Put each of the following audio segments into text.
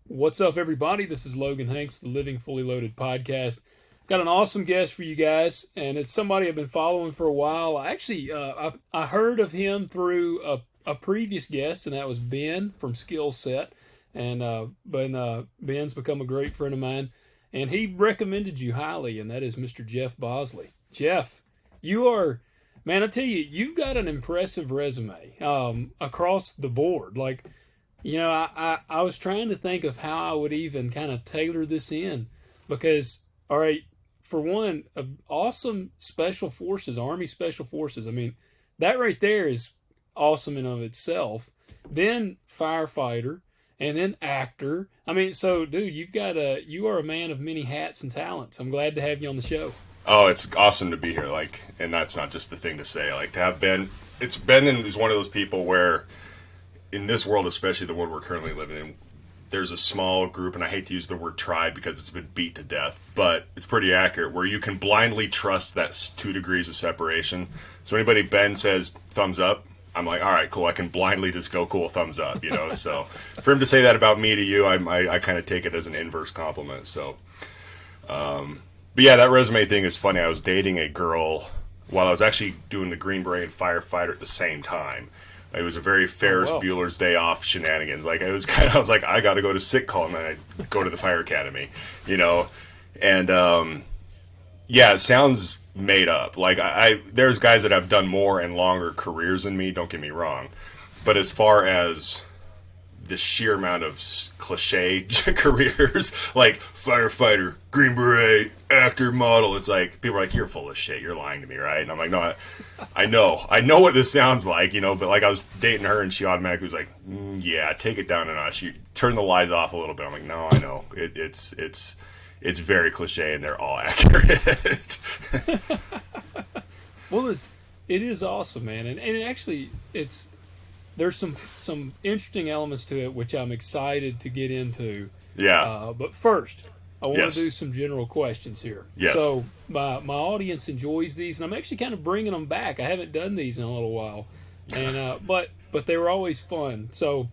What's up, everybody? This is Logan Hanks, the Living Fully Loaded podcast. Got an awesome guest for you guys, and it's somebody I've been following for a while. I heard of him through a previous guest, and that was Ben from Skill Set. And Ben's become a great friend of mine, and he recommended you highly, and that is Mr. Jeff Bosley. Jeff, you are, man, I tell you, you've got an impressive resume across the board. I was trying to think of how I would even kind of tailor this in because, all right, for one, awesome special forces, Army special forces. I mean, that right there is awesome in of itself. Then firefighter, and then actor. I mean, so dude, you are a man of many hats and talents. I'm glad to have you on the show. Oh, it's awesome to be here. And that's not just the thing to say. To have been, it's been is one of those people where, in this world, especially the one we're currently living in, there's a small group, and I hate to use the word tribe because it's been beat to death, but it's pretty accurate, where you can blindly trust that 2 degrees of separation. So anybody Ben says thumbs up, I'm like, all right, cool. I can blindly just go, cool, thumbs up, So for him to say that about me to you, I kind of take it as an inverse compliment. So, but yeah, that resume thing is funny. I was dating a girl while I was actually doing the Green Beret and firefighter at the same time. It was a very Ferris Bueller's Day Off shenanigans. I was like, I got to go to sick call, and then I go to the fire academy, And yeah, it sounds made up. There's guys that have done more and longer careers than me. Don't get me wrong, but as far as the sheer amount of cliche careers, like firefighter, Green Beret, actor, model, it's like people are like, you're full of shit, you're lying to me, right? And I'm like, no, I know what this sounds like, but I was dating her and she automatically was like, yeah, take it down a notch, you turn the lies off a little bit. I'm like, no, I know it's very cliche and they're all accurate. Well, it is awesome, man, and actually there's some interesting elements to it which I'm excited to get into. Yeah. But first, I want Yes. to do some general questions here. Yes. So my audience enjoys these, and I'm actually kind of bringing them back. I haven't done these in a little while, and but they were always fun. So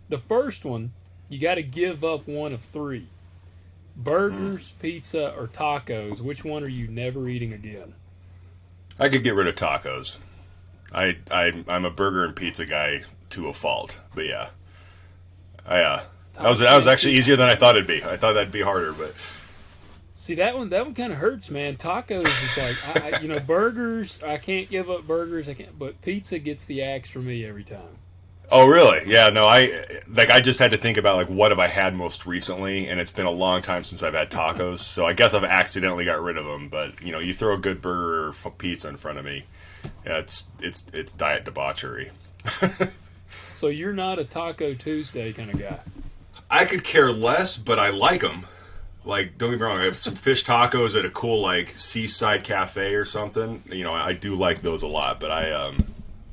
the first one, you got to give up one of 3: burgers, pizza, or tacos. Which one are you never eating again? I could get rid of tacos. I'm a burger and pizza guy to a fault, but yeah, that was actually easier than I thought it'd be. I thought that'd be harder, but see that one kind of hurts, man. Tacos is like burgers. I can't give up burgers. I can't, but pizza gets the axe for me every time. oh really? Yeah, no, I just had to think about what have I had most recently, and it's been a long time since I've had tacos, so I guess I've accidentally got rid of them. But you throw a good burger or pizza in front of me. Yeah, it's diet debauchery. So you're not a Taco Tuesday kind of guy. I could care less, but I like them. Don't get me wrong. I have some fish tacos at a cool seaside cafe or something. I do like those a lot. But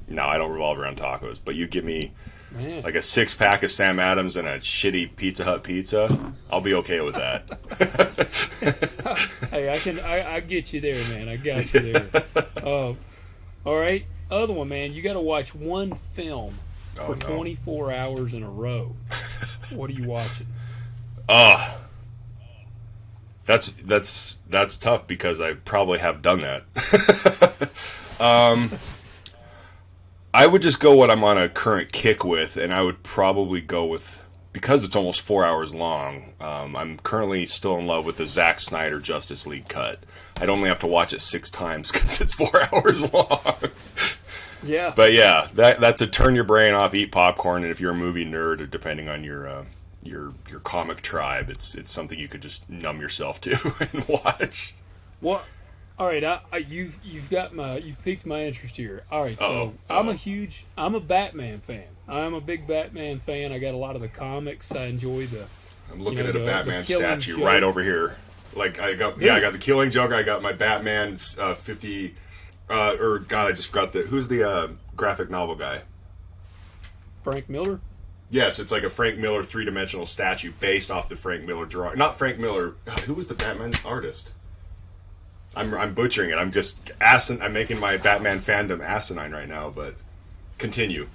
no, I don't revolve around tacos. But you give me Man. a 6-pack of Sam Adams and a shitty Pizza Hut pizza, I'll be okay with that. Hey, I get you there, man. I got you there. All right, other one, man. You got to watch one film for 24 hours in a row. What are you watching? That's tough because I probably have done that. I would just go what I'm on a current kick with, and I would probably go with, because it's almost 4 hours long. I'm currently still in love with the Zack Snyder Justice League cut. I'd only have to watch it 6 times because it's 4 hours long. Yeah. But yeah, that's a turn your brain off, eat popcorn, and if you're a movie nerd, or depending on your comic tribe, it's something you could just numb yourself to and watch. Well, all right. You've piqued my interest here. All right. So I'm a Batman fan. I'm a big Batman fan. I got a lot of the comics. I enjoy the. I'm looking at a Batman statue joke. right over here. I got the Killing Joke. I got my Batman 50. I just got who's the graphic novel guy? Frank Miller. Yes, it's like a Frank Miller 3-dimensional statue based off the Frank Miller drawing. Not Frank Miller. God, who was the Batman artist? I'm butchering it. I'm making my Batman fandom asinine right now, but Continue.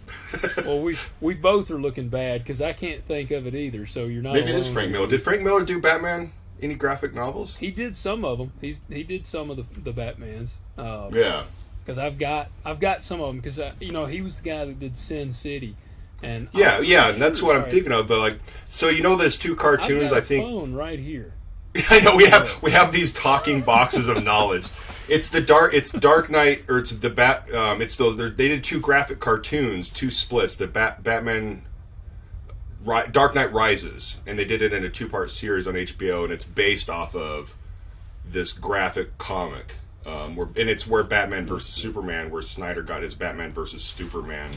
Well, we both are looking bad because I can't think of it either. So you're not. Maybe it is alone Frank here. Miller. Did Frank Miller do Batman? Any graphic novels? He did some of them. He did some of the Batmans. Yeah. Because I've got some of them because he was the guy that did Sin City, and Yeah, and that's what I'm thinking of. But like, so there's two cartoons. I've got I think. phone right here. I know we have these talking boxes of knowledge. It's Dark Knight, or it's the Bat. They did two graphic cartoons, two splits. The Batman. Dark Knight Rises, and they did it in a 2-part series on HBO, and it's based off of this graphic comic, where Batman versus Superman, where Snyder got his Batman versus Superman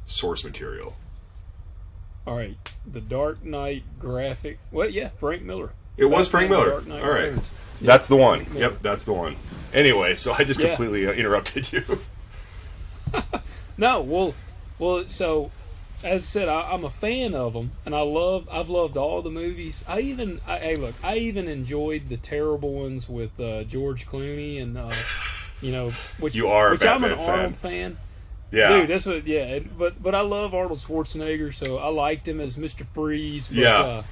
source material. All right, the Dark Knight graphic. Well, yeah, Frank Miller. It was Frank Miller. Dark Knight All right, Returns. that's the one. Yep, that's the one. Anyway, so I just completely interrupted you. No, well, so. As I said, I'm a fan of them, and I've loved all the movies. I even enjoyed the terrible ones with George Clooney and which I'm an Arnold fan. Yeah, dude, that's what. Yeah, but I love Arnold Schwarzenegger, so I liked him as Mr. Freeze. But, yeah,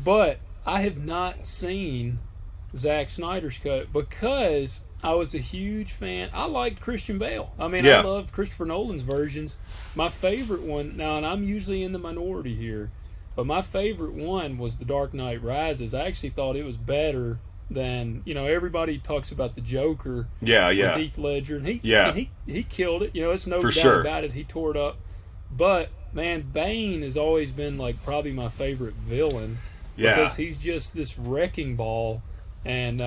but I have not seen Zack Snyder's cut because I was a huge fan. I liked Christian Bale. I mean, I loved Christopher Nolan's versions. My favorite one, now, and I'm usually in the minority here, but my favorite one was The Dark Knight Rises. I actually thought it was better than, everybody talks about the Joker with Heath Ledger, and he killed it. It's no doubt about it. He tore it up. But, man, Bane has always been, probably my favorite villain. Yeah. Because he's just this wrecking ball. And,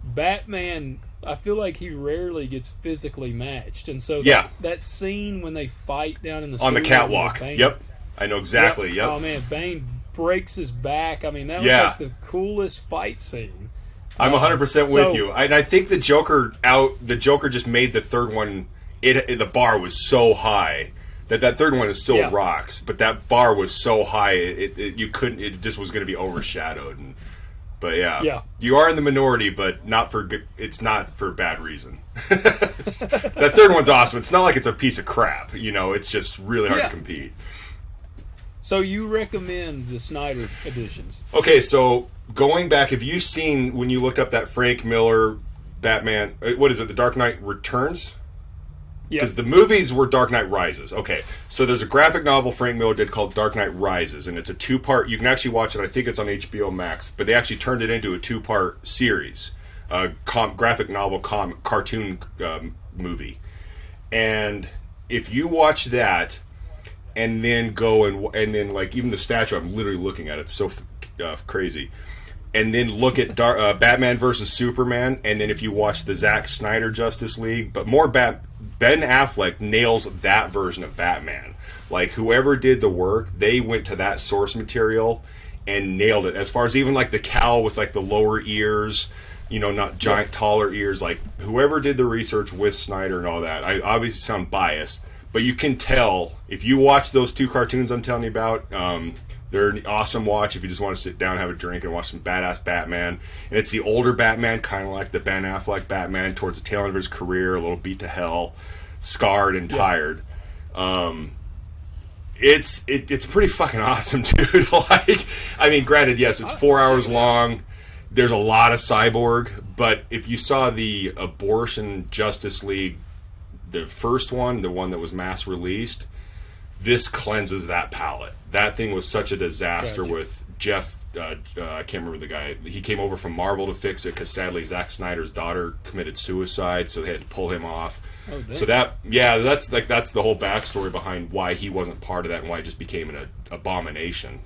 Batman, I feel like he rarely gets physically matched, and so that scene when they fight down in on the catwalk. Yep, I know exactly. Yep. Oh man, Bane breaks his back. I mean, that was the coolest fight scene. I'm 100% with you, and I think the Joker just made the third one. The bar was so high that third one is still rocks, but that bar was so high you couldn't. It just was going to be overshadowed. But you are in the minority, but not for good. It's not for a bad reason. That third one's awesome. It's not like it's a piece of crap. It's just really hard to compete. So you recommend the Snyder editions? Okay, so going back, have you seen when you looked up that Frank Miller Batman? What is it? The Dark Knight Returns? Because the movies were Dark Knight Rises. Okay, so there's a graphic novel Frank Miller did called Dark Knight Rises, and it's a 2-part. You can actually watch it. I think it's on HBO Max, but they actually turned it into a 2-part series, graphic novel, cartoon movie. And if you watch that, and then go and then even the statue, I'm literally looking at it. It's so crazy. And then look at Batman versus Superman, and then if you watch the Zack Snyder Justice League, but more Ben Affleck nails that version of Batman. Whoever did the work, they went to that source material and nailed it. As far as even the cowl with the lower ears, not giant taller ears. Whoever did the research with Snyder and all that. I obviously sound biased, but you can tell if you watch those two cartoons I'm telling you about. They're an awesome watch if you just want to sit down, have a drink, and watch some badass Batman. And it's the older Batman, kind of like the Ben Affleck Batman, towards the tail end of his career, a little beat to hell, scarred and tired. It's pretty fucking awesome, dude. Granted, yes, it's 4 hours long. There's a lot of cyborg, but if you saw the Abortion Justice League, the first one, the one that was mass released, this cleanses that palette. That thing was such a disaster with Jeff. I can't remember the guy. He came over from Marvel to fix it because sadly Zack Snyder's daughter committed suicide, so they had to pull him off. Oh, so that's the whole backstory behind why he wasn't part of that and why it just became an abomination.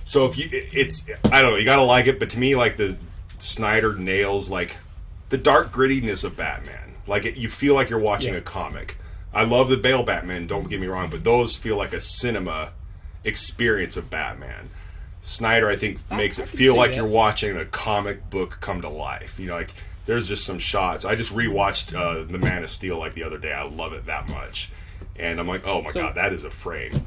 So I don't know, you gotta like it, but to me, the Snyder nails the dark grittiness of Batman. You feel like you're watching a comic. I love the Bale Batman, don't get me wrong, but those feel like a cinema experience of Batman. Snyder, I think, makes it feel like you're watching a comic book come to life. There's just some shots. I just rewatched The Man of Steel the other day. I love it that much. And I'm like, oh my God, that is a frame.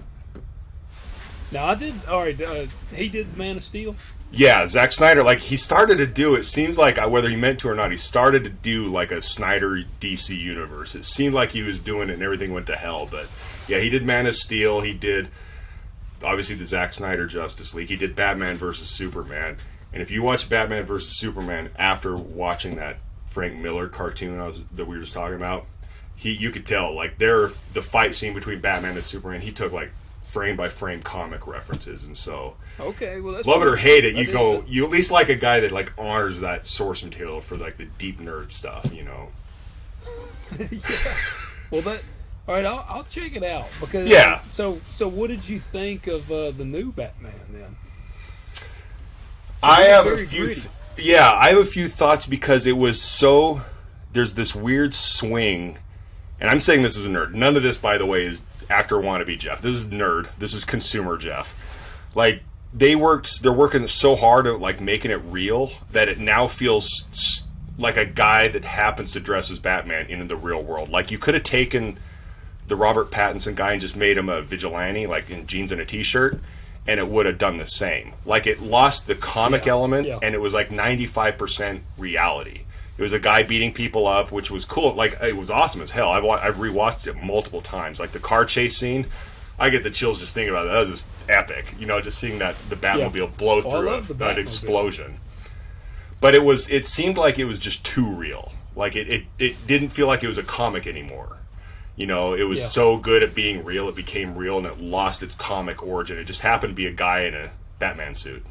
Now, I did, all right, he did The Man of Steel? Yeah, Zack Snyder, like, he started to do, it seems like, whether he meant to or not, he started to do, like, a Snyder DC universe. It seemed like he was doing it and everything went to hell, but, yeah, he did Man of Steel, he did, obviously, the Zack Snyder Justice League, he did Batman versus Superman, and if you watch Batman versus Superman after watching that Frank Miller cartoon that we were just talking about, you could tell, like, the fight scene between Batman and Superman, he took, like, frame-by-frame comic references, and so... Okay, well, that's... Love it or hate it, you at least like a guy that, like, honors that source material for, like, the deep nerd stuff, you know? Yeah. Well, all right, I'll check it out, because... Yeah. So what did you think of the new Batman, then? I have a few... I have a few thoughts, because it was so... There's this weird swing, and I'm saying this as a nerd. None of this, by the way, is actor wannabe Jeff. This is nerd. This is consumer Jeff. Like, they're working so hard at, like, making it real that it now feels like a guy that happens to dress as Batman in the real world. Like, you could have taken the Robert Pattinson guy and just made him a vigilante, like, in jeans and a t-shirt, and it would have done the same. Like, it lost the comic element, and it was like 95% reality. It was a guy beating people up, which was cool. Like, it was awesome as hell. I've rewatched it multiple times. Like, the car chase scene, I get the chills just thinking about it. That was just epic. You know, just seeing the Batmobile blow through an explosion. But it seemed like it was just too real. Like, it didn't feel like it was a comic anymore. You know, it was so good at being real, it became real, and it lost its comic origin. It just happened to be a guy in a Batman suit.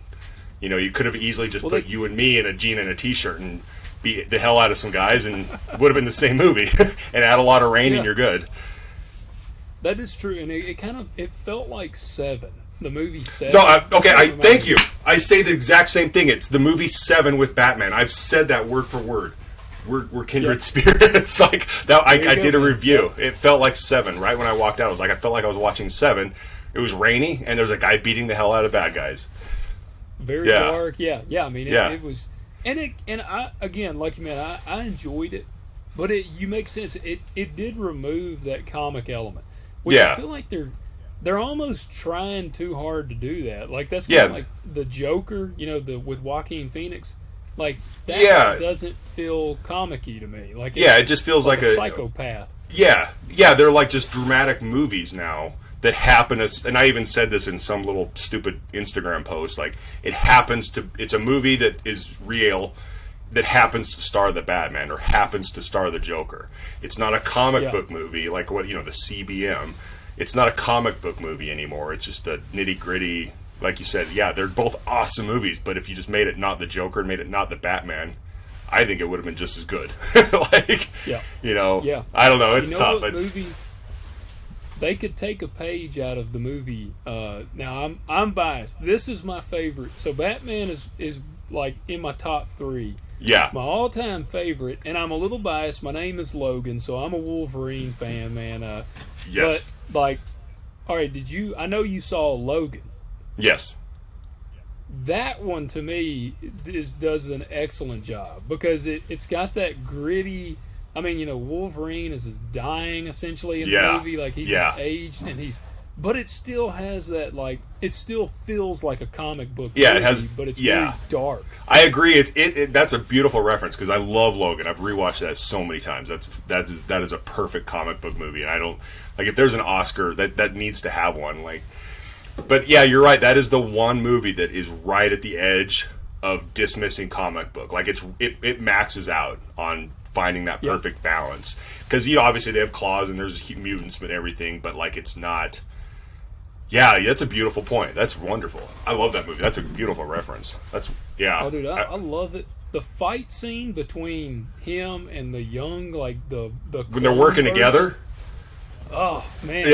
You know, you could have easily just put you and me in a jean and a t-shirt and beat the hell out of some guys, and would have been the same movie. And add a lot of rain and you're good. That is true, and it felt like Seven, the movie Seven. No, thank you. I say the exact same thing. It's the movie Seven with Batman. I've said that word for word. We're kindred spirits. Like that. I did a review. It felt like Seven. Right when I walked out, I felt like I was watching Seven. It was rainy, and there was a guy beating the hell out of bad guys. Very dark. Yeah. I mean, it was. And I again, like you man, I enjoyed it, but you make sense. It did remove that comic element, which I feel like they're almost trying too hard to do that. Like that's kind of like the Joker, you know, with Joaquin Phoenix. Like that doesn't feel comic-y to me. Like it just feels like a psychopath. Yeah, they're like just dramatic movies now. That happen and I even said this in some little stupid Instagram post, like it's a movie that is real that happens to star the Batman or happens to star the Joker. It's not a comic book movie like the CBM. It's not a comic book movie anymore. It's just a nitty-gritty, like you said, they're both awesome movies, but if you just made it not the Joker and made it not the Batman, I think it would have been just as good. I don't know, it's tough. They could take a page out of the movie. Now I'm biased. This is my favorite. So Batman is like in my top 3. Yeah. My all-time favorite, and I'm a little biased. My name is Logan, so I'm a Wolverine fan, man. Yes. But like, all right, I know you saw Logan. Yes. That one to me does an excellent job because it's got that gritty. I mean, Wolverine is dying essentially in the movie. Like, he's just aged, but it still has that, like, it still feels like a comic book movie, it has, but it's very dark. I agree. That's a beautiful reference because I love Logan. I've rewatched that so many times. That is a perfect comic book movie, and I don't, like, if there's an Oscar, that needs to have one. Like, but yeah, you're right. That is the one movie that is right at the edge of dismissing comic book. Like, it maxes out on finding that perfect balance because obviously they have claws and there's mutants and everything, but like it's not. That's a beautiful point. That's wonderful. I love that movie. That's a beautiful reference. Oh, dude, I love it. The fight scene between him and the young, like the when they're working together. Oh man.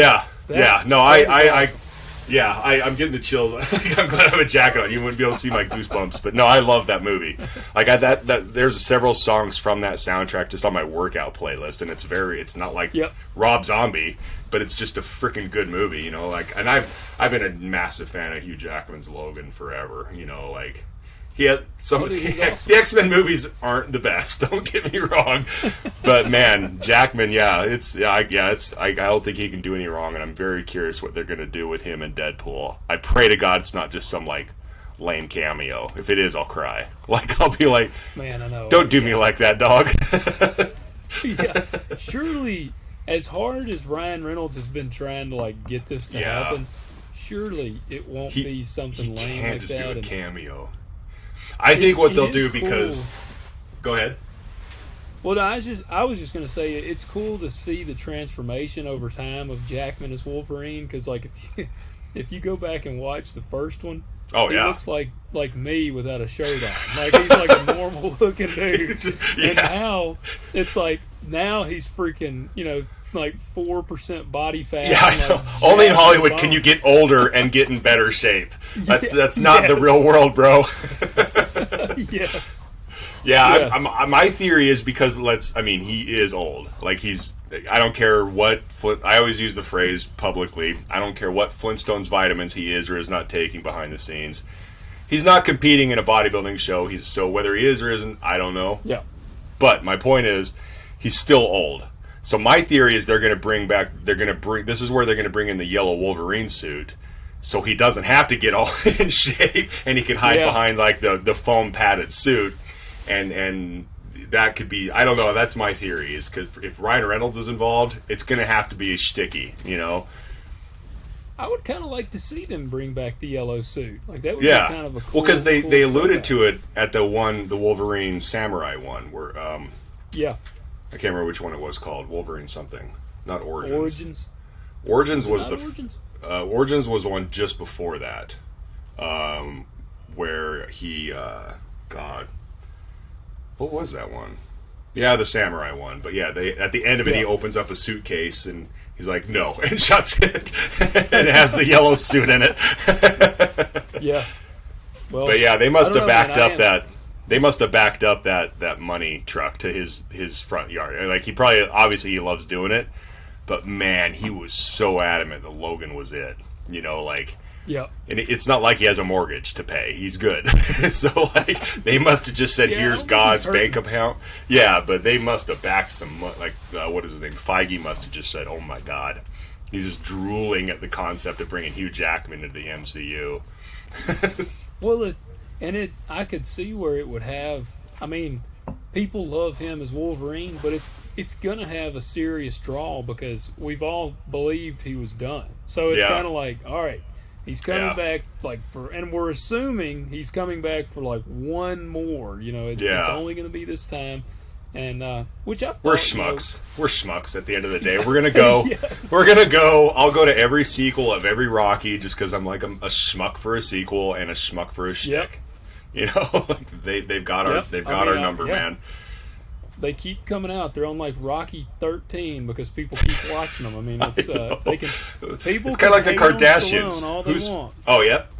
I'm getting the chills. I'm glad I have a jacket on. You wouldn't be able to see my goosebumps, but no, I love that movie. Like there's several songs from that soundtrack just on my workout playlist, and it's not like Rob Zombie, but it's just a freaking good movie, Like, and I've been a massive fan of Hugh Jackman's Logan forever, Like. The X-Men movies aren't the best. Don't get me wrong, but man, Jackman, I don't think he can do any wrong, and I'm very curious what they're going to do with him and Deadpool. I pray to God it's not just some like lame cameo. If it is, I'll cry. Like, I'll be like, man, I know. Don't do me like that, dog. Yeah, surely, as hard as Ryan Reynolds has been trying to like get this to happen, surely it won't be something lame He can't like just that. do a cameo. I think what they'll do because, go ahead. Well, I was just gonna say it's cool to see the transformation over time of Jackman as Wolverine because like if you go back and watch the first one, he looks like me without a shirt on. Like he's like a normal looking dude. Yeah. And now it's like now he's freaking like 4% body fat. Yeah, I know. Only in Hollywood can you get older and get in better shape. That's not the real world, bro. Yes. Yeah, Yes. my theory is because he is old. Like I don't care what I always use the phrase publicly. I don't care what Flintstones vitamins he is or is not taking behind the scenes. He's not competing in a bodybuilding show. So whether he is or isn't, I don't know. Yeah. But my point is, he's still old. So my theory is this is where they're going to bring in the yellow Wolverine suit. So he doesn't have to get all in shape and he can hide behind like the foam padded suit. And that could be, I don't know, that's my theory, is because if Ryan Reynolds is involved, it's going to have to be sticky, I would kind of like to see them bring back the yellow suit. Like that would be kind of a cool. Well, because they alluded throwback. to it at the Wolverine Samurai one, where I can't remember which one it was called. Wolverine something, not Origins. Origins was Origins? Origins was the one just before that, where he God. What was that one? Yeah, the samurai one. But yeah, at the end of it, he opens up a suitcase and he's like, "No," and shuts it, and it has the yellow suit in it. Yeah. Well, but yeah, they must have backed up that money truck to his front yard. Like obviously he loves doing it, but man, he was so adamant that Logan was it. Yeah. And it's not like he has a mortgage to pay. He's good. So, they must have just said, here's God's bank account. Yeah, but they must have backed some, what is his name? Feige must have just said, oh my God. He's just drooling at the concept of bringing Hugh Jackman into the MCU. Well, I could see where it would have, people love him as Wolverine, but it's going to have a serious draw because we've all believed he was done. So it's kind of like, all right. He's coming back and we're assuming he's coming back for one more. It's only going to be this time, and which I thought, we're schmucks. We're schmucks at the end of the day. We're gonna go. Yes. We're gonna go. I'll go to every sequel of every Rocky just because I'm a schmuck for a sequel and a schmuck for a shtick. They've got our number, man. They keep coming out. They're on Rocky 13 because people keep watching them. It's it's kind of like the Kardashians. All they want. Oh, yep.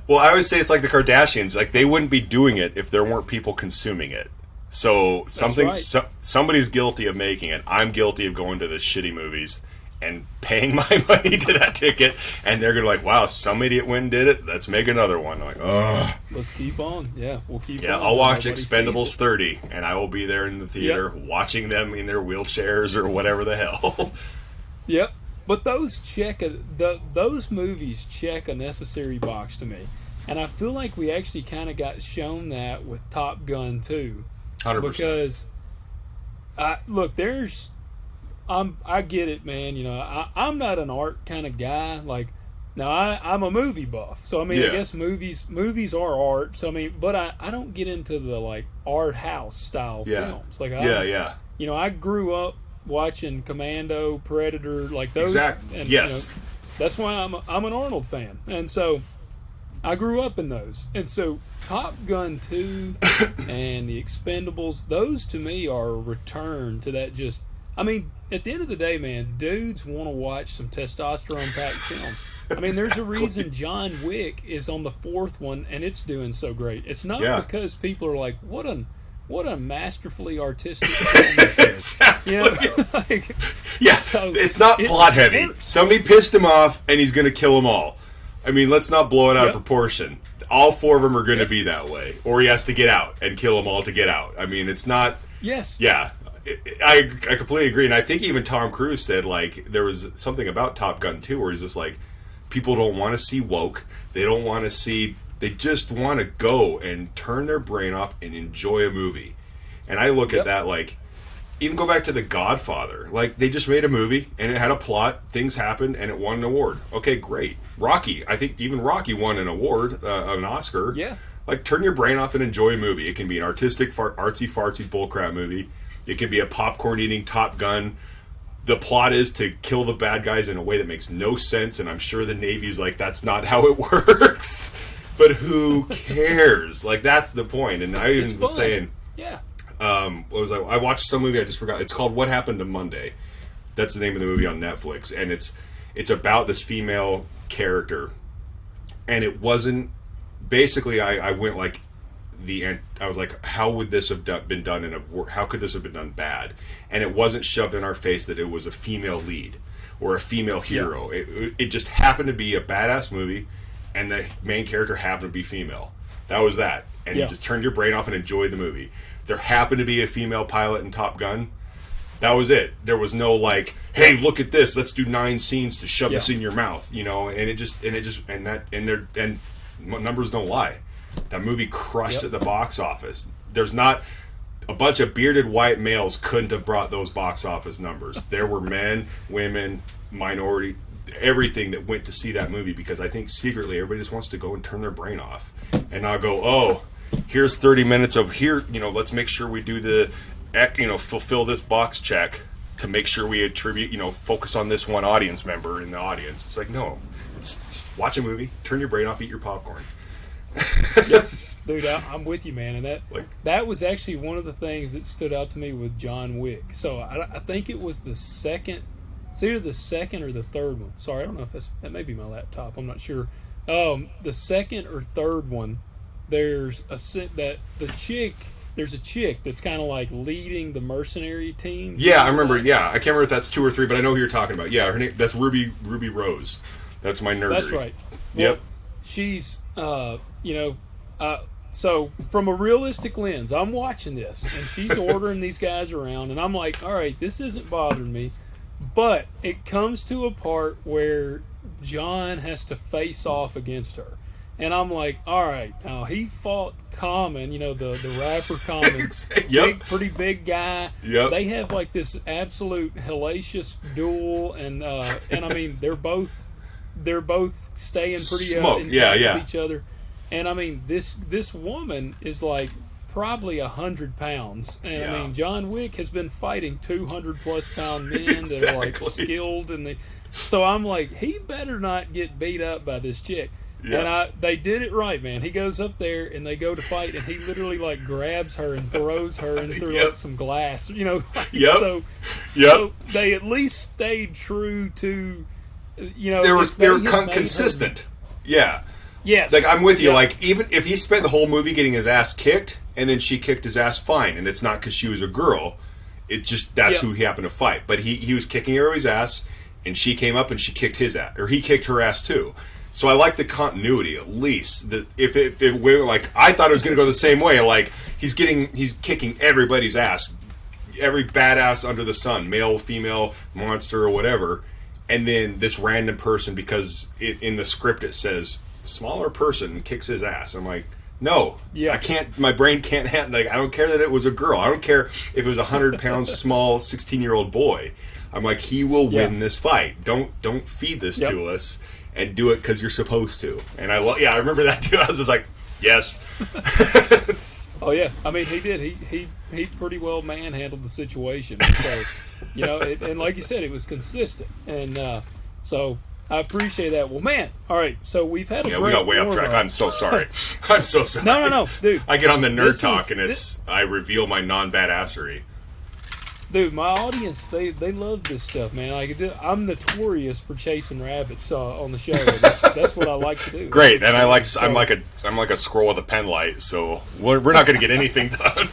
Well, I always say it's like the Kardashians. Like they wouldn't be doing it if there weren't people consuming it. So somebody's guilty of making it. I'm guilty of going to the shitty movies and paying my money to that ticket, and they're gonna wow, some idiot went and did it. Let's make another one. I'm like, ugh. Let's keep on. Yeah, we'll keep. Yeah, on I'll watch Expendables 30, and I will be there in the theater watching them in their wheelchairs or whatever the hell. Yep, but those movies check a necessary box to me, and I feel like we actually kind of got shown that with Top Gun 2. 100%. Because, I get it, man. I'm not an art kind of guy. I'm a movie buff, so I guess movies are art. So but I don't get into the art house style films. I grew up watching Commando, Predator, those. Exactly. And, yes. That's why I'm an Arnold fan, and so I grew up in those. And so Top Gun 2 and the Expendables, those to me are a return to that just. At the end of the day, man, dudes want to watch some testosterone-packed films. There's a reason John Wick is on the 4th one, and it's doing so great. It's not because people are like, what a masterfully artistic film this is. Exactly. It's not plot-heavy. Somebody pissed him off, and he's going to kill them all. Let's not blow it out of proportion. All 4 of them are going to be that way. Or he has to get out and kill them all to get out. It's not... Yes. Yeah. I completely agree, and I think even Tom Cruise said there was something about Top Gun 2 where he's just people don't want to see woke, they don't want to see They just want to go and turn their brain off and enjoy a movie. And I look at that like, even go back to The Godfather. Like, they just made a movie, and it had a plot, things happened, and it won an award. Okay, great. Rocky. I think even Rocky won an award, an Oscar. Yeah. Like, turn your brain off and enjoy a movie. It can be an artistic, artsy-fartsy bullcrap movie. It can be a popcorn-eating Top Gun. The plot is to kill the bad guys in a way that makes no sense, and I'm sure the Navy's like, that's not how it works. But who cares? Like, that's the point. And I even was saying... Yeah. What was I watched some movie, I just forgot. It's called What Happened to Monday. That's the name of the movie on Netflix, and it's about this female character. And it wasn't basically I went like I was like, how would this have been done how could this have been done bad? And it wasn't shoved in our face that it was a female lead or a female hero. Yeah. It just happened to be a badass movie, and the main character happened to be female. That was that. And you just turned your brain off and enjoyed the movie. There happened to be a female pilot in Top Gun. That was it. There was no like, hey, look at this. Let's do 9 scenes to shove this in your mouth, you know. And numbers don't lie. That movie crushed at the box office. There's not a bunch of bearded white males couldn't have brought those box office numbers. There were men, women, minority, everything that went to see that movie, because I think secretly everybody just wants to go and turn their brain off and not go, oh, here's 30 minutes of here, you know, let's make sure we do the, you know, fulfill this box check to make sure we attribute, you know, focus on this one audience member in the audience. It's like, no, it's just watch a movie, turn your brain off, eat your popcorn. Yep. Dude, I'm with you, man. And that was actually one of the things that stood out to me with John Wick. So I think it was the second, it's either the second or the third one. Sorry, I don't know if that may be my laptop. I'm not sure. The second or third one, there's a chick that's kind of like leading the mercenary team. Yeah, I remember. Yeah, I can't remember if that's 2 or 3, but I know who you're talking about. Yeah, her name, that's Ruby Rose. That's my nerdery. That's right. Well, yep. She's, so from a realistic lens, I'm watching this, and she's ordering these guys around, and I'm like, all right, this isn't bothering me, but it comes to a part where John has to face off against her. And I'm like, all right, now he fought Common, you know, the rapper Common, pretty big guy. Yep. They have like this absolute hellacious duel, and I mean, they're both staying pretty in with each other. And I mean, this woman is like probably 100 pounds, and I mean, John Wick has been fighting 200+ pound men that are like skilled, so I'm like, he better not get beat up by this chick. And they did it right, man. He goes up there and they go to fight, and he literally like grabs her and throws her into like some glass, you know. So they at least stayed true to, you know, they were consistent. Yeah. Yes. Like, I'm with you. Like, even if he spent the whole movie getting his ass kicked, and then she kicked his ass, fine. And it's not because she was a girl. It just, that's who he happened to fight. But he was kicking everybody's ass, and she came up and she kicked his ass. Or he kicked her ass, too. So I like the continuity, at least. That if it were like, I thought it was going to go the same way. Like, he's kicking everybody's ass. Every badass under the sun, male, female, monster, or whatever. And then this random person, because in the script it says, smaller person kicks his ass. I'm like, no, I can't. My brain can't handle. Like, I don't care that it was a girl. I don't care if it was 100-pound small 16-year-old boy. I'm like, he will win this fight. Don't feed this to us, and do it because you're supposed to. And I remember that too. I was just like, yes. Oh yeah, I mean, he did. He pretty well manhandled the situation. So, you know, and like you said, it was consistent, and so. I appreciate that. Well, man, all right, so we've had a break. We got way off track. I'm so sorry. I'm so sorry. No, dude. I get on the nerd talk, and I reveal my non-badassery. Dude, my audience, they love this stuff, man. Like, I'm notorious for chasing rabbits on the show. That's what I like to do. Great, and I'm like a squirrel with a pen light, so we're not going to get anything done.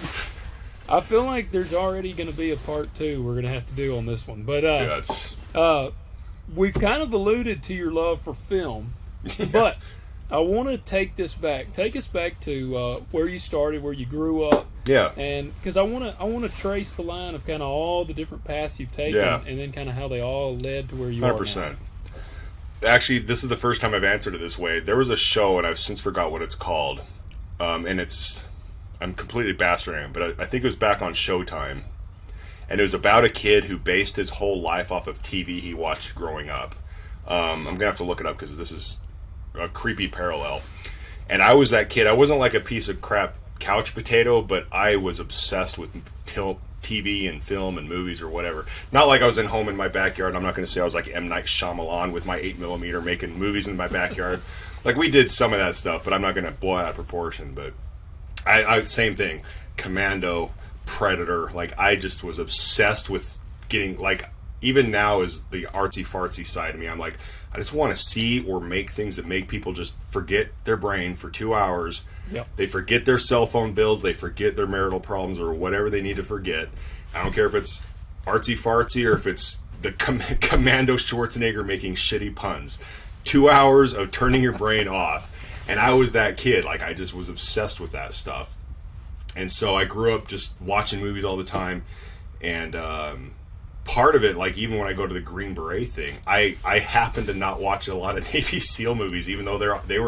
I feel like there's already going to be a part 2 we're going to have to do on this one, but we've kind of alluded to your love for film, but I want to take us back to where you started, where you grew up. Yeah. And because I want to trace the line of kind of all the different paths you've taken, and then kind of how they all led to where you 100%. Are now. actually, this is the first time I've answered it this way. There was a show, and I've since forgot what it's called, and I'm completely bastarding it, but I think it was back on Showtime, and it was about a kid who based his whole life off of TV he watched growing up. I'm gonna have to look it up because this is a creepy parallel. And I was that kid. I wasn't like a piece of crap couch potato, but I was obsessed with TV and film and movies or whatever. Not like I was in home in my backyard. I'm not going to say I was like M. Night Shyamalan with my 8mm making movies in my backyard. Like, we did some of that stuff, but I'm not going to blow out of proportion. But I same thing. Commando, Predator. Like, I just was obsessed with getting, like, even now is the artsy-fartsy side of me. I'm like, I just want to see or make things that make people just forget their brain for 2 hours. Yep. They forget their cell phone bills. They forget their marital problems or whatever they need to forget. I don't care if it's artsy-fartsy or if it's the Commando Schwarzenegger making shitty puns. 2 hours of turning your brain off. And I was that kid. Like, I just was obsessed with that stuff. And so I grew up just watching movies all the time. And part of it, like, even when I go to the Green Beret thing, I happen to not watch a lot of Navy SEAL movies, even though they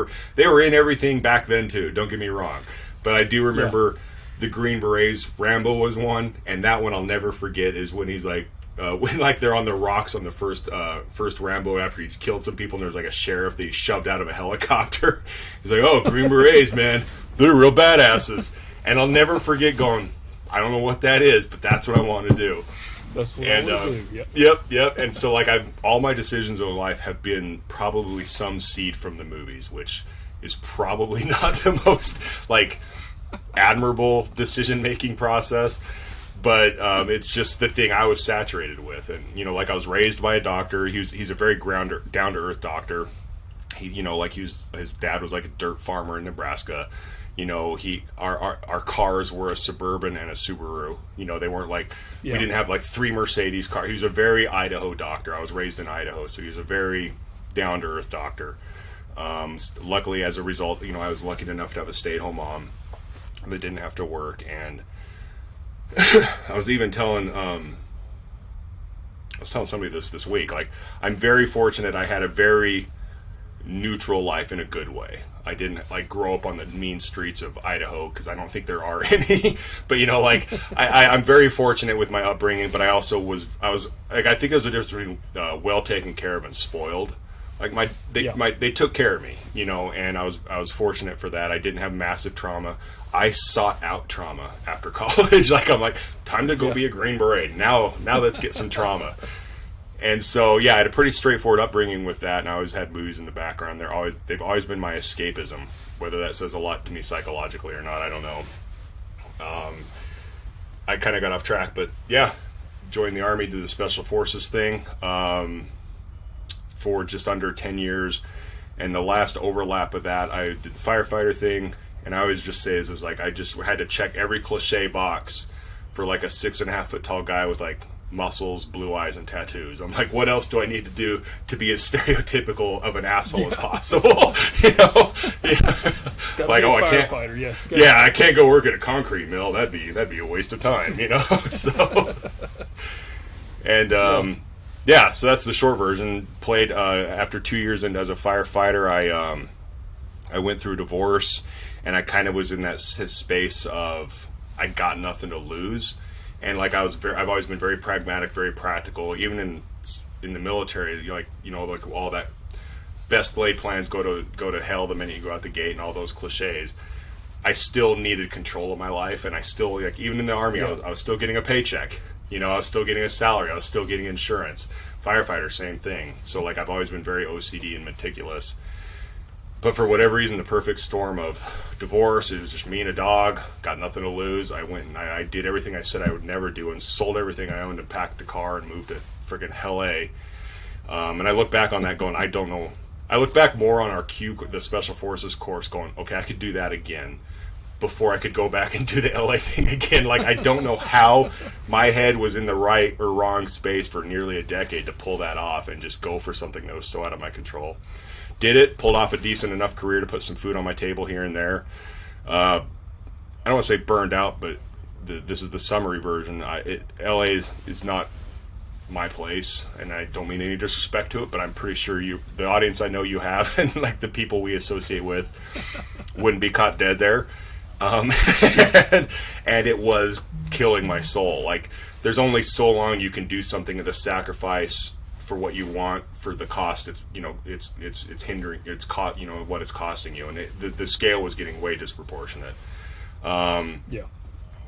were in everything back then too. Don't get me wrong, but I do remember the Green Berets. Rambo was one, and that one I'll never forget is when he's like, when like they're on the rocks on the first Rambo after he's killed some people, and there's like a sheriff that he shoved out of a helicopter. He's like, "Oh, Green Berets, man, they're real badasses," and I'll never forget going, "I don't know what that is, but that's what I want to do." That's what I want to do. Yep. And so, like, all my decisions in life have been probably some seed from the movies, which is probably not the most, like, admirable decision-making process. But it's just the thing I was saturated with. And, you know, like, I was raised by a doctor. He's a very down-to-earth doctor. His dad was, like, a dirt farmer in Nebraska. You know, our cars were a Suburban and a Subaru. You know, they weren't like, we didn't have like 3 Mercedes cars. He was a very Idaho doctor. I was raised in Idaho, so he was a very down-to-earth doctor. Luckily, as a result, you know, I was lucky enough to have a stay-at-home mom that didn't have to work. And I was even telling somebody this week, like, I'm very fortunate I had a very neutral life in a good way. I didn't like grow up on the mean streets of Idaho because I don't think there are any. But you know, like I'm very fortunate with my upbringing. But I was like, I think there's a difference between well taken care of and spoiled. Like they took care of me, you know, and I was fortunate for that. I didn't have massive trauma. I sought out trauma after college. Like, I'm like, time to go be a Green Beret. Now let's get some trauma. And so, yeah, I had a pretty straightforward upbringing with that, and I always had movies in the background. They've always been my escapism. Whether that says a lot to me psychologically or not, I don't know. I kind of got off track, but yeah, joined the Army, did the Special Forces thing for just under 10 years. And the last overlap of that, I did the firefighter thing, and I always just say is like, I just had to check every cliche box for like a 6.5 foot tall guy with like muscles, blue eyes, and tattoos. I'm like, what else do I need to do to be as stereotypical of an asshole as possible? You know, like, oh, I can't. Yes. Yeah, I can't go work at a concrete mill. That'd be a waste of time. You know, so and yeah, so that's the short version. Played after 2 years into as a firefighter. I went through a divorce, and I kind of was in that space of I got nothing to lose. And like I've always been very pragmatic, very practical. Even in the military, like all that best laid plans go to hell the minute you go out the gate, and all those cliches. I still needed control of my life, and I still, like, even in the Army, I was still getting a paycheck. You know, I was still getting a salary. I was still getting insurance. Firefighter, same thing. So like I've always been very OCD and meticulous. But for whatever reason, the perfect storm of divorce, it was just me and a dog, got nothing to lose. I went and I did everything I said I would never do and sold everything I owned and packed a car and moved to freaking LA. And I look back on that going, I don't know. I look back more on the Special Forces course going, okay, I could do that again before I could go back and do the LA thing again. Like, I don't know how my head was in the right or wrong space for nearly a decade to pull that off and just go for something that was so out of my control. Did it, pulled off a decent enough career to put some food on my table here and there. I don't want to say burned out, but this is the summary version. LA is not my place, and I don't mean any disrespect to it, but I'm pretty sure the audience I know you have, and like the people we associate with, wouldn't be caught dead there. And it was killing my soul. Like, there's only so long you can do something at a sacrifice for what you want for the cost. It's it's hindering. It's what it's costing you, and the scale was getting way disproportionate.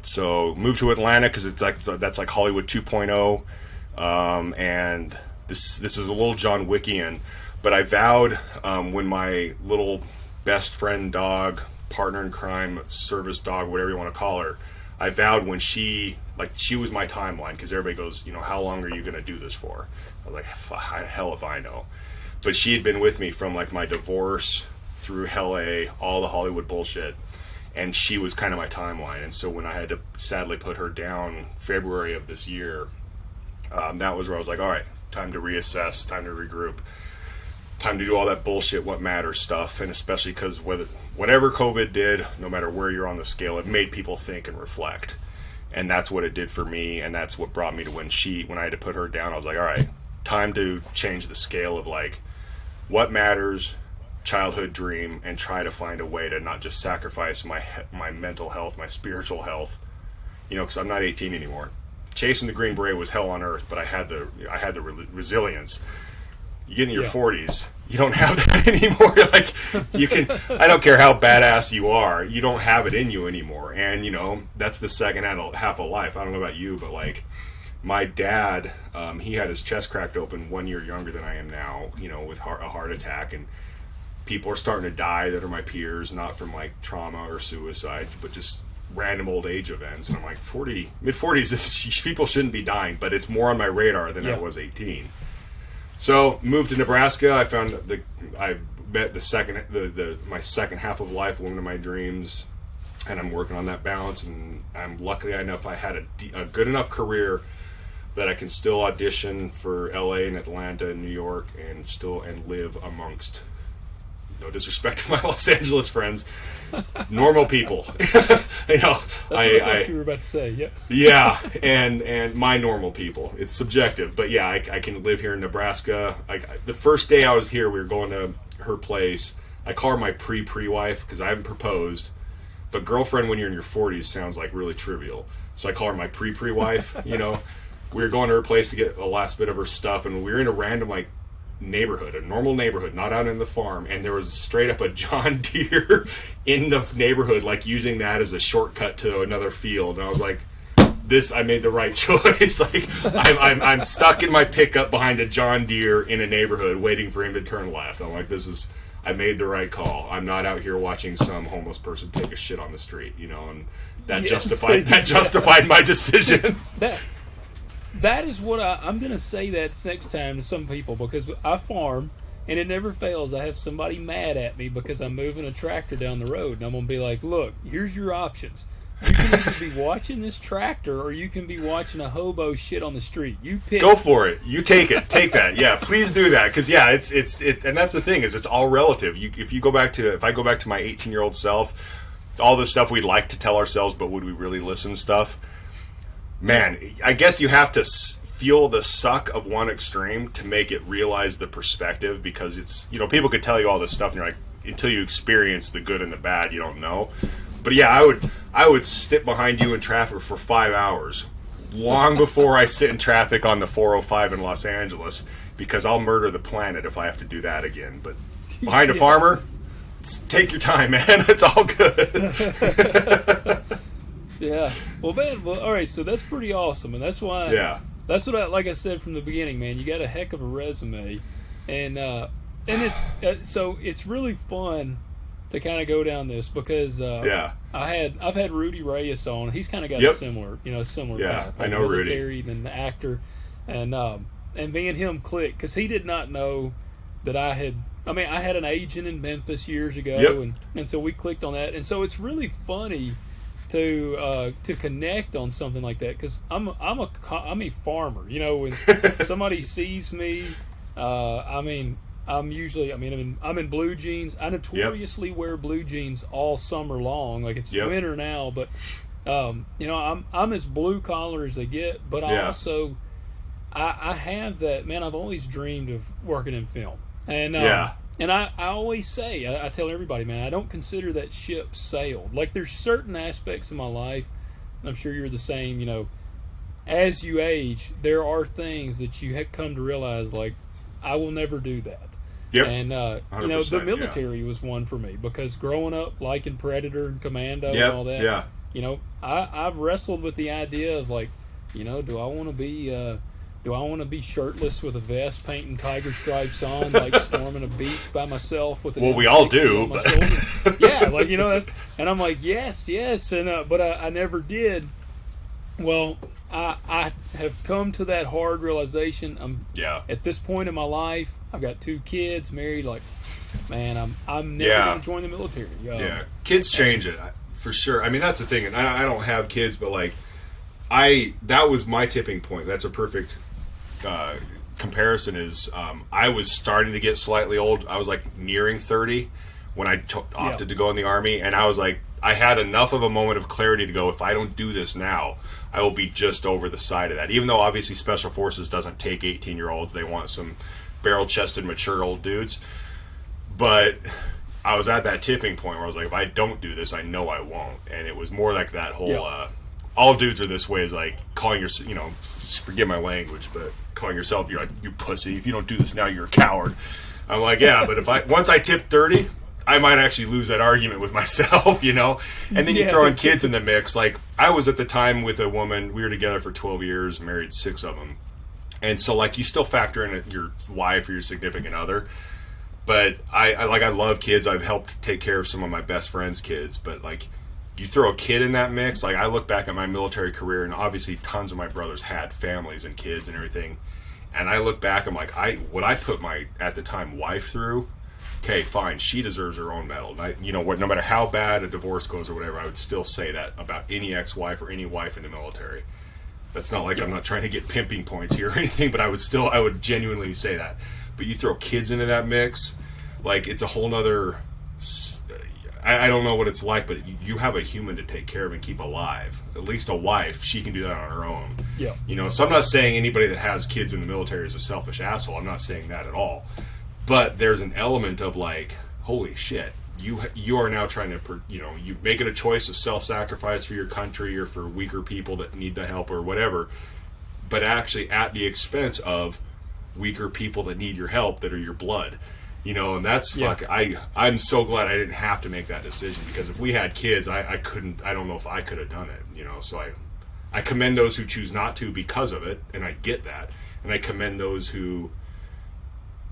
So moved to Atlanta because that's like Hollywood 2.0. And this is a little John Wickian, but I vowed when my little best friend dog, partner in crime, service dog, whatever you want to call her, I vowed when she was my timeline, because everybody goes, how long are you going to do this for? I was like, hell if I know. But she had been with me from like my divorce through LA, all the Hollywood bullshit, and she was kind of my timeline. And so when I had to sadly put her down February of this year, that was where I was like, all right, time to reassess, time to regroup, time to do all that bullshit, what matters stuff. And especially because whatever COVID did, no matter where you're on the scale, it made people think and reflect. And that's what it did for me, and that's what brought me to when I had to put her down, I was like, all right, time to change the scale of like what matters, childhood dream, and try to find a way to not just sacrifice my mental health, my spiritual health, because I'm not 18 anymore. Chasing the Green Beret was hell on earth, but I had the resilience. You get in your 40s, you don't have that anymore. Like, I don't care how badass you are, you don't have it in you anymore. And that's the second half of life. I don't know about you, but like my dad, he had his chest cracked open 1 year younger than I am now, with a heart attack, and people are starting to die that are my peers, not from like trauma or suicide, but just random old age events. And I'm like, mid-40s, people shouldn't be dying, but it's more on my radar than I was 18. So moved to Nebraska. I found I've met my second half of life, woman of my dreams, and I'm working on that balance. And I'm lucky enough I had a good enough career that I can still audition for LA and Atlanta and New York and live amongst, no disrespect to my Los Angeles friends, normal people. That's what I thought you were about to say. Yep. Yeah, and my normal people. It's subjective, but yeah, I can live here in Nebraska. The first day I was here, we were going to her place. I call her my pre-wife because I haven't proposed, but girlfriend when you're in your 40s sounds like really trivial. So I call her my pre-wife. We were going to her place to get the last bit of her stuff, and we were in a random neighborhood, a normal neighborhood, not out in the farm, and there was straight up a John Deere in the neighborhood, using that as a shortcut to another field. And I was like, I made the right choice. I'm stuck in my pickup behind a John Deere in a neighborhood waiting for him to turn left. I'm like, I made the right call. I'm not out here watching some homeless person take a shit on the street, and that justified my decision. That is what I'm going to say that next time to some people, because I farm, and it never fails. I have somebody mad at me because I'm moving a tractor down the road, and I'm going to be like, look, here's your options. You can either be watching this tractor, or you can be watching a hobo shit on the street. You pick. Go for it. You take it. Take that. Yeah, please do that, because it's and that's the thing, is it's all relative. If I go back to my 18-year-old self, all the stuff we'd like to tell ourselves, but would we really listen stuff? Man, I guess you have to feel the suck of one extreme to make it realize the perspective, because it's, people could tell you all this stuff and you're like, until you experience the good and the bad, you don't know. But yeah, I would sit behind you in traffic for 5 hours, long before I sit in traffic on the 405 in Los Angeles, because I'll murder the planet if I have to do that again. But behind a farmer, take your time, man. It's all good. Yeah. Well, man. Well, all right. So that's pretty awesome, and that's why. Yeah. That's what like I said from the beginning, man. You got a heck of a resume, and it's so it's really fun to kind of go down this, because I've had Rudy Reyes on. He's kind of got a similar path, I know military, Rudy, then the actor, and me and him clicked because he did not know that I had an agent in Memphis years ago, and so we clicked on that, and so it's really funny to connect on something like that, because I'm a farmer. When somebody sees me, I'm in blue jeans. I notoriously wear blue jeans all summer long. Like, it's winter now, but I'm as blue collar as they get. But I have that, man. I've always dreamed of working in film, and and I always say, I tell everybody, man, I don't consider that ship sailed. Like, there's certain aspects of my life, and I'm sure you're the same. You know, as you age, there are things that you have come to realize, like, I will never do that. Yep. And you know, the military was one for me, because growing up liking Predator and Commando and all that, you know, I've wrestled with the idea of, like, you know, do I want to be shirtless with a vest painting tiger stripes on, like storming a beach by myself with well, we all do, but yeah, like, you know, that's, and I'm like, yes, and but I never did. Well, I have come to that hard realization. At this point in my life, I've got 2 kids, married. Like, man, I'm never going to join the military. Kids change it for sure. I mean, that's the thing, and I don't have kids, but like, that was my tipping point. That's a perfect comparison. Is I was starting to get slightly old. I was like nearing 30 when I opted to go in the Army, and I was like, I had enough of a moment of clarity to go, if I don't do this now, I will be just over the side of that. Even though obviously Special Forces doesn't take 18-year-olds, they want some barrel-chested, mature old dudes. But I was at that tipping point where I was like, if I don't do this, I know I won't. And it was more like that whole, all dudes are this way, is like calling your, you know, forgive my language, but calling yourself, you're like, you pussy, if you don't do this now, you're a coward. I'm like, yeah, but once I tip 30, I might actually lose that argument with myself, you know? And then you throw in kids in the mix. Like, I was at the time with a woman, we were together for 12 years, married 6 of them. And so, like, you still factor in your wife or your significant other. But I love kids. I've helped take care of some of my best friends' kids. But, like, you throw a kid in that mix. Like, I look back at my military career, and obviously tons of my brothers had families and kids and everything. And I look back, I'm like, what I put my, at the time, wife through, okay, fine, she deserves her own medal. And you know what? No matter how bad a divorce goes or whatever, I would still say that about any ex-wife or any wife in the military. That's not like I'm not trying to get pimping points here or anything, but I would genuinely say that. But you throw kids into that mix, like, it's a whole nother. I don't know what it's like, but you have a human to take care of and keep alive. At least a wife, she can do that on her own. Yeah. You know, so I'm not saying anybody that has kids in the military is a selfish asshole. I'm not saying that at all. But there's an element of, like, holy shit, you are now trying to, you know, you make it a choice of self-sacrifice for your country or for weaker people that need the help or whatever, but actually at the expense of weaker people that need your help, that are your blood, you know. And that's I'm so glad I didn't have to make that decision, because if we had kids, I don't know if I could have done it, you know. So I commend those who choose not to because of it, and I get that, and I commend those who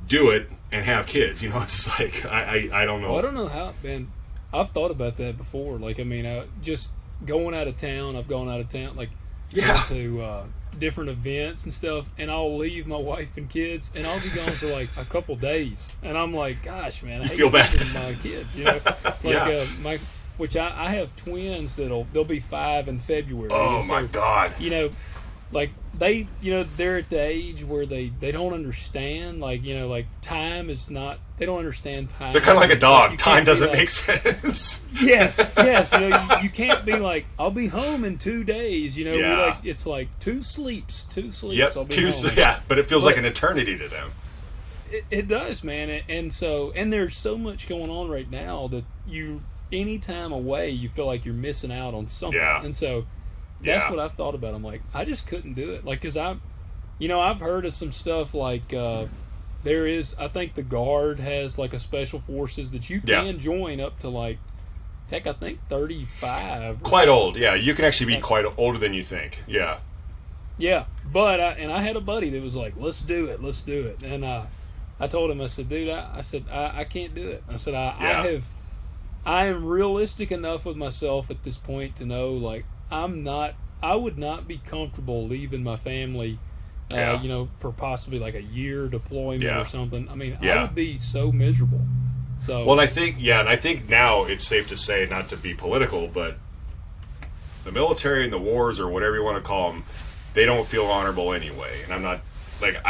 do it and have kids, you know. It's just like, I don't know. Well, I don't know how, man. I've thought about that before. Like, I mean, just going out of town. I've gone out of town, like, to different events and stuff, and I'll leave my wife and kids, and I'll be gone for like a couple days, and I'm like, gosh, man, I hate feel bad leaving my kids, you know. Like, which I have twins they'll be 5 in February. Oh my God. You know, like, they, you know, they're at the age where they don't understand, like, you know, like, time is not, they don't understand time. They're kind of like a dog. Time doesn't make sense. Yes, you know, you can't be like, I'll be home in 2 days, you know. Like, it's like 2 sleeps. Yep, I'll be home. but it feels like an eternity to them. It does, man. And there's so much going on right now that any time away, you feel like you're missing out on something. And so that's what I've thought about. I'm like, I just couldn't do it. Like, because I've heard of some stuff like, there is, I think the Guard has like a Special Forces that you can join up to, like, heck, I think 35. Quite old, yeah. You can actually be quite older than you think, yeah. Yeah, but I had a buddy that was like, let's do it. And I told him, I said, dude, I can't do it. I said, I am realistic enough with myself at this point to know, like, I would not be comfortable leaving my family, you know, for possibly like a year deployment or something. I mean, I would be so miserable. So, well, and I think now it's safe to say, not to be political, but the military and the wars, or whatever you want to call them, they don't feel honorable anyway. And I'm not, like,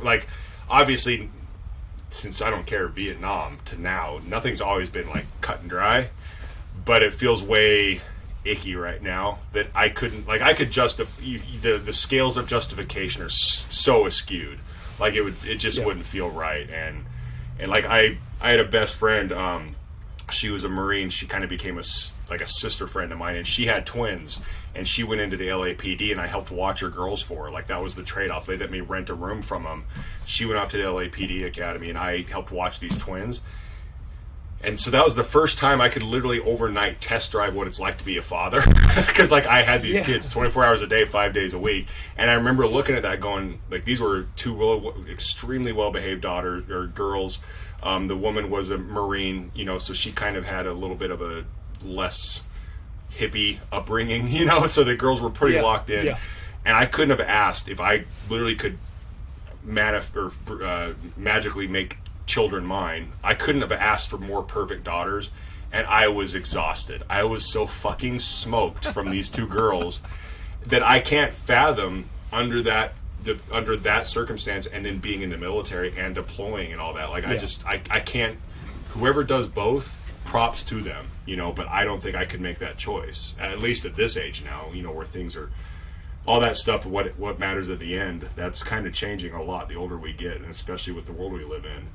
like, obviously, since I don't care Vietnam to now, nothing's always been like cut and dry, but it feels way icky right now that I couldn't, like, I could justify, the scales of justification are so askewed. Like, it just wouldn't feel right. And like, I had a best friend, she was a Marine. She kind of became a sister friend of mine, and she had twins, and she went into the LAPD, and I helped watch her girls for her. Like, that was the trade-off. They let me rent a room from them. She went off to the LAPD Academy, and I helped watch these twins. And so that was the first time I could literally overnight test drive what it's like to be a father. Because, like, I had these kids 24 hours a day, 5 days a week. And I remember looking at that going, like, these were two extremely well-behaved daughters, or girls. The woman was a Marine, you know, so she kind of had a little bit of a less hippie upbringing, you know, so the girls were pretty locked in. Yeah. And I couldn't have asked if I literally could magically make children mine. I couldn't have asked for more perfect daughters, and I was exhausted. I was so fucking smoked from these two girls that I can't fathom under that circumstance, and then being in the military and deploying and all that. Like, I can't. Whoever does both, props to them, you know, but I don't think I could make that choice, at least at this age now, you know, where things are, all that stuff, what matters at the end, that's kind of changing a lot the older we get, and especially with the world we live in.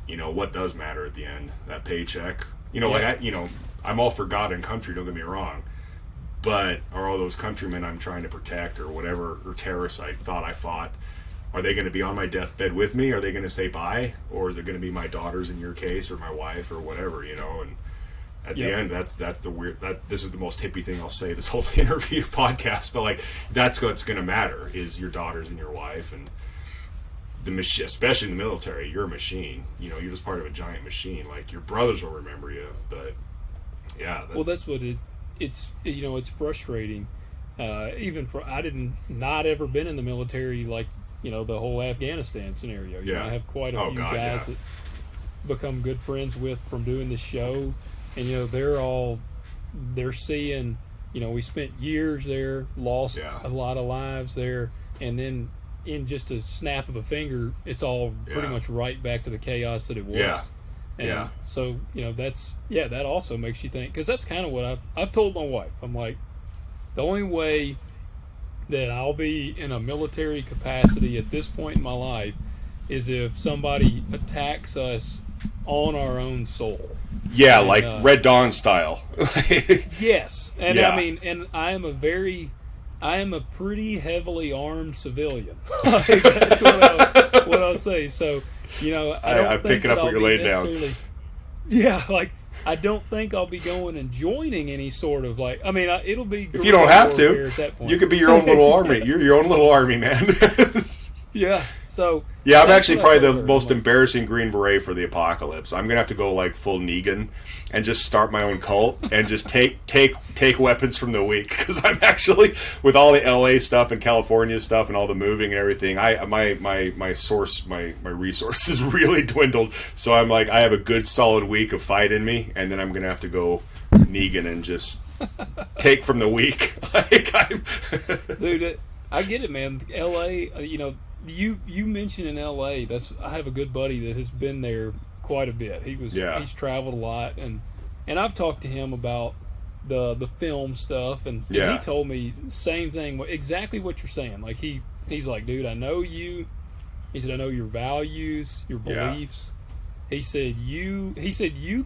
You know, what does matter at the end? That paycheck. You know, like, I'm all for God and country, don't get me wrong. But are all those countrymen I'm trying to protect, or whatever, or terrorists I thought I fought, are they going to be on my deathbed with me? Are they going to say bye? Or is it going to be my daughters in your case, or my wife, or whatever, you know? And at the end, that's the weird, this is the most hippie thing I'll say this whole interview podcast, but, like, that's what's going to matter, is your daughters and your wife. And the machine, especially in the military, you're a machine. You know, you're just part of a giant machine. Like, your brothers will remember you, but well, that's what it's you know, it's frustrating. Even for, I didn't not ever been in the military, like, you know, the whole Afghanistan scenario. You know, I have quite a few guys that become good friends with from doing this show, and, you know, they're seeing, you know, we spent years there, lost a lot of lives there, and then in just a snap of a finger, it's all pretty much right back to the chaos that it was. And so, you know, that also makes you think, because that's kind of what I've told my wife. I'm like, the only way that I'll be in a military capacity at this point in my life is if somebody attacks us on our own soul. Yeah, and, like Red Dawn style. Yes. And I mean, and I am a pretty heavily armed civilian. Like, that's what I'll say. So, you know, I'm picking up what you're laying down. Yeah, like, I don't think I'll be going and joining any sort of, like, I mean, it'll be, if you don't have to, at that point. You could be your own little army. You're your own little army, man. Yeah. So yeah, I'm actually probably the most embarrassing Green Beret for the apocalypse. I'm gonna have to go like full Negan and just start my own cult and just take weapons from the weak, because I'm actually, with all the LA stuff and California stuff and all the moving and everything, my resources really dwindled. So I'm like, I have a good solid week of fight in me, and then I'm gonna have to go Negan and just take from the weak. Dude, I get it, man. LA, you know. You mentioned in LA, I have a good buddy that has been there quite a bit. He's traveled a lot, and I've talked to him about the film stuff, and he told me the same thing, exactly what you're saying. Like, he's like, dude, I know you. He said, I know your values, your beliefs. He said you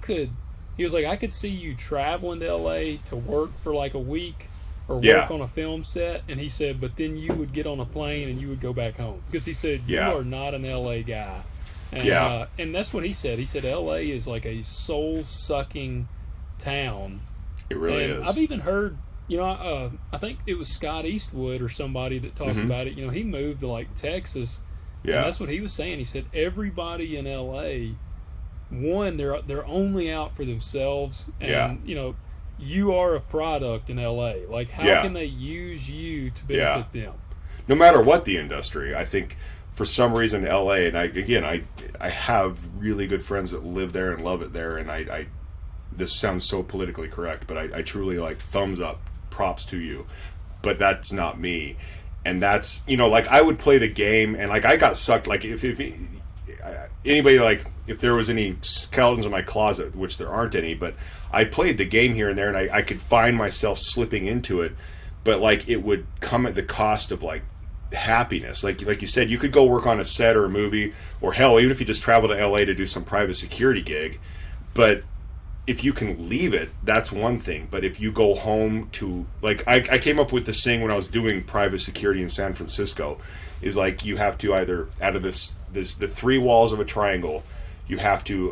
could. He was like, I could see you traveling to LA to work for like a week, or work on a film set, and he said, but then you would get on a plane and you would go back home, because he said you are not an LA guy. And, and that's what he said. He said LA is like a soul-sucking town. It really is. I've even heard, you know, I think it was Scott Eastwood or somebody that talked about it. You know, he moved to like Texas. Yeah, and that's what he was saying. He said everybody in LA, one, they're only out for themselves, and you know, you are a product in LA. Like, how can they use you to benefit them? No matter what the industry, I think for some reason LA, and I have really good friends that live there and love it there, and I this sounds so politically correct, but I truly, like, thumbs up, props to you. But that's not me. And that's, you know, like, I would play the game, and like, I got sucked, like, if anybody, like, if there was any skeletons in my closet, which there aren't any, but I played the game here and there, and I could find myself slipping into it, but like it would come at the cost of like happiness. Like you said, you could go work on a set or a movie, or hell, even if you just travel to LA to do some private security gig, but if you can leave it, that's one thing. But if you go home to, like, I came up with this thing when I was doing private security in San Francisco, is like you have to either, out of the 3 walls of a triangle, you have to,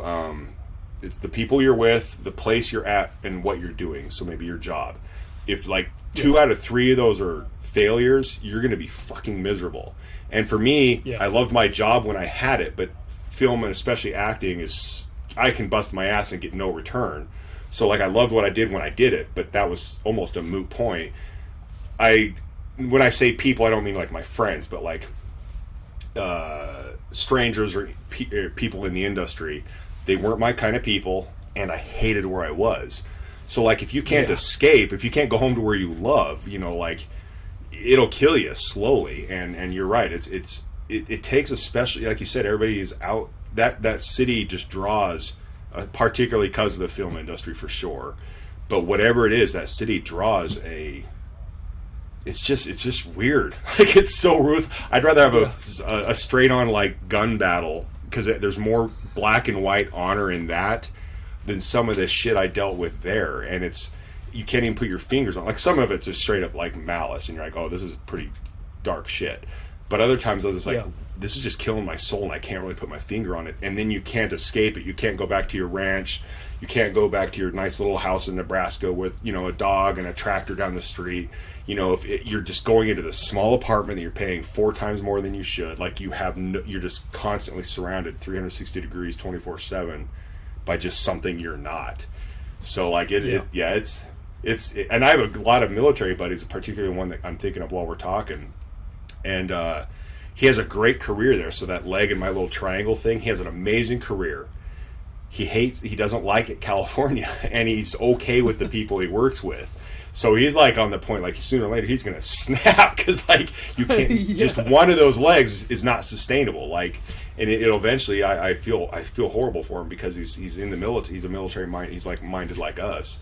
it's the people you're with, the place you're at, and what you're doing. So maybe your job. If like 2 out of 3 of those are failures, you're going to be fucking miserable. And for me, I loved my job when I had it, but film and especially acting is, I can bust my ass and get no return. So like I loved what I did when I did it, but that was almost a moot point. When I say people, I don't mean like my friends, but like strangers or people in the industry. They weren't my kind of people, and I hated where I was. So like if you can't escape, if you can't go home to where you love, you know, like it'll kill you slowly. And you're right. It takes, especially like you said, everybody is out. That city just draws, particularly because of the film industry for sure. But whatever it is, that city draws it's just weird. Like it's so rude. I'd rather have a straight on like gun battle, because there's more black and white honor in that than some of the shit I dealt with there. And you can't even put your fingers on. Like some of it's just straight up like malice, and you're like, oh, this is pretty dark shit. But other times I was just like, this is just killing my soul, and I can't really put my finger on it. And then you can't escape it. You can't go back to your ranch. You can't go back to your nice little house in Nebraska with, you know, a dog and a tractor down the street. You know, you're just going into this small apartment that you're paying 4 times more than you should. Like you're just constantly surrounded 360 degrees 24/7 by just something you're not. So like it's and I have a lot of military buddies, particularly one that I'm thinking of while we're talking. And he has a great career there. So that leg in my little triangle thing, he has an amazing career. He doesn't like it, California, and he's okay with the people he works with. So he's like on the point, like sooner or later he's going to snap, because like you can't, just one of those legs is not sustainable. Like, and it'll eventually, I feel horrible for him, because he's in the military, he's a military mind, he's like minded like us,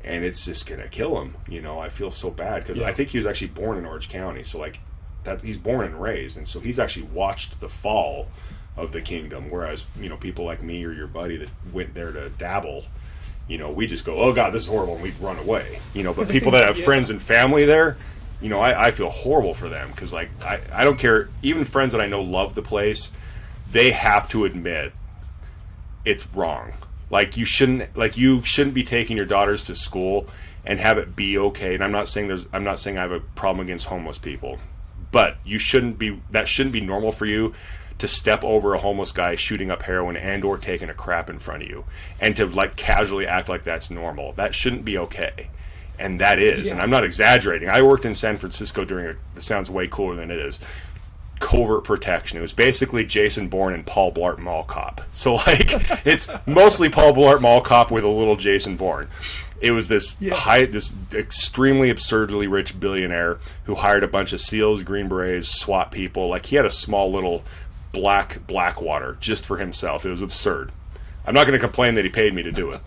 and it's just going to kill him. You know, I feel so bad, because I think he was actually born in Orange County. So like, that he's born and raised, and so he's actually watched the fall of the kingdom, whereas, you know, people like me or your buddy that went there to dabble, you know, we just go, oh god, this is horrible, and we'd run away, you know. But people that have friends and family there, you know, I feel horrible for them, because like I don't care, even friends that I know love the place, they have to admit it's wrong. Like you shouldn't be taking your daughters to school and have it be okay. And I'm not saying I have a problem against homeless people, but that shouldn't be normal for you to step over a homeless guy shooting up heroin and or taking a crap in front of you, and to like casually act like that's normal. That shouldn't be okay. And that is, and I'm not exaggerating. I worked in San Francisco during it sounds way cooler than it is, covert protection. It was basically Jason Bourne and Paul Blart Mall Cop. So like it's mostly Paul Blart Mall Cop with a little Jason Bourne. It was this this extremely absurdly rich billionaire who hired a bunch of SEALs, Green Berets, SWAT people. Like he had a small little Blackwater just for himself. It was absurd. I'm not going to complain that he paid me to do it.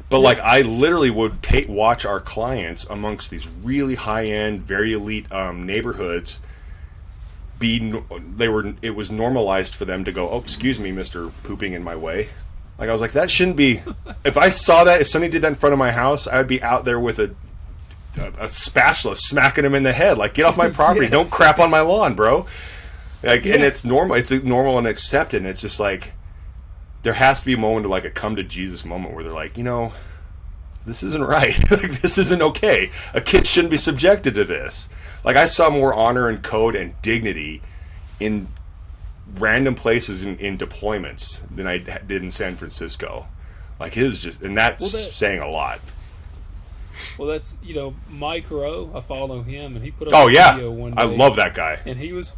But like I literally would watch our clients amongst these really high-end, very elite neighborhoods. It was normalized for them to go, oh, excuse me, Mr. Pooping in my way. Like I was like, that shouldn't be. If I saw that, if somebody did that in front of my house, I would be out there with a spatula smacking him in the head. Like, get off my property! Don't crap on my lawn, bro. Like, and it's normal. It's normal and accepted. And it's just like there has to be a moment of like a come to Jesus moment where they're like, you know, this isn't right. Like, this isn't okay. A kid shouldn't be subjected to this. Like I saw more honor and code and dignity in random places in deployments than I did in San Francisco. Like it was just, and that's saying a lot. Well, that's, you know, Mike Rowe. I follow him, and he put up a video one day. I love that guy. And he was,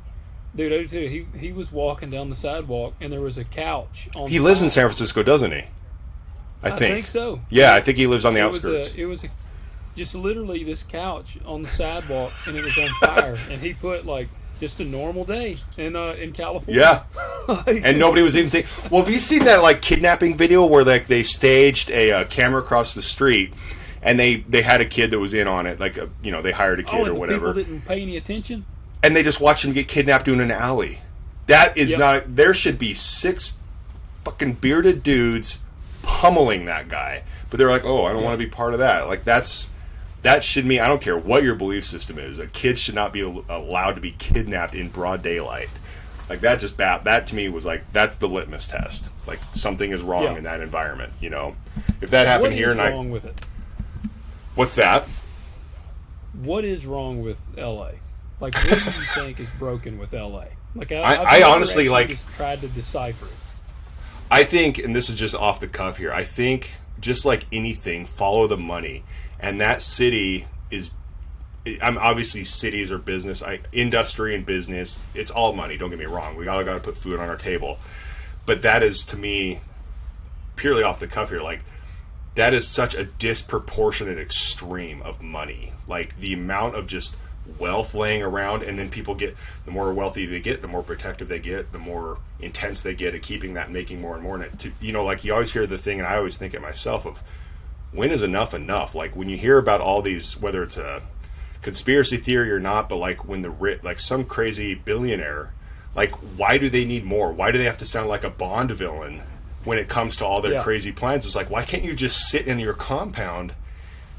dude, I do too. He was walking down the sidewalk, and there was a couch on. He lives in San Francisco, doesn't he? I think so. Yeah, I think he lives on the outskirts. It was just literally this couch on the sidewalk, and it was on fire. And he put like just a normal day in California. Yeah. Like, And nobody was even thinking. Well, have you seen that like kidnapping video where like they staged a camera across the street, and they had a kid that was in on it, like they hired a kid or and whatever, people didn't pay any attention. and they just watched him get kidnapped in an alley. That is not. There should be 6 fucking bearded dudes pummeling that guy, but they're like, oh, I don't want to be part of that. Like that should mean I don't care what your belief system is. A kid should not be allowed to be kidnapped in broad daylight. Like that just that to me was like that's the litmus test. Like something is wrong in that environment. If that happened here, what is wrong with it? What's that? What is wrong with L.A.? Like, what do you think is broken with L.A.? Like, I honestly just tried to decipher it. I think, and this is just off the cuff here, I think just like anything, follow the money. And that city is, I'm obviously cities are business, industry and business, it's all money, don't get me wrong. We all got to put food on our table. But that is, to me, purely off the cuff here, like, that is such a disproportionate extreme of money. Like, the amount of just wealth laying around, and then people get, the more wealthy they get, the more protective they get, the more intense they get at keeping that, making more and more. And like you always hear the thing, and I always think it myself of, when is enough enough? Like when you hear about all these, whether it's a conspiracy theory or not, but like when like some crazy billionaire, like why do they need more? Why do they have to sound like a Bond villain when it comes to all their crazy plans? It's like, why can't you just sit in your compound?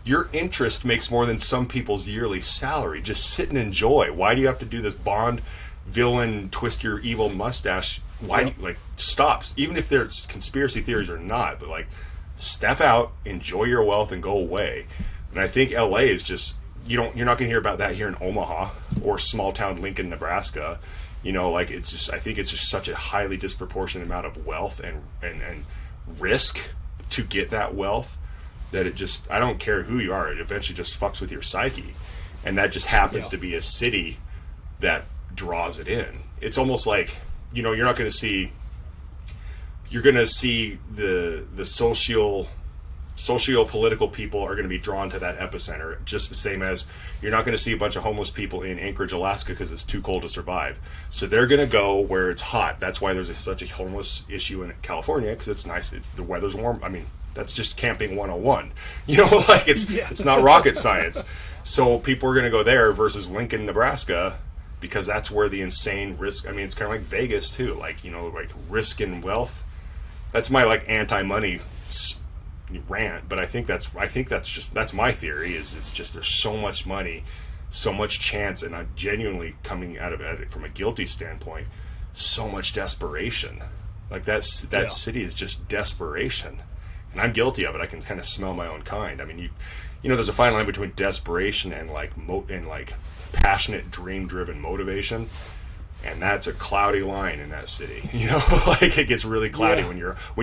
Your interest makes more than some people's yearly salary. Just sit and enjoy. Why do you have to do this Bond villain, twist your evil mustache? Why do you, like, stops? Even if there's conspiracy theories or not, but like, step out, enjoy your wealth, and go away. And I think LA is just, you're not going to hear about that here in Omaha or small town Lincoln, Nebraska. Like it's just, I think it's just such a highly disproportionate amount of wealth and risk to get that wealth that it just, I don't care who you are, it eventually just fucks with your psyche. And that just happens to be a city that draws it in. It's almost like, you're not going to see, you're going to see the socio-political people are going to be drawn to that epicenter, just the same as you're not going to see a bunch of homeless people in Anchorage, Alaska, because it's too cold to survive. So they're going to go where it's hot. That's why there's such a homeless issue in California, because it's nice. The weather's warm. I mean, that's just camping 101. Like it's not rocket science. So people are going to go there versus Lincoln, Nebraska, because that's where the insane risk. I mean, it's kind of like Vegas too. Like like risk and wealth. That's my like anti-money rant, but I think that's my theory. Is it's just there's so much money, so much chance, and I'm genuinely coming out of it from a guilty standpoint. So much desperation. Like that city is just desperation. And I'm guilty of it. I can kind of smell my own kind. I mean, there's a fine line between desperation and like passionate, dream-driven motivation, and that's a cloudy line in that city. Like it gets really cloudy when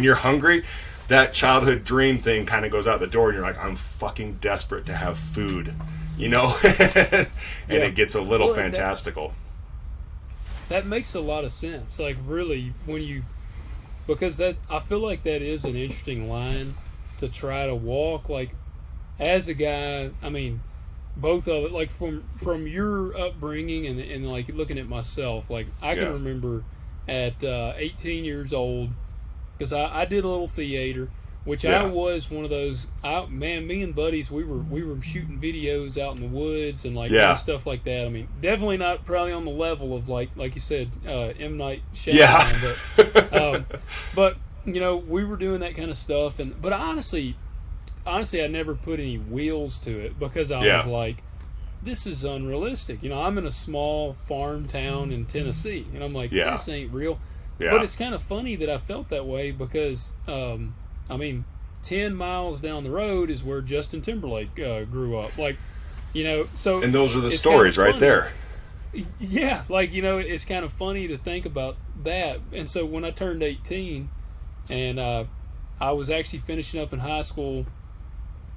you're hungry. That childhood dream thing kind of goes out the door, and you're like, I'm fucking desperate to have food, and it gets a little fantastical. That makes a lot of sense. Like really, because I feel like that is an interesting line to try to walk. Like, as a guy, I mean, both of it, like from your upbringing and like looking at myself, like I can remember at 18 years old, because I did a little theater, which I was one of those. Me and buddies, we were shooting videos out in the woods and like doing stuff like that. I mean, definitely not probably on the level of like you said, M. Night Shyamalan, but we were doing that kind of stuff. But honestly, I never put any wheels to it, because I was like, this is unrealistic. I'm in a small farm town in Tennessee, and I'm like, this ain't real. Yeah. But it's kind of funny that I felt that way, because, 10 miles down the road is where Justin Timberlake grew up. Like, so... And those are the stories right there. Yeah, like, it's kind of funny to think about that. And so when I turned 18, and I was actually finishing up in high school,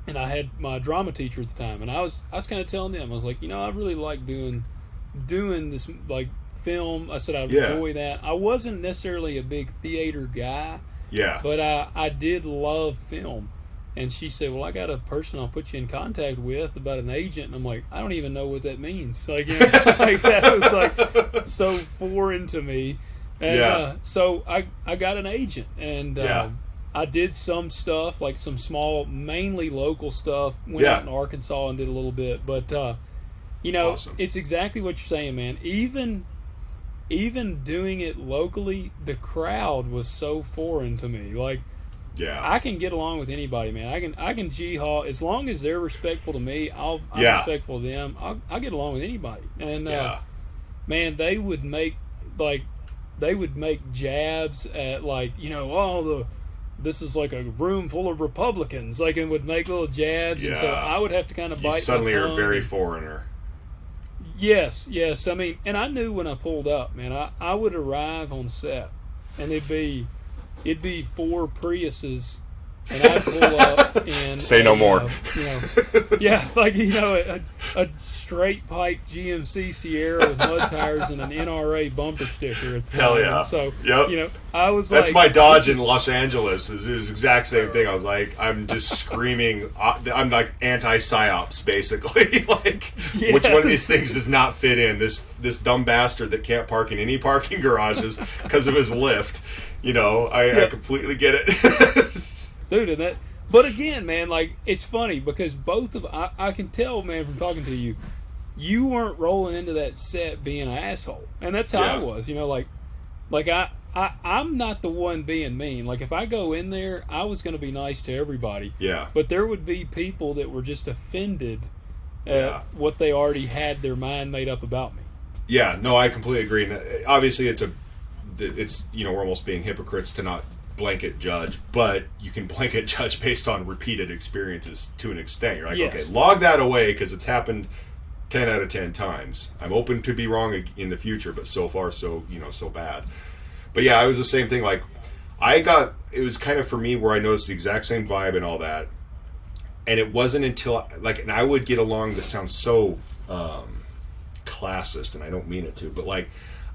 and I had my drama teacher at the time, and I was kind of telling them, I was like, I really like doing this, like, film. I said I'd enjoy that. I wasn't necessarily a big theater guy, but I did love film. And she said, well, I got a person I'll put you in contact with about an agent. And I'm like, I don't even know what that means. Like, you know, like that was like so foreign to me. And so I got an agent, and I did some stuff, like some small, mainly local stuff. Went out in Arkansas and did a little bit. But, you know, it's exactly what you're saying, man. Even doing it locally, the crowd was so foreign to me. Like, I can get along with anybody, man. I can g-haw as long as they're respectful to me. I'm respectful to them. I'll get along with anybody. And man, they would make jabs at, like, you know, this is like a room full of Republicans, like, and would make little jabs, and so I would have to kind of bite. You suddenly are very foreigner. Yes. I mean, and I knew when I pulled up, man. I would arrive on set, and it'd be 4 Priuses, and I'd pull up and say no more. You know, like, you know, a straight pipe GMC Sierra with mud tires and an NRA bumper sticker. At the Hell time. yeah! So you know, I was that's my Dodge in Los Angeles. Is the exact same thing. I was like, I'm just screaming. I'm like anti-psyops, basically. Like, which one of these things does not fit in? This dumb bastard that can't park in any parking garages because of his lift. You know, I completely get it. Dude, and that, but again, man, like, it's funny because I can tell, man, from talking to you, you weren't rolling into that set being an asshole, and that's how I was. You know, like I'm not the one being mean. Like, if I go in there, I was going to be nice to everybody. Yeah. But there would be people that were just offended at what they already had their mind made up about me. Yeah, no, I completely agree. And obviously, it's you know, we're almost being hypocrites to not blanket judge, but you can blanket judge based on repeated experiences to an extent. You're like, okay, log that away because it's happened 10 out of 10 times. I'm open to be wrong in the future, but so far, so bad. But yeah, I was the same thing. Like, it was kind of for me where I noticed the exact same vibe and all that. And it wasn't until, like, and I would get along, this sounds so classist, and I don't mean it to, but like,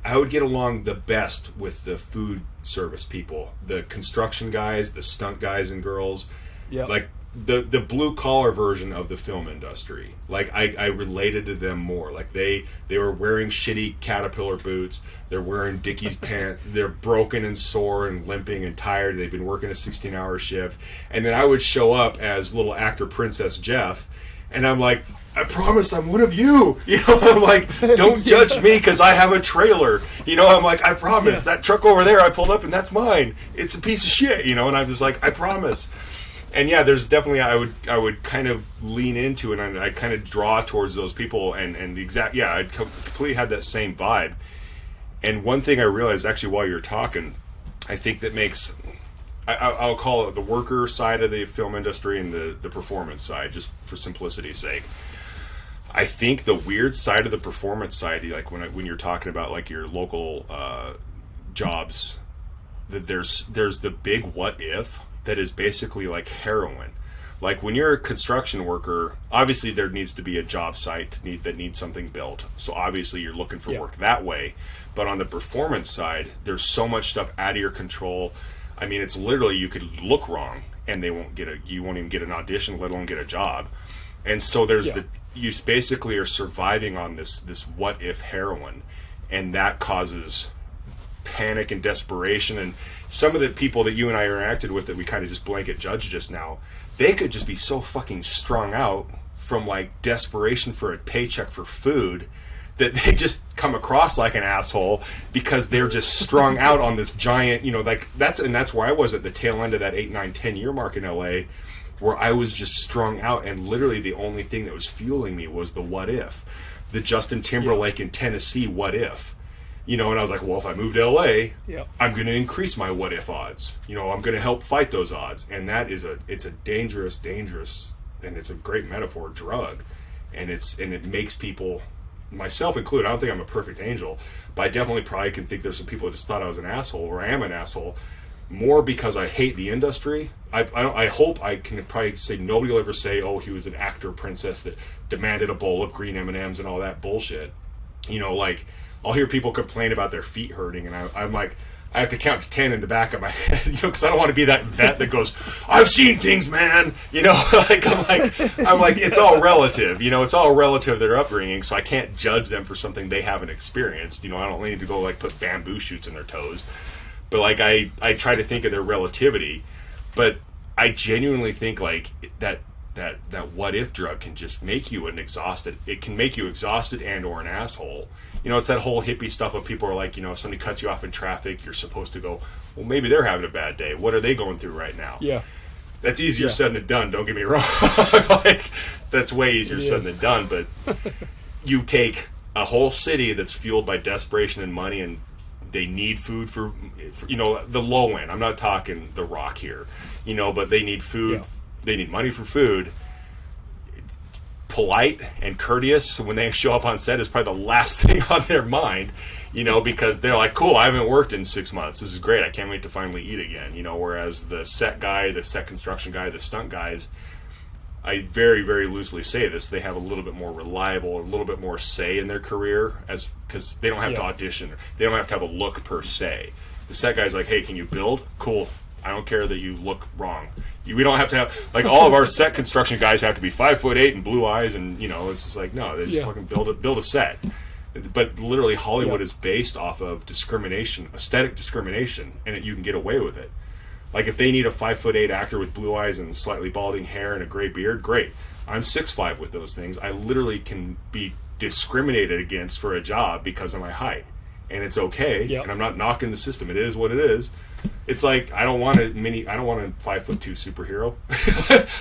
I would get along the best with the food service people, the construction guys, the stunt guys and girls, like the blue collar version of the film industry. Like, I related to them more. Like, they were wearing shitty Caterpillar boots, they're wearing Dickies pants, they're broken and sore and limping and tired. They've been working a 16-hour shift, and then I would show up as little actor Princess Jeff, and I'm like, I promise I'm one of you. You know, I'm like, don't judge me because I have a trailer. You know, I'm like, I promise that truck over there I pulled up and that's mine. It's a piece of shit. You know, and I'm just like, I promise. And yeah, there's definitely I would kind of lean into it, and I kind of draw towards those people, and the exact I completely had that same vibe. And one thing I realized actually while you're talking, I think that makes I'll call it the worker side of the film industry and the performance side, just for simplicity's sake. I think the weird side of the performance side, like when you're talking about like your local jobs, that there's the big what if that is basically like heroin. Like, when you're a construction worker, obviously there needs to be a job site that needs something built. So obviously you're looking for work that way. But on the performance side, there's so much stuff out of your control. I mean, it's literally, you could look wrong and you won't even get an audition, let alone get a job. And so there's you basically are surviving on this what if heroin, and that causes panic and desperation. And some of the people that you and I interacted with that we kind of just blanket judge just now, they could just be so fucking strung out from like desperation for a paycheck for food that they just come across like an asshole because they're just strung out on this giant, you know, like that's where I was at the tail end of that 8, 9, 10 year mark in LA, where I was just strung out, and literally the only thing that was fueling me was the what if, the Justin Timberlake in Tennessee what if, you know. And I was like, well, if I move to LA, I'm going to increase my what if odds, you know, I'm going to help fight those odds. And that is it's a dangerous, and it's a great metaphor, drug, and it makes people, myself included, I don't think I'm a perfect angel, but I definitely probably can think there's some people that just thought I was an asshole, or I am an asshole, more because I hate the industry. I hope I can probably say nobody will ever say, oh, he was an actor princess that demanded a bowl of green M&Ms and all that bullshit. You know, like, I'll hear people complain about their feet hurting, and I'm like, I have to count to 10 in the back of my head, because I don't want to be that vet that goes, I've seen things, man. I'm like, it's all relative. It's all relative to their upbringing, so I can't judge them for something they haven't experienced. I don't need to go like put bamboo shoots in their toes. But like I try to think of their relativity. But I genuinely think like that what if drug can just make you exhausted. It can make you exhausted and or an asshole. It's that whole hippie stuff of people are like, if somebody cuts you off in traffic, you're supposed to go, well, maybe they're having a bad day. What are they going through right now? Yeah. That's easier said than done, don't get me wrong. Like, that's way easier said than done, but you take a whole city that's fueled by desperation and money, and they need food for the low end. I'm not talking The Rock here, but they need food. Yeah. They need money for food. Polite and courteous when they show up on set is probably the last thing on their mind, because they're like, cool, I haven't worked in 6 months. This is great. I can't wait to finally eat again. Whereas the set guy, the set construction guy, the stunt guys, I very, very loosely say this, they have a little bit more reliable, a little bit more say in their career, because they don't have to audition. They don't have to have a look per se. The set guy's like, hey, can you build? Cool. I don't care that you look wrong. We don't have to have, like, all of our set construction guys have to be 5'8" and blue eyes, and it's just like, no, they just fucking build a set. But literally, Hollywood is based off of discrimination, aesthetic discrimination, and you can get away with it. Like, if they need a 5'8" actor with blue eyes and slightly balding hair and a gray beard, great. I'm 6'5" with those things. I literally can be discriminated against for a job because of my height, and it's okay. And I'm not knocking the system. It is what it is. It's like, I don't want a 5'2" superhero.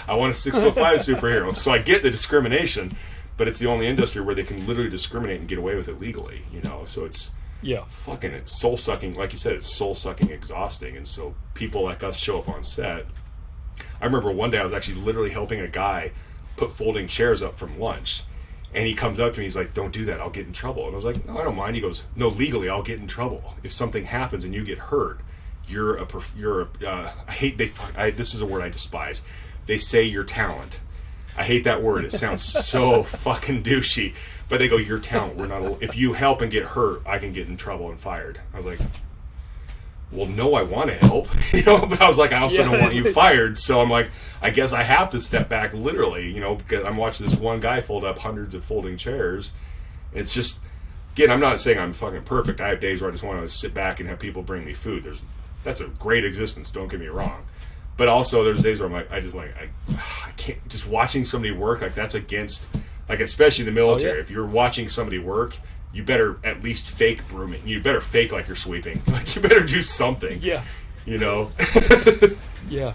I want a 6'5" superhero. So I get the discrimination, but it's the only industry where they can literally discriminate and get away with it legally. So it's it's soul sucking. Like you said, it's soul sucking, exhausting. And so people like us show up on set. I remember one day I was actually literally helping a guy put folding chairs up from lunch. And he comes up to me, he's like, don't do that, I'll get in trouble. And I was like, no, I don't mind. He goes, no, legally I'll get in trouble. If something happens and you get hurt, this is a word I despise. They say you're talent. I hate that word. It sounds so fucking douchey. But they go, you're talent. If you help and get hurt, I can get in trouble and fired. I was like, well, no, I want to help, but I was like, I also don't want you fired. So I'm like, I guess I have to step back literally, because I'm watching this one guy fold up hundreds of folding chairs. It's just, again, I'm not saying I'm fucking perfect. I have days where I just want to sit back and have people bring me food. That's a great existence, don't get me wrong. But also there's days where I'm like, I can't, just watching somebody work, like that's against, like especially the military. If you're watching somebody work, you better at least fake brooming. You better fake like you're sweeping. Like you better do something. Yeah. Yeah.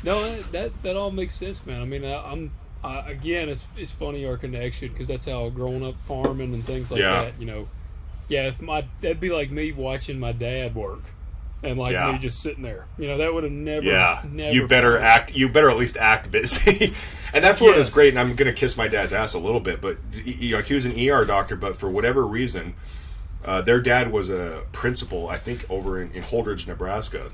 No, that all makes sense, man. I mean, again, it's funny our connection, because that's how growing up farming and things like that. That'd be like me watching my dad work. And like me just sitting there, that would have never. Yeah, never. You better act. You better at least act busy. And that's what is great. And I'm gonna kiss my dad's ass a little bit, but he was an ER doctor. But for whatever reason, their dad was a principal, I think, over in Holdridge, Nebraska,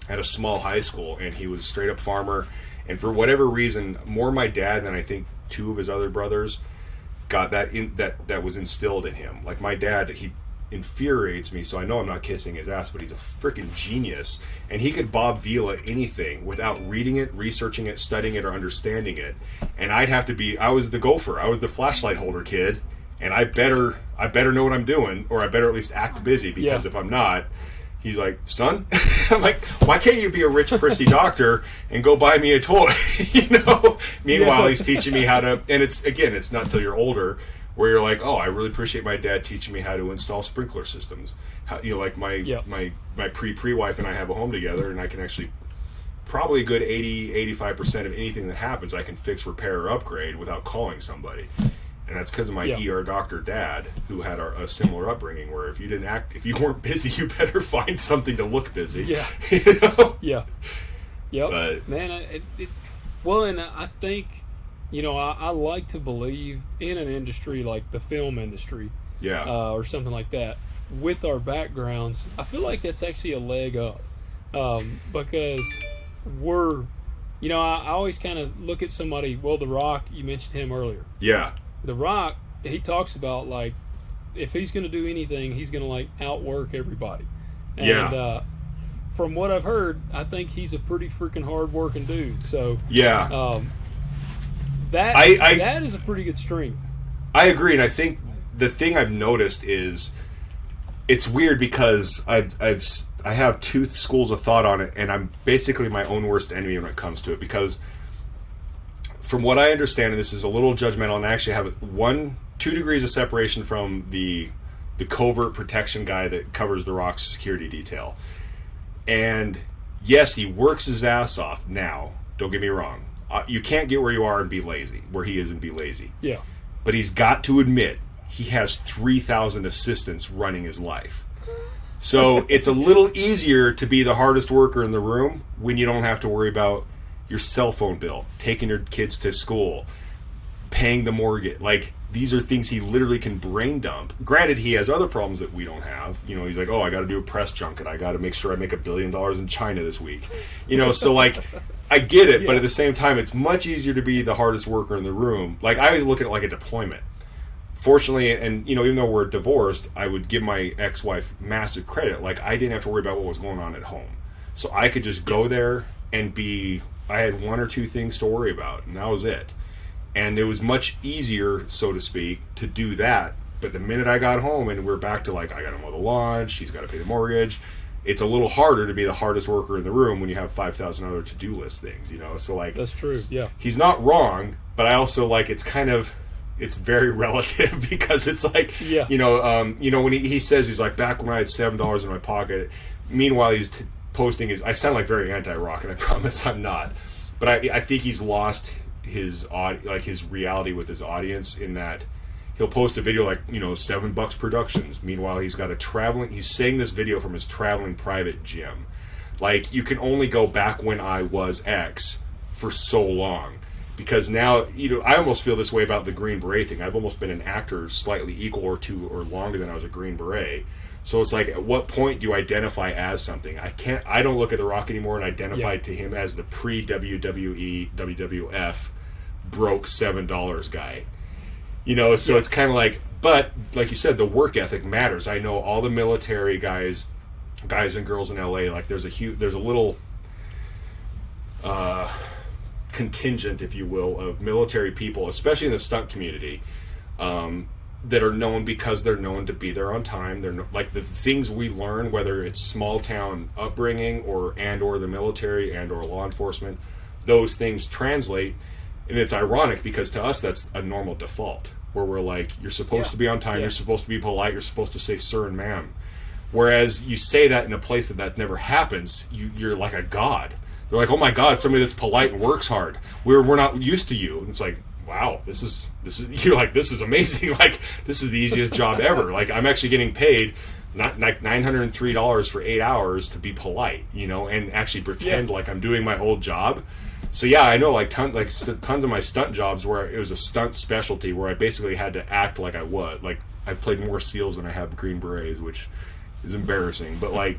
at a small high school, and he was a straight up farmer. And for whatever reason, more my dad than I think two of his other brothers got that was instilled in him. Like my dad, he infuriates me, so I know I'm not kissing his ass, but he's a freaking genius, and he could Bob Vila anything without reading it, researching it, studying it, or understanding it. And I was the gopher, I was the flashlight holder kid, and I better know what I'm doing, or I better at least act busy, because if I'm not, he's like, son, I'm like, why can't you be a rich prissy doctor and go buy me a toy? Meanwhile he's teaching me how to, and it's not till you're older where you're like, oh, I really appreciate my dad teaching me how to install sprinkler systems. How, like my pre-wife and I have a home together, and I can actually, probably a good 80-85% of anything that happens I can fix, repair, or upgrade without calling somebody. And that's because of my ER doctor dad, who had a similar upbringing, where if you weren't busy, you better find something to look busy. Yeah. Yeah. Yep. But, man, and I think, I like to believe in an industry like the film industry, or something like that. With our backgrounds, I feel like that's actually a leg up, because we're, I always kind of look at somebody. Well, The Rock, you mentioned him earlier. Yeah. The Rock, he talks about, like, if he's going to do anything, he's going to, like, outwork everybody. And from what I've heard, I think he's a pretty freaking hard-working dude. So yeah, that is a pretty good strength. I agree, and I think the thing I've noticed is it's weird because I have two schools of thought on it, and I'm basically my own worst enemy when it comes to it. Because from what I understand, and this is a little judgmental, and I actually have 2 degrees of separation from the covert protection guy that covers the Rock's security detail. And yes, he works his ass off now. Don't get me wrong. You can't get where you are and be lazy, where he is and be lazy. Yeah. But he's got to admit, he has 3,000 assistants running his life. So it's a little easier to be the hardest worker in the room when you don't have to worry about your cell phone bill, taking your kids to school, paying the mortgage. Like, these are things he literally can brain dump. Granted, he has other problems that we don't have. You know, he's like, oh, I got to do a press junket. I got to make sure I make $1 billion in China this week. You know, so like, I get it, but at the same time, it's much easier to be the hardest worker in the room. Like, I look at it like a deployment. Fortunately, and you know, even though we're divorced, I would give my ex-wife massive credit. Like, I didn't have to worry about what was going on at home, so I could just go there and be. I had 1 or 2 things to worry about, and that was it. And it was much easier, so to speak, to do that. But the minute I got home and we're back to like, I got to mow the lawn, she's got to pay the mortgage. It's a little harder to be the hardest worker in the room when you have 5,000 other to-do list things, you know. So like, that's true. Yeah, he's not wrong, but I also like it's very relative because it's like, you know, when he says he's like, back when I had $7 in my pocket. Meanwhile, he's posting his. I sound like very anti-rock, and I promise I'm not. But I think he's lost his reality with his audience in that he'll post a video like, you know, $7 Productions. Meanwhile, he's saying this video from his traveling private gym. Like, you can only go back when I was X for so long. Because now, you know, I almost feel this way about the Green Beret thing. I've almost been an actor slightly equal or two or longer than I was a Green Beret. So it's like, at what point do you identify as something? I don't look at The Rock anymore and identify to him as the pre-WWE, WWF broke $7 guy. You know, so it's kind of like, but like you said, the work ethic matters. I know all the military guys and girls in LA, like there's a little contingent, if you will, of military people, especially in the stunt community, that are known because they're known to be there on time. They're like the things we learn, whether it's small town upbringing or the military and or law enforcement, those things translate. And it's ironic because to us that's a normal default, where we're like, you're supposed to be on time, you're supposed to be polite, you're supposed to say sir and ma'am. Whereas you say that in a place that never happens, you're like a god. They're like, oh my God, somebody that's polite and works hard. We're not used to you. And it's like, wow, this is you're like, this is amazing. Like, this is the easiest job ever. Like, I'm actually getting paid not like $903 for 8 hours to be polite, you know, and actually pretend like I'm doing my old job. So yeah, I know like tons of my stunt jobs where it was a stunt specialty where I basically had to act like I would. Like, I played more SEALs than I have Green Berets, which is embarrassing. But like,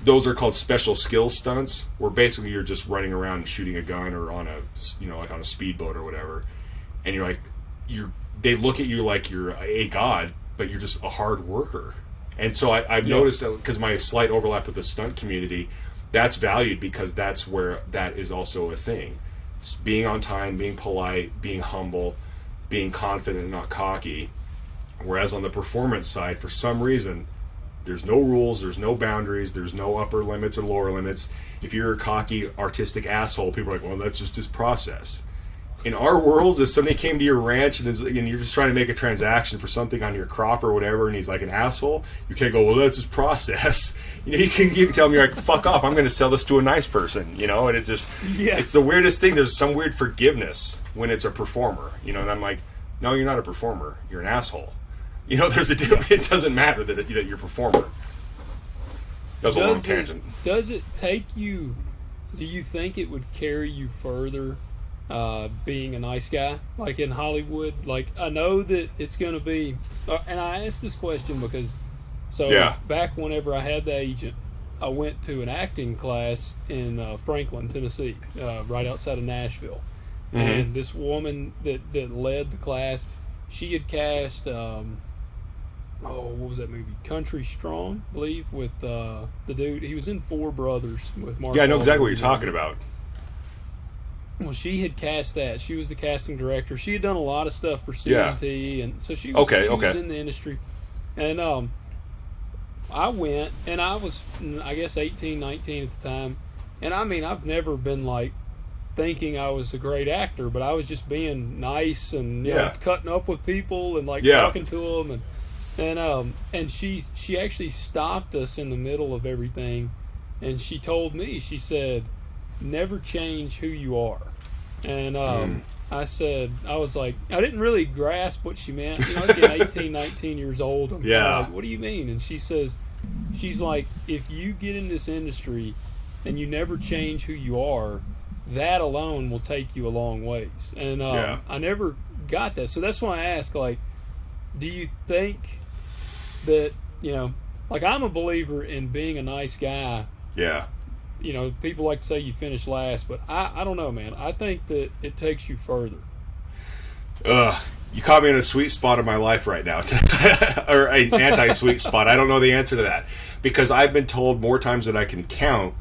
those are called special skills stunts, where basically you're just running around and shooting a gun or on a, you know, like on a speedboat or whatever, and you're like, they look at you like you're a god, but you're just a hard worker. And so I've noticed, because my slight overlap with the stunt community, that's valued because that's where that is also a thing. It's being on time, being polite, being humble, being confident and not cocky. Whereas on the performance side, for some reason, there's no rules, there's no boundaries, there's no upper limits or lower limits. If you're a cocky, artistic asshole, people are like, well, that's just his process. In our worlds, if somebody came to your ranch and you're just trying to make a transaction for something on your crop or whatever, and he's like an asshole, you can't go, well, that's his process. You know, you can tell me, like, fuck off, I'm going to sell this to a nice person, you know, and it just, it's the weirdest thing. There's some weird forgiveness when it's a performer, you know, and I'm like, no, you're not a performer, you're an asshole. You know, there's a difference. It doesn't matter that you're a performer. That was a long tangent. Does it take you, do you think it would carry you further being a nice guy, like in Hollywood? Like, I know that it's going to be, and I asked this question because, back whenever I had the agent, I went to an acting class in Franklin, Tennessee, right outside of Nashville. Mm-hmm. And this woman that led the class, she had cast what was that movie? Country Strong, I believe, with the dude. He was in Four Brothers with Mark. Yeah, I know exactly what Wahlberg. you're talking about. Well, she had cast that. She was the casting director. She had done a lot of stuff for CMT, and so she was in the industry. And I went, and I was, I guess, 18, 19 at the time. And I mean, I've never been like thinking I was a great actor, but I was just being nice and you know, cutting up with people and like talking to them, and she actually stopped us in the middle of everything, and she told me, she said, never change who you are. And I said, I was like, I didn't really grasp what she meant. You know, again, 18, 19 years old. I'm like, what do you mean? And she says, she's like, if you get in this industry and you never change who you are, that alone will take you a long ways. And I never got that. So that's why I ask, like, do you think that, you know, like, I'm a believer in being a nice guy. Yeah. You know, people like to say you finish last, but I don't know, man. I think that it takes you further. You caught me in a sweet spot of my life right now. Or an anti-sweet spot. I don't know the answer to that. Because I've been told more times than I can count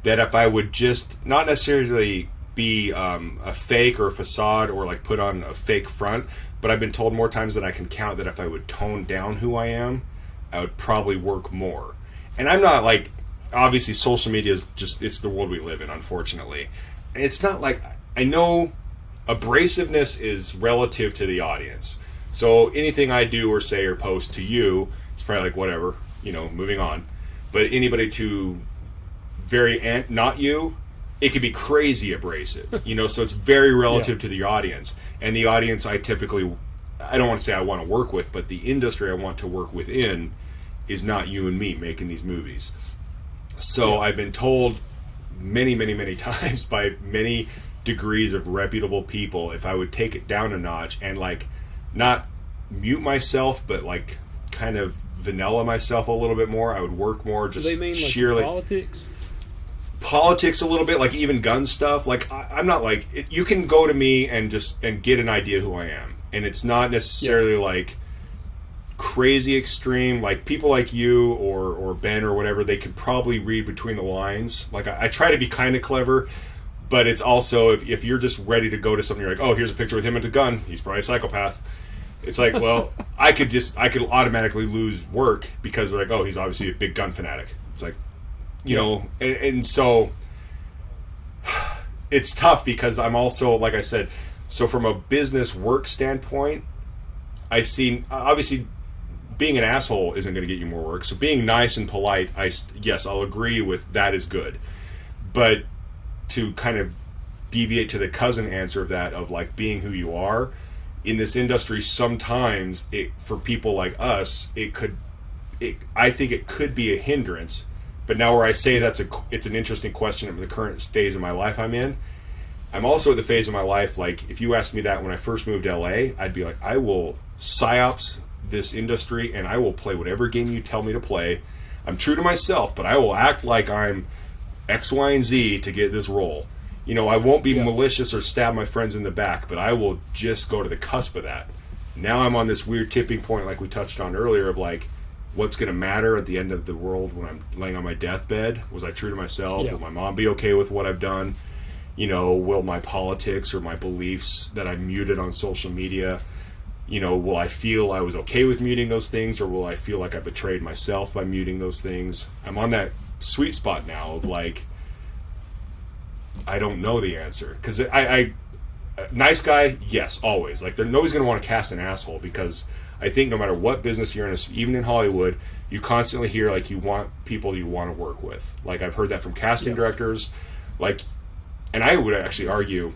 that if I would just not necessarily be a fake or a facade or like put on a fake front, but I've been told more times than I can count that if I would tone down who I am, I would probably work more. And I'm not like, obviously social media is just, it's the world we live in, unfortunately. And it's not like, I know abrasiveness is relative to the audience. So anything I do or say or post to you, it's probably like whatever, you know, moving on. But anybody to not you, it could be crazy abrasive, you know, so it's very relative to the audience. And the audience I typically, I don't want to say I want to work with, but the industry I want to work within is not you and me making these movies. So I've been told many, many, many times by many degrees of reputable people, if I would take it down a notch and like not mute myself, but like kind of vanilla myself a little bit more, I would work more. Just do they mean sheerly like politics a little bit, like even gun stuff. Like I'm not like you can go to me and get an idea who I am, and it's not necessarily like crazy extreme. Like people like you or Ben or whatever, they can probably read between the lines. Like I try to be kind of clever, but it's also if you're just ready to go to something, you're like, oh, here's a picture with him with a gun, he's probably a psychopath. It's like, well, I could automatically lose work because they're like, oh, he's obviously a big gun fanatic. It's like, you know, and so it's tough because I'm also, like I said, so from a business work standpoint, I see, obviously, being an asshole isn't going to get you more work. So being nice and polite, yes, I'll agree with that is good. But to kind of deviate to the cousin answer of that, of like being who you are, in this industry, sometimes for people like us, I think it could be a hindrance. But now where I say it's an interesting question of the current phase of my life I'm in, I'm also at the phase of my life, like, if you asked me that when I first moved to LA, I'd be like, I will psyops this industry and I will play whatever game you tell me to play. I'm true to myself, but I will act like I'm X, Y, and Z to get this role. You know, I won't be malicious or stab my friends in the back, but I will just go to the cusp of that. Now I'm on this weird tipping point, like we touched on earlier, of like, what's going to matter at the end of the world when I'm laying on my deathbed? Was I true to myself? Yeah. Will my mom be okay with what I've done? You know, will my politics or my beliefs that I muted on social media, you know, will I feel I was okay with muting those things, or will I feel like I betrayed myself by muting those things? I'm on that sweet spot now of like, I don't know the answer. Because I nice guy, yes, always. Like, nobody's going to want to cast an asshole, because I think no matter what business you're in, even in Hollywood, you constantly hear, like, you want people you want to work with. Like, I've heard that from casting directors. Like, and I would actually argue,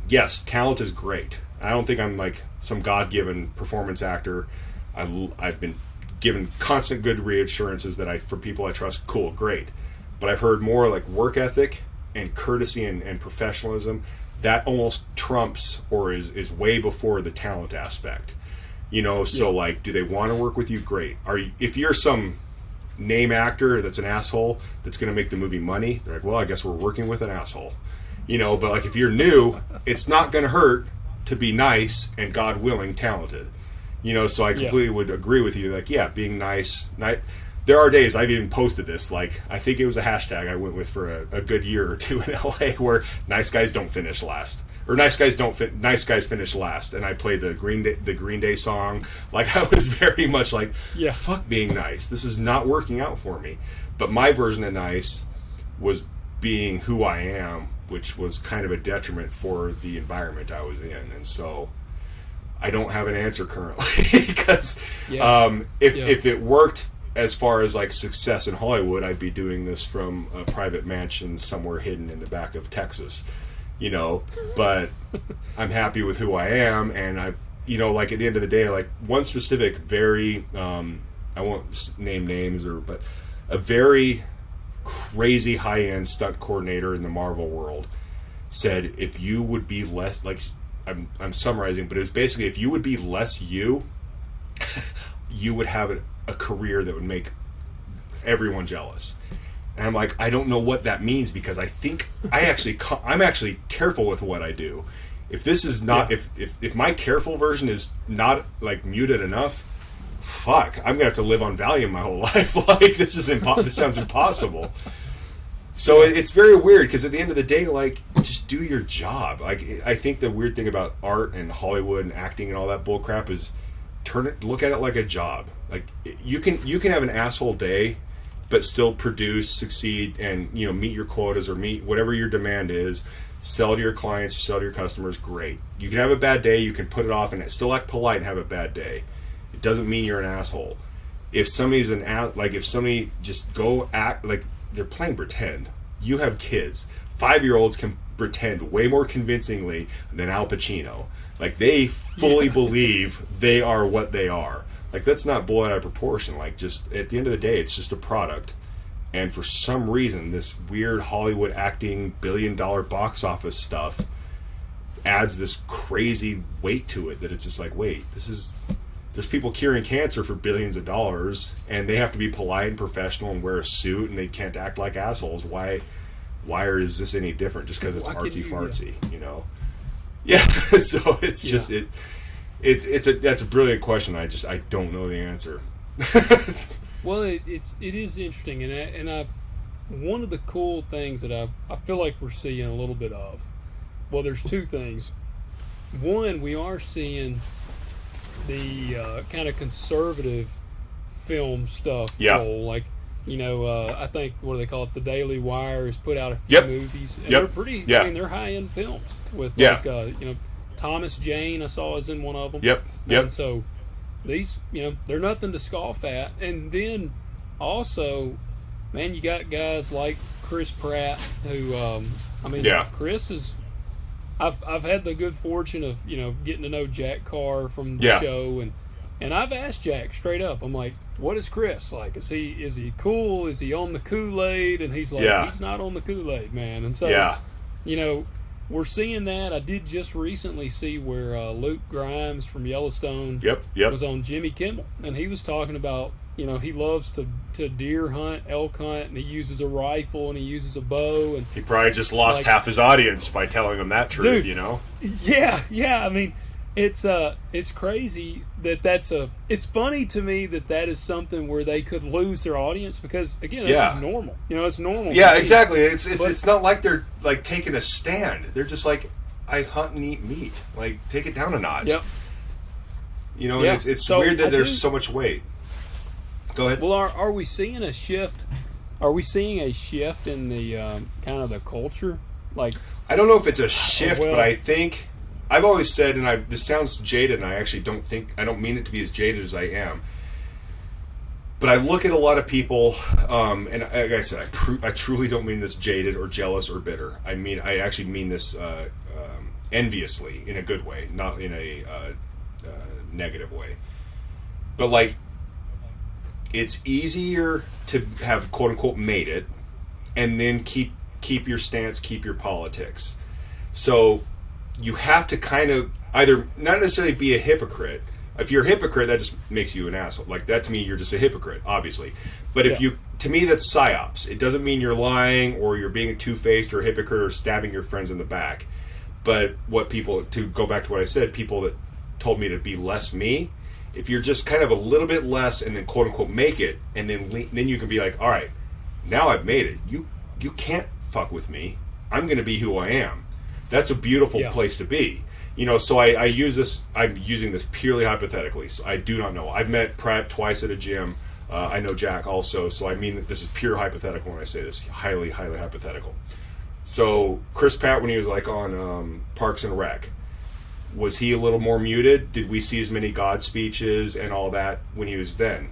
yes, talent is great. I don't think I'm, like, some God-given performance actor. I've been given constant good reassurances that for people I trust, cool, great. But I've heard more, like, work ethic and courtesy and professionalism, that almost trumps or is way before the talent aspect. You know, so like, do they want to work with you? Great. If you're some name actor that's an asshole that's going to make the movie money, they're like, well, I guess we're working with an asshole. You know, but like, if you're new, it's not going to hurt to be nice and, God willing, talented. You know, so I completely would agree with you. Like, yeah, being nice. There are days I've even posted this. Like, I think it was a hashtag I went with for a good year or two in LA, where nice guys don't finish last, or nice guys finish last. And I played the Green Day song. Like, I was very much like, fuck being nice. This is not working out for me. But my version of nice was being who I am, which was kind of a detriment for the environment I was in. And so I don't have an answer currently, because if it worked as far as like success in Hollywood, I'd be doing this from a private mansion somewhere hidden in the back of Texas, you know. But I'm happy with who I am, and I've, you know, like at the end of the day, like one specific very I won't name names, but a very crazy high-end stunt coordinator in the Marvel world said, if you would be less, like, I'm summarizing, but it was basically, if you would be less you, you would have a career that would make everyone jealous. And I'm like, I don't know what that means, because I think I'm actually careful with what I do. If this is not, if my careful version is not like muted enough, fuck, I'm gonna have to live on Valium my whole life. Like, this sounds impossible. So it's very weird, because at the end of the day, like, just do your job. Like, I think the weird thing about art and Hollywood and acting and all that bull crap is look at it like a job. Like, you can have an asshole day, but still produce, succeed, and, you know, meet your quotas or meet whatever your demand is. Sell to your clients, sell to your customers. Great. You can have a bad day. You can put it off and still act polite and have a bad day. It doesn't mean you're an asshole. If somebody's if somebody just go act like they're playing pretend. You have kids. 5-year-olds can pretend way more convincingly than Al Pacino. Like, they fully believe they are what they are. Like, that's not blown out of proportion. Like, just at the end of the day, it's just a product. And for some reason, this weird Hollywood acting billion-dollar box office stuff adds this crazy weight to it, that it's just like, wait, there's people curing cancer for billions of dollars, and they have to be polite and professional and wear a suit, and they can't act like assholes. Why is this any different just because it's artsy-fartsy, you know? Yeah, so it's just, that's a brilliant question. I don't know the answer. Well, it is interesting, and one of the cool things that I feel like we're seeing a little bit of, well, there's two things. One, we are seeing the kind of conservative film stuff roll. Like, you know, I think, what do they call it? The Daily Wire has put out a few movies, and they're pretty. I mean, they're high-end films with like, you know, Thomas Jane I saw is in one of them. And so these, you know, they're nothing to scoff at. And then also, man, you got guys like Chris Pratt, who I mean, Chris is. I've had the good fortune of, you know, getting to know Jack Carr from the show, and I've asked Jack straight up. I'm like, what is Chris like? Is he cool? Is he on the Kool-Aid? And he's like, he's not on the Kool-Aid, man. And so, you know, we're seeing that. I did just recently see where Luke Grimes from Yellowstone was on Jimmy Kimmel, and he was talking about, you know, he loves to deer hunt, elk hunt, and he uses a rifle and he uses a bow. And he probably just lost half his audience by telling them that truth, dude, you know? Yeah. I mean, it's crazy it's funny to me that is something where they could lose their audience, because, again, this is normal. You know, it's normal. Yeah, exactly. It's not like they're like taking a stand. They're just like, I hunt and eat meat. Like, take it down a notch. Yep. You know, and it's so weird that there's so much weight. Go ahead. Well, are we seeing a shift? Are we seeing a shift in the kind of the culture? Like, I don't know if it's a shift, but I think I've always said, and this sounds jaded, and I actually I don't mean it to be as jaded as I am. But I look at a lot of people, and like I said, I truly don't mean this jaded or jealous or bitter. I actually mean this enviously, in a good way, not in a negative way. But, like, it's easier to have, quote unquote, made it, and then keep your stance, keep your politics. So you have to kind of either not necessarily be a hypocrite. If you're a hypocrite, that just makes you an asshole. Like, that, to me, you're just a hypocrite, obviously. But if to me, that's psyops. It doesn't mean you're lying or you're being a two-faced or a hypocrite or stabbing your friends in the back. But to go back to what I said, people that told me to be less me, If you're just kind of a little bit less and then quote unquote make it, and then you can be like, all right, now I've made it. You can't fuck with me. I'm going to be who I am. That's a beautiful place to be. You know, so I use this. I'm using this purely hypothetically. So I do not know. I've met Pratt twice at a gym. I know Jack also. So I mean, this is pure hypothetical when I say this. Highly, highly hypothetical. So Chris Pratt, when he was like on Parks and Rec, was he a little more muted? Did we see as many God speeches and all that when he was then?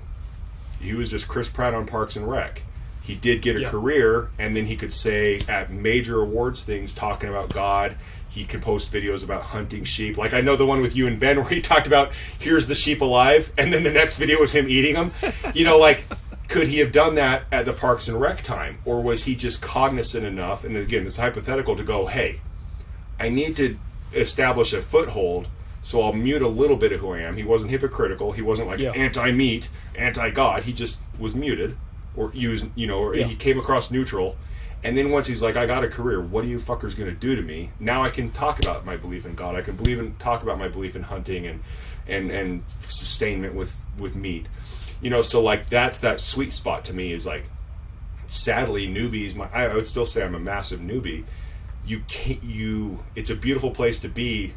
He was just Chris Pratt on Parks and Rec. He did get a career, and then he could say at major awards things talking about God. He could post videos about hunting sheep. Like I know the one with you and Ben where he talked about, here's the sheep alive, and then the next video was him eating them. You know, like, could he have done that at the Parks and Rec time? Or was he just cognizant enough, and again, it's hypothetical, to go, hey, I need to establish a foothold, so I'll mute a little bit of who I am. He wasn't hypocritical. He wasn't like anti-meat, anti-God. He just was muted, or used, you know, or he came across neutral. And then once he's like, I got a career, what are you fuckers going to do to me? Now I can talk about my belief in God. I can talk about my belief in hunting and sustainment with meat. You know, so like that's that sweet spot to me is like, sadly, newbies, I would still say I'm a massive newbie. It's a beautiful place to be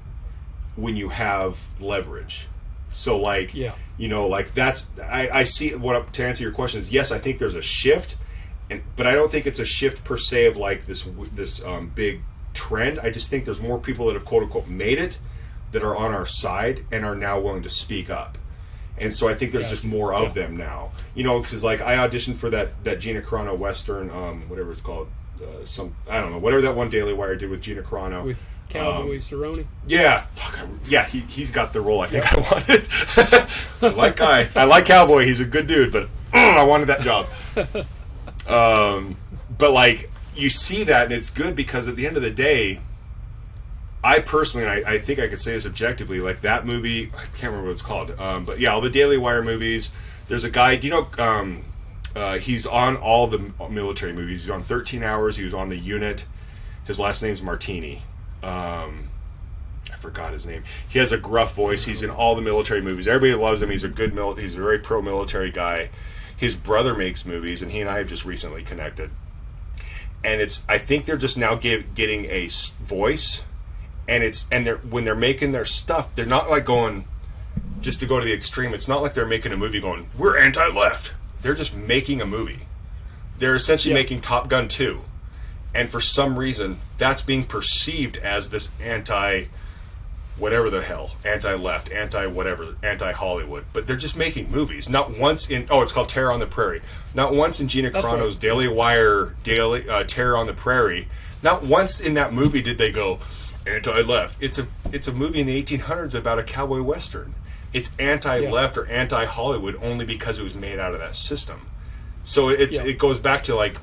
when you have leverage. So like, you know, like that's, I see to answer your question is, yes, I think there's a shift. But I don't think it's a shift per se of like this big trend. I just think there's more people that have quote unquote made it that are on our side and are now willing to speak up. And so I think there's just more of them now. You know, because like I auditioned for that Gina Carano Western, whatever it's called, I don't know, whatever that one Daily Wire did with Gina Carano. With Cowboy Cerrone? Yeah. He's got the role I think I wanted. I like Cowboy. He's a good dude, but I wanted that job. But like you see that, and it's good because at the end of the day, I personally, and I think I could say this objectively, like that movie, I can't remember what it's called, but yeah, all the Daily Wire movies. There's a guy, do you know, he's on all the military movies. He's on 13 Hours. He was on The Unit. His last name's Martini. I forgot his name. He has a gruff voice. He's in all the military movies. Everybody loves him. He's a good he's a very pro-military guy. His brother makes movies, and he and I have just recently connected. And I think they're just now getting a voice, and when they're making their stuff, they're not like going, just to go to the extreme, it's not like they're making a movie going, we're anti-left. They're just making a movie. They're essentially making Top Gun 2. And for some reason, that's being perceived as this whatever the hell, anti-left, anti-whatever, anti-Hollywood. But they're just making movies. Not once it's called Terror on the Prairie. Not once in Gina Carano's Daily Wire, Terror on the Prairie, not once in that movie did they go, anti-left. It's a movie in the 1800s about a cowboy western. It's anti-left or anti-Hollywood only because it was made out of that system. So it goes back to like,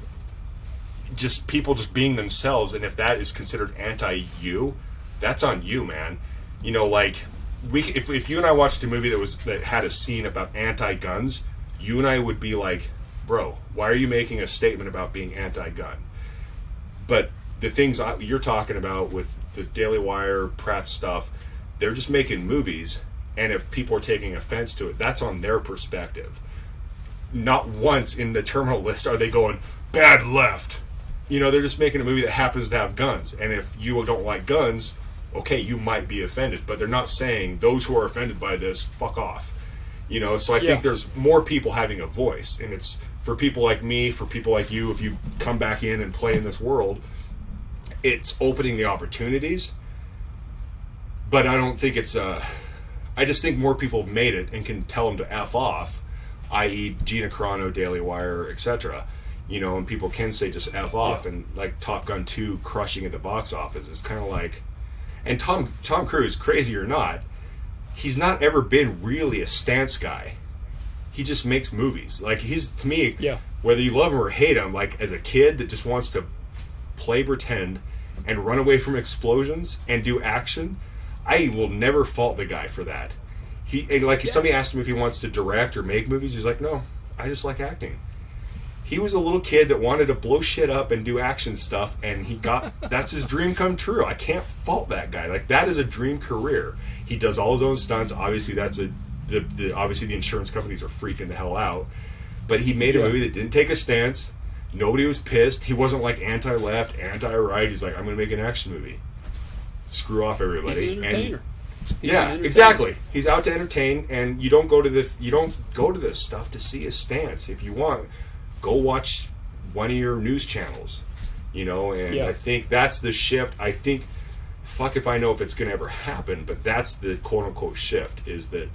just people just being themselves, and if that is considered anti-you, that's on you, man. You know, like if you and I watched a movie that had a scene about anti-guns, you and I would be like, bro, why are you making a statement about being anti-gun? But the things you're talking about with the Daily Wire, Pratt stuff, they're just making movies, and if people are taking offense to it, that's on their perspective. Not once in the terminal list are they going, bad left. You know, they're just making a movie that happens to have guns, and if you don't like guns, okay, you might be offended, but they're not saying those who are offended by this, fuck off. You know, so I think there's more people having a voice, and it's for people like me, for people like you, if you come back in and play in this world, it's opening the opportunities. But I don't think it's I just think more people have made it and can tell them to F off, i.e. Gina Carano, Daily Wire, etc. You know, and people can say just F off, and like Top Gun 2 crushing at the box office is kind of like. And Tom Cruise, crazy or not, he's not ever been really a stance guy. He just makes movies. Like, he's, to me, whether you love him or hate him, like, as a kid that just wants to play pretend and run away from explosions and do action, I will never fault the guy for that. Somebody asked him if he wants to direct or make movies, he's like, no, I just like acting. He was a little kid that wanted to blow shit up and do action stuff, and that's his dream come true. I can't fault that guy. Like, that is a dream career. He does all his own stunts. Obviously, that's a obviously the insurance companies are freaking the hell out. But he made a movie that didn't take a stance. Nobody was pissed. He wasn't like anti-left, anti-right. He's like, I'm going to make an action movie. Screw off everybody. He's an entertainer. Exactly. He's out to entertain, and you don't go to this stuff to see his stance. If you want, go watch one of your news channels. And I think that's the shift. I think, fuck if I know if it's going to ever happen, but that's the quote-unquote shift, is that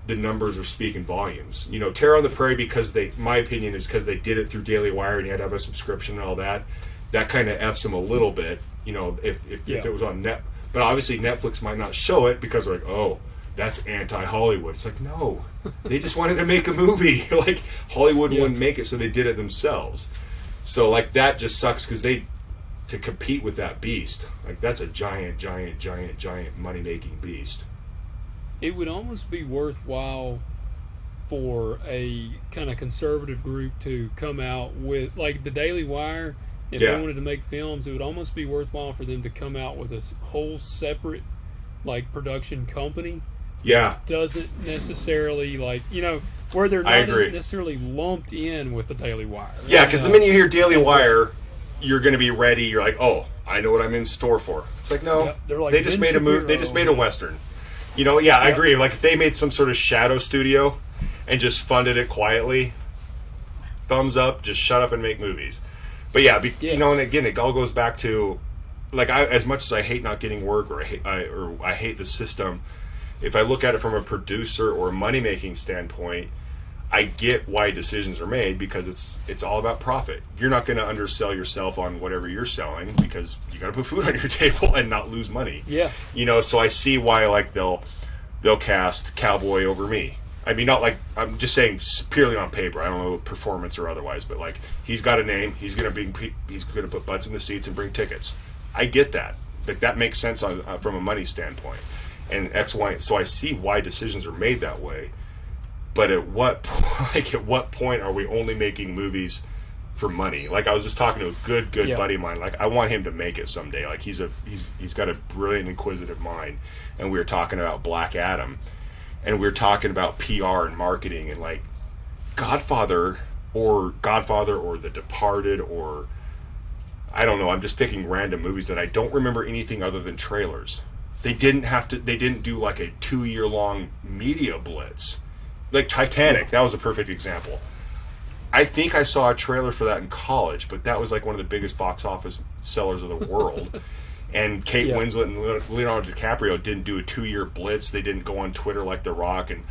the numbers are speaking volumes. Terror on the Prairie, my opinion is because they did it through Daily Wire and you had to have a subscription and all that. That kind of F's them a little bit, if it was on net. But obviously Netflix might not show it because they're like, oh, that's anti-Hollywood. It's like, no, they just wanted to make a movie. Like, Hollywood wouldn't make it, so they did it themselves. So, like, that just sucks because to compete with that beast, like, that's a giant money-making beast. It would almost be worthwhile for a kind of conservative group to come out with, like, the Daily Wire. If they wanted to make films, it would almost be worthwhile for them to come out with a whole separate, like, production company. Yeah. Doesn't necessarily, like, where they're not necessarily lumped in with the Daily Wire. Yeah, because the minute you hear Daily Wire, you're going to be ready. You're like, oh, I know what I'm in store for. It's like, no, like, they just made a movie. They just made a Western. I agree. Like, if they made some sort of shadow studio and just funded it quietly, thumbs up, just shut up and make movies. But and again, it all goes back to, like, as much as I hate not getting work, or I hate the system, if I look at it from a producer or a money-making standpoint, I get why decisions are made, because it's all about profit. You're not going to undersell yourself on whatever you're selling, because you got to put food on your table and not lose money. Yeah. So I see why, like, they'll cast Cowboy over me. I mean, not like, I'm just saying purely on paper. I don't know, performance or otherwise, but, like, he's got a name. He's gonna put butts in the seats and bring tickets. I get that. Like, that makes sense from a money standpoint, and X, Y. So I see why decisions are made that way. But at what point are we only making movies for money? Like, I was just talking to a good buddy of mine. Like, I want him to make it someday. Like, he's got a brilliant, inquisitive mind, and we were talking about Black Adam. And we were talking about PR and marketing, and, like, Godfather or The Departed, or I don't know, I'm just picking random movies that I don't remember anything other than trailers. They didn't do like a 2-year-long media blitz. Like Titanic, that was a perfect example. I think I saw a trailer for that in college, but that was like one of the biggest box office sellers of the world. And Kate Winslet and Leonardo DiCaprio didn't do a 2-year blitz. They didn't go on Twitter like The Rock and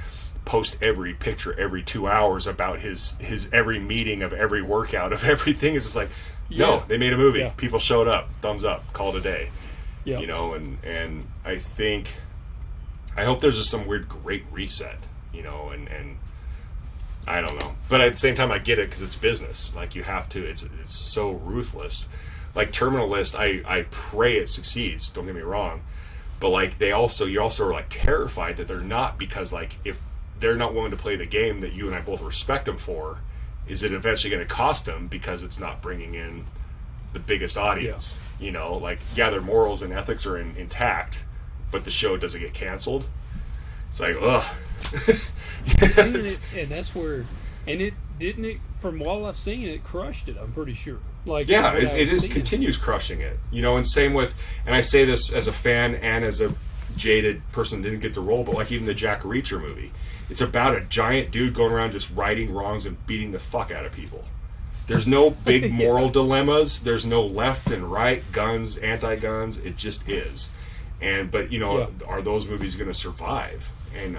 post every picture every 2 hours about his every meeting of every workout of everything. It's just like, no, they made a movie. Yeah. People showed up. Thumbs up. Called a day. Yeah. And I hope there's just some weird great reset, and I don't know. But at the same time, I get it, because it's business. Like, you have to, it's so ruthless. Like, Terminal List, I pray it succeeds, don't get me wrong, but, like, you also are, like, terrified that they're not, because, like, if they're not willing to play the game that you and I both respect them for, is it eventually going to cost them because it's not bringing in the biggest audience? Like, their morals and ethics are intact, but the show doesn't get canceled. It's like, ugh. And that's where, and it didn't, from what I've seen, it crushed it, I'm pretty sure. Like, it continues crushing it, and same with, and I say this as a fan and as a jaded person that didn't get the role, but, like, even the Jack Reacher movie, it's about a giant dude going around just righting wrongs and beating the fuck out of people. There's no big moral dilemmas. There's no left and right, guns, anti-guns. It just is. But are those movies going to survive? And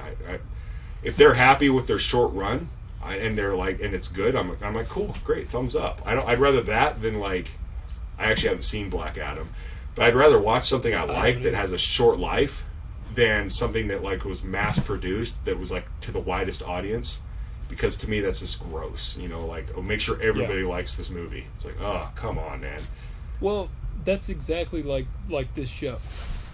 if they're happy with their short run, and they're like, and it's good, I'm like, cool, great, thumbs up. I'd rather that than, like, I actually haven't seen Black Adam, but I'd rather watch something I like that has a short life than something that, like, was mass produced, that was, like, to the widest audience, because to me that's just gross. Like, make sure everybody likes this movie. It's like, oh, come on, man. Well, that's exactly like this show.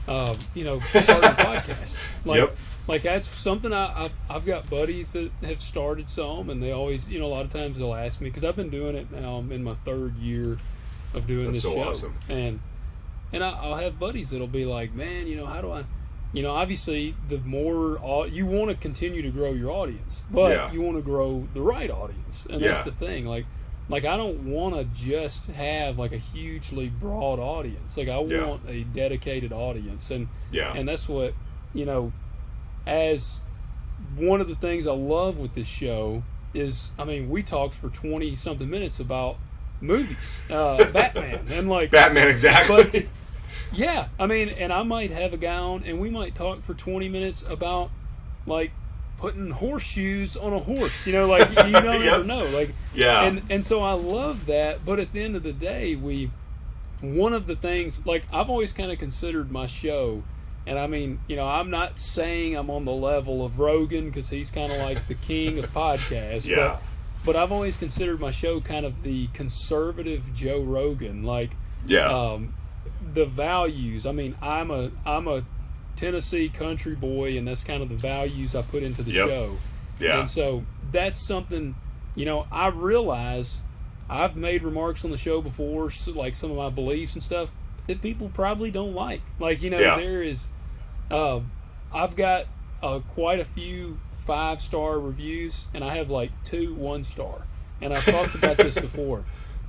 Part of the podcast. Like, that's something I've got buddies that have started some, and they always, a lot of times they'll ask me, because I've been doing it now. I'm in my 3rd year of doing this show. Awesome. And I'll have buddies that'll be like, man, how obviously the more you want to continue to grow your audience, but you want to grow the right audience, and that's the thing. Like I don't want to just have like a hugely broad audience. Like I want a dedicated audience, and that's what as one of the things I love with this show is, I mean, we talked for 20 something minutes about movies, Batman, and like Batman, exactly. But, yeah, I mean, and I might have a guy on, and we might talk for 20 minutes about like putting horseshoes on a horse. Like you never know. Like and so I love that. But at the end of the day, one of the things, like I've always kind of considered my show. And I mean, I'm not saying I'm on the level of Rogan because he's kind of like the king of podcasts. Yeah. But I've always considered my show kind of the conservative Joe Rogan. Like, the values. I mean, I'm a Tennessee country boy, and that's kind of the values I put into the show. Yeah. And so that's something, I realize I've made remarks on the show before, so like some of my beliefs and stuff that people probably don't like. Like, there is. I've got quite a few 5-star reviews, and I have like 2 1-star. And I've talked about this before.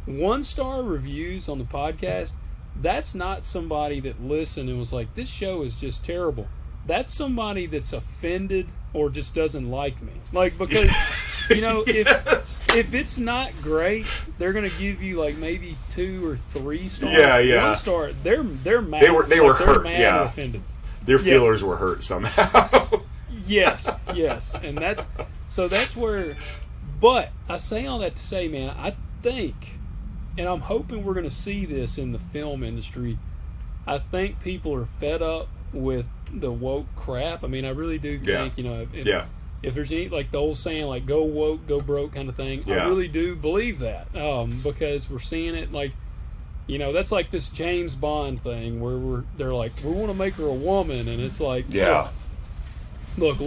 1-star reviews on the podcast, that's not somebody that listened and was like, this show is just terrible. That's somebody that's offended or just doesn't like me. Like, because, if it's not great, they're going to give you like maybe 2 or 3 stars. 1-star, they're mad. They were hurt, mad or offended. Their feelers were hurt somehow. Yes, and that's where. But I say all that to say, man, I think, and I'm hoping we're going to see this in the film industry. I think people are fed up with the woke crap. I mean, I really do think, if there's any, like the old saying, like go woke, go broke kind of thing, I really do believe that, because we're seeing it like. That's like this James Bond thing where they're like, we want to make her a woman, and it's like, look,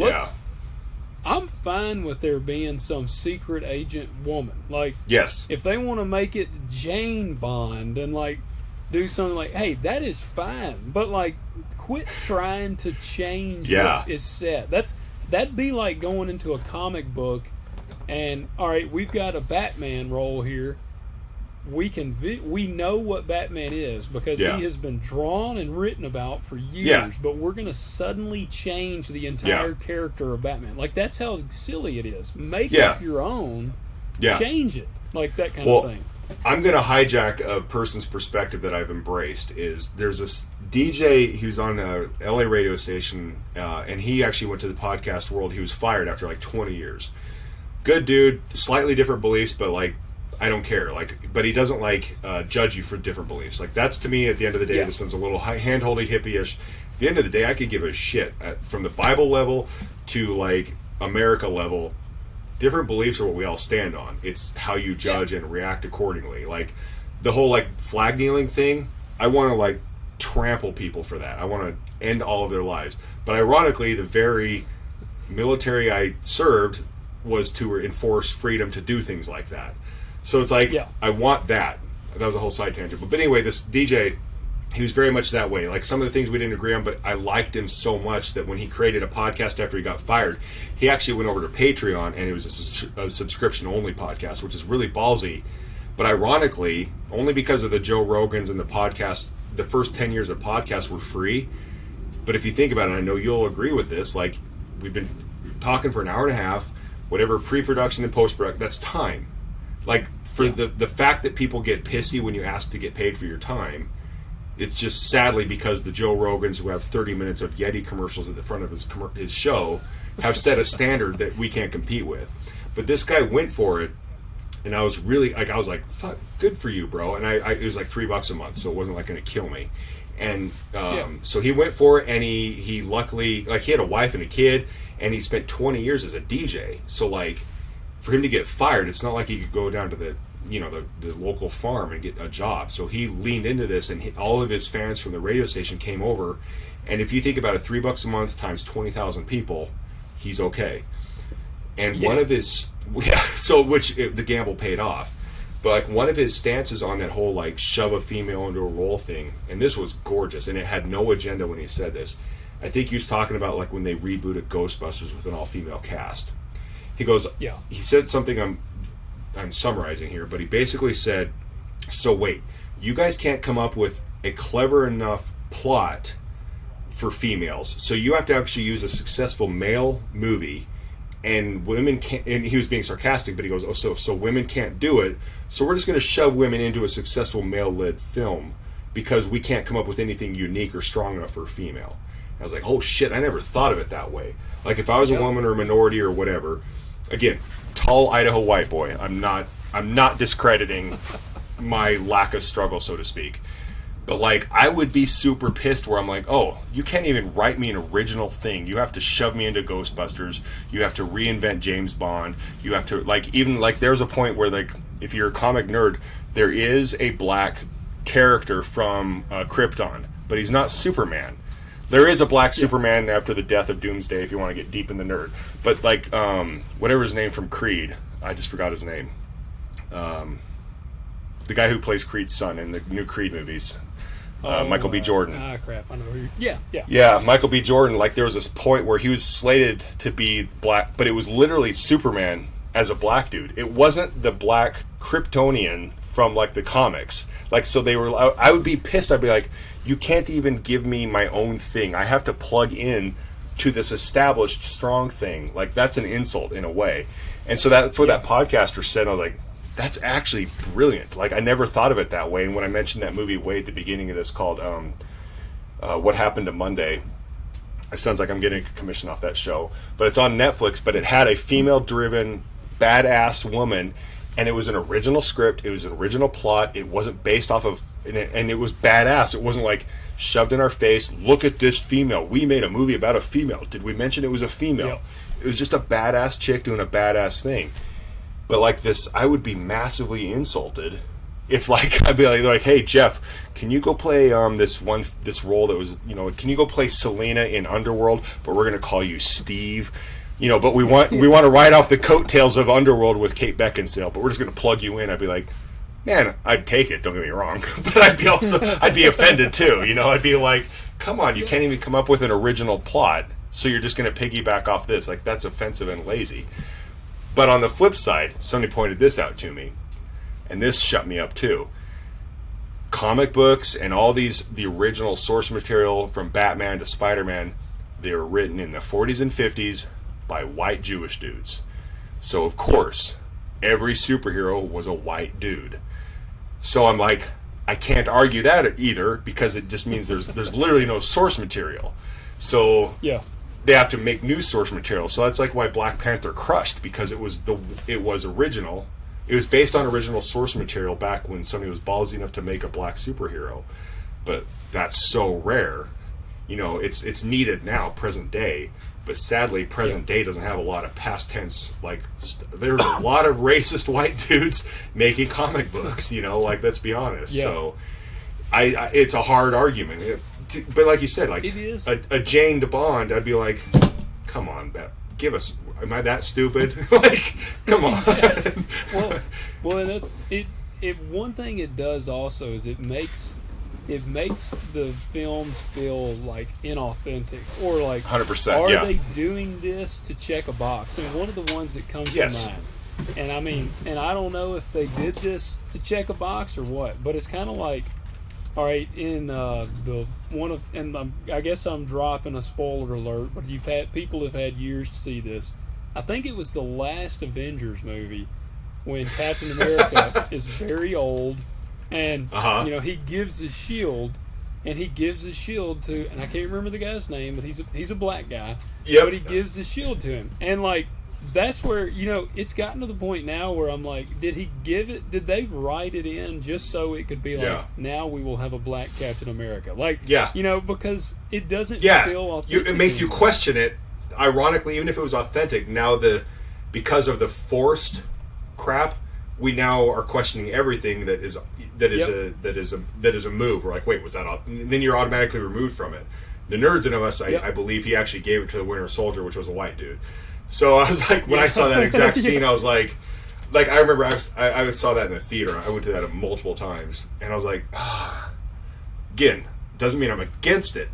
I'm fine with there being some secret agent woman. Like, if they want to make it Jane Bond and like do something like, hey, that is fine, but like, quit trying to change what is set. That'd be like going into a comic book, and all right, we've got a Batman role here. We know what Batman is because he has been drawn and written about for years, but we're going to suddenly change the entire character of Batman. Like, that's how silly it is. Make it your own, change it, like that kind of thing. I'm going to hijack a person's perspective that I've embraced. Is there's this DJ who's on a LA radio station, and he actually went to the podcast world. He was fired after like 20 years. Good dude, slightly different beliefs, but like, I don't care. Like, but he doesn't like judge you for different beliefs. Like, that's to me at the end of the day. This one's a little hand-holdy, hippie-ish. At the end of the day, I could give a shit from the Bible level to like America level. Different beliefs are what we all stand on. It's how you judge and react accordingly. Like the whole like flag kneeling thing. I want to like trample people for that. I want to end all of their lives. But ironically, the very military I served was to enforce freedom to do things like that. So it's like, I want that. That was a whole side tangent. But anyway, this DJ, he was very much that way. Like some of the things we didn't agree on, but I liked him so much that when he created a podcast after he got fired, he actually went over to Patreon, and it was a subscription-only podcast, which is really ballsy. But ironically, only because of the Joe Rogans and the podcast, the first 10 years of podcasts were free. But if you think about it, I know you'll agree with this, like we've been talking for an hour and a half, whatever pre-production and post-production, that's time. Like, for the fact that people get pissy when you ask to get paid for your time, it's just sadly because the Joe Rogans who have 30 minutes of Yeti commercials at the front of his show have set a standard that we can't compete with. But this guy went for it, and I was really, like, I was like, fuck, good for you, bro. And it was like $3 a month, so it wasn't like going to kill me. And so he went for it, and he luckily, like, he had a wife and a kid, and he spent 20 years as a DJ. So, like, for him to get fired, it's not like he could go down to the local farm and get a job. So he leaned into this, and all of his fans from the radio station came over. And if you think about it, $3 a month times 20,000 people, he's okay. And one of his, the gamble paid off. But like one of his stances on that whole like shove a female into a role thing, and this was gorgeous, and it had no agenda when he said this. I think he was talking about like when they rebooted Ghostbusters with an all-female cast. He goes, he said something I'm summarizing here, but he basically said, so wait, you guys can't come up with a clever enough plot for females, so you have to actually use a successful male movie, and women can't, and he was being sarcastic, but he goes, so women can't do it, so we're just going to shove women into a successful male-led film because we can't come up with anything unique or strong enough for a female. And I was like, oh shit, I never thought of it that way. Like if I was a woman or a minority or whatever, again, tall Idaho white boy, I'm not discrediting my lack of struggle, so to speak. But like I would be super pissed where I'm like, oh, you can't even write me an original thing. You have to shove me into Ghostbusters. You have to reinvent James Bond. You have to like even like there's a point where like if you're a comic nerd, there is a black character from Krypton, but he's not Superman. There is a black Superman after the death of Doomsday if you want to get deep in the nerd. But like whatever his name from Creed, I just forgot his name. The guy who plays Creed's son in the new Creed movies. Michael B. Jordan. Crap. I know who yeah. Yeah, Michael B. Jordan. Like, there was this point where he was slated to be black, but it was literally Superman as a black dude. It wasn't the black Kryptonian from, like, the comics. Like, so they were... I would be pissed. I'd be like, you can't even give me my own thing. I have to plug in to this established strong thing. Like, that's an insult in a way. And so that's what that podcaster said. I was like... That's actually brilliant. Like, I never thought of it that way. And when I mentioned that movie way at the beginning of this called What Happened to Monday, it sounds like I'm getting a commission off that show. But it's on Netflix, but it had a female-driven, badass woman, and it was an original script. It was an original plot. It wasn't based off of... And it was badass. It wasn't like shoved in our face, look at this female. We made a movie about a female. Did we mention it was a female? Yep. It was just a badass chick doing a badass thing. But like this, I would be massively insulted if like I'd be like, hey Jeff, can you go play this role that was, you know, can you go play Selena in Underworld, but we're gonna call you Steve, you know, but we want to ride off the coattails of Underworld with Kate Beckinsale, but we're just gonna plug you in. I'd be like, man, I'd take it. Don't get me wrong, but I'd be offended too. You know, I'd be like, come on, you can't even come up with an original plot, so you're just gonna piggyback off this. Like, that's offensive and lazy. But on the flip side, somebody pointed this out to me, and this shut me up too. Comic books and all the original source material from Batman to Spider-Man, they were written in the 40s and 50s by white Jewish dudes. So of course, every superhero was a white dude. So I'm like, I can't argue that either, because it just means there's literally no source material. So yeah. They have to make new source material. So that's like why Black Panther crushed, because it was original. It was based on original source material back when somebody was ballsy enough to make a black superhero. But that's so rare. You know, it's needed now, present day. But sadly, present day doesn't have a lot of past tense. Like, there's a lot of racist white dudes making comic books. You know, like, let's be honest. Yeah. So, it's a hard argument. But like you said, like, it is. A Jane to Bond, I'd be like, come on, give us. Am I that stupid? Like, come on. Well, that's it. One thing it does also is it makes the films feel like inauthentic, or like 100%. Are they doing this to check a box? And one of the ones that comes to mind, and I mean, and I don't know if they did this to check a box or what, but it's kind of like, all right, in I guess I'm dropping a spoiler alert, but people have had years to see this. I think it was the last Avengers movie when Captain America is very old, and you know, he gives his shield, to, and I can't remember the guy's name, but he's a black guy. Yep. But he gives his shield to him, and like, that's where, you know, it's gotten to the point now where I'm like, did they write it in just so it could be like, now we will have a black Captain America? Like, you know, because it doesn't feel authentic. It makes you question it. Ironically, even if it was authentic, now because of the forced crap, we now are questioning everything that is a move. We're like, wait, was that? And then you're automatically removed from it. The nerds in us, I believe he actually gave it to the Winter Soldier, which was a white dude. So I was like, when I saw that exact scene, I was like, like I remember I saw that in the theater. I went to that multiple times, and I was like, again, doesn't mean I'm against it,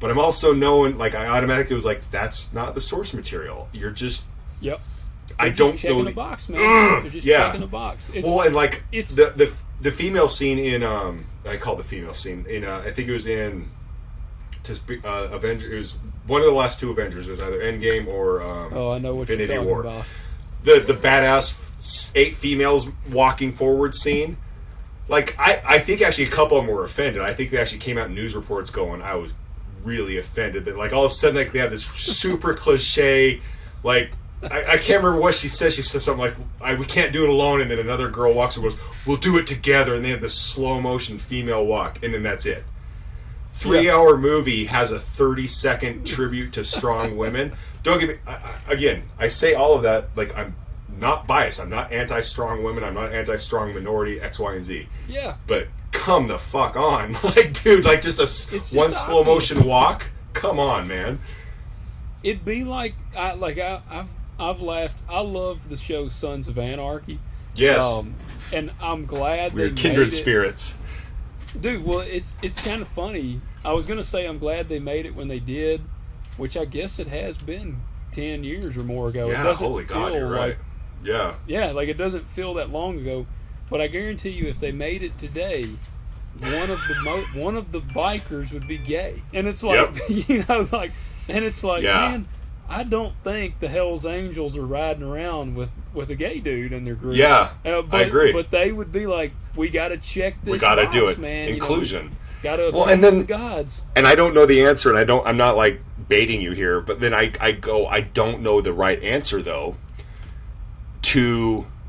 but I'm also knowing, like, I automatically was like, that's not the source material. You're just, yep. I They're don't just checking know the box, man. They're just checking the box. Well, and like it's the female scene in I call it the female scene in I think it was in Avengers. It was one of the last two Avengers. It was either Endgame or I know what Infinity you're talking War. about. The badass 8 females walking forward scene. Like I think actually a couple of them were offended. I think they actually came out in news reports going, I was really offended that like all of a sudden like they have this super cliche like. I can't remember what she said. She said something like, we can't do it alone. And then another girl walks and goes, we'll do it together. And they have this slow motion female walk. And then that's it. 3-hour movie has a 30-second tribute to strong women. Don't get me... Again, I say all of that like I'm not biased. I'm not anti-strong women. I'm not anti-strong minority X, Y, and Z. Yeah. But come the fuck on. Like, dude, like just one slow motion walk? Come on, man. It'd be like... I've laughed. I loved the show Sons of Anarchy. Yes. And I'm glad we're kindred spirits. Dude, well, it's kind of funny. I was going to say I'm glad they made it when they did, which I guess it has been 10 years or more ago. Yeah, it doesn't holy God, feel you're right. Yeah. Yeah, like it doesn't feel that long ago. But I guarantee you if they made it today, one of the bikers would be gay. And it's like, and it's like, man, I don't think the Hells Angels are riding around with a gay dude in their group. Yeah, I agree. But they would be like, we got to check this. We got to do it, man. inclusion. Got to appease the gods. And I don't know the answer, and I'm not like baiting you here, but then I don't know the right answer though.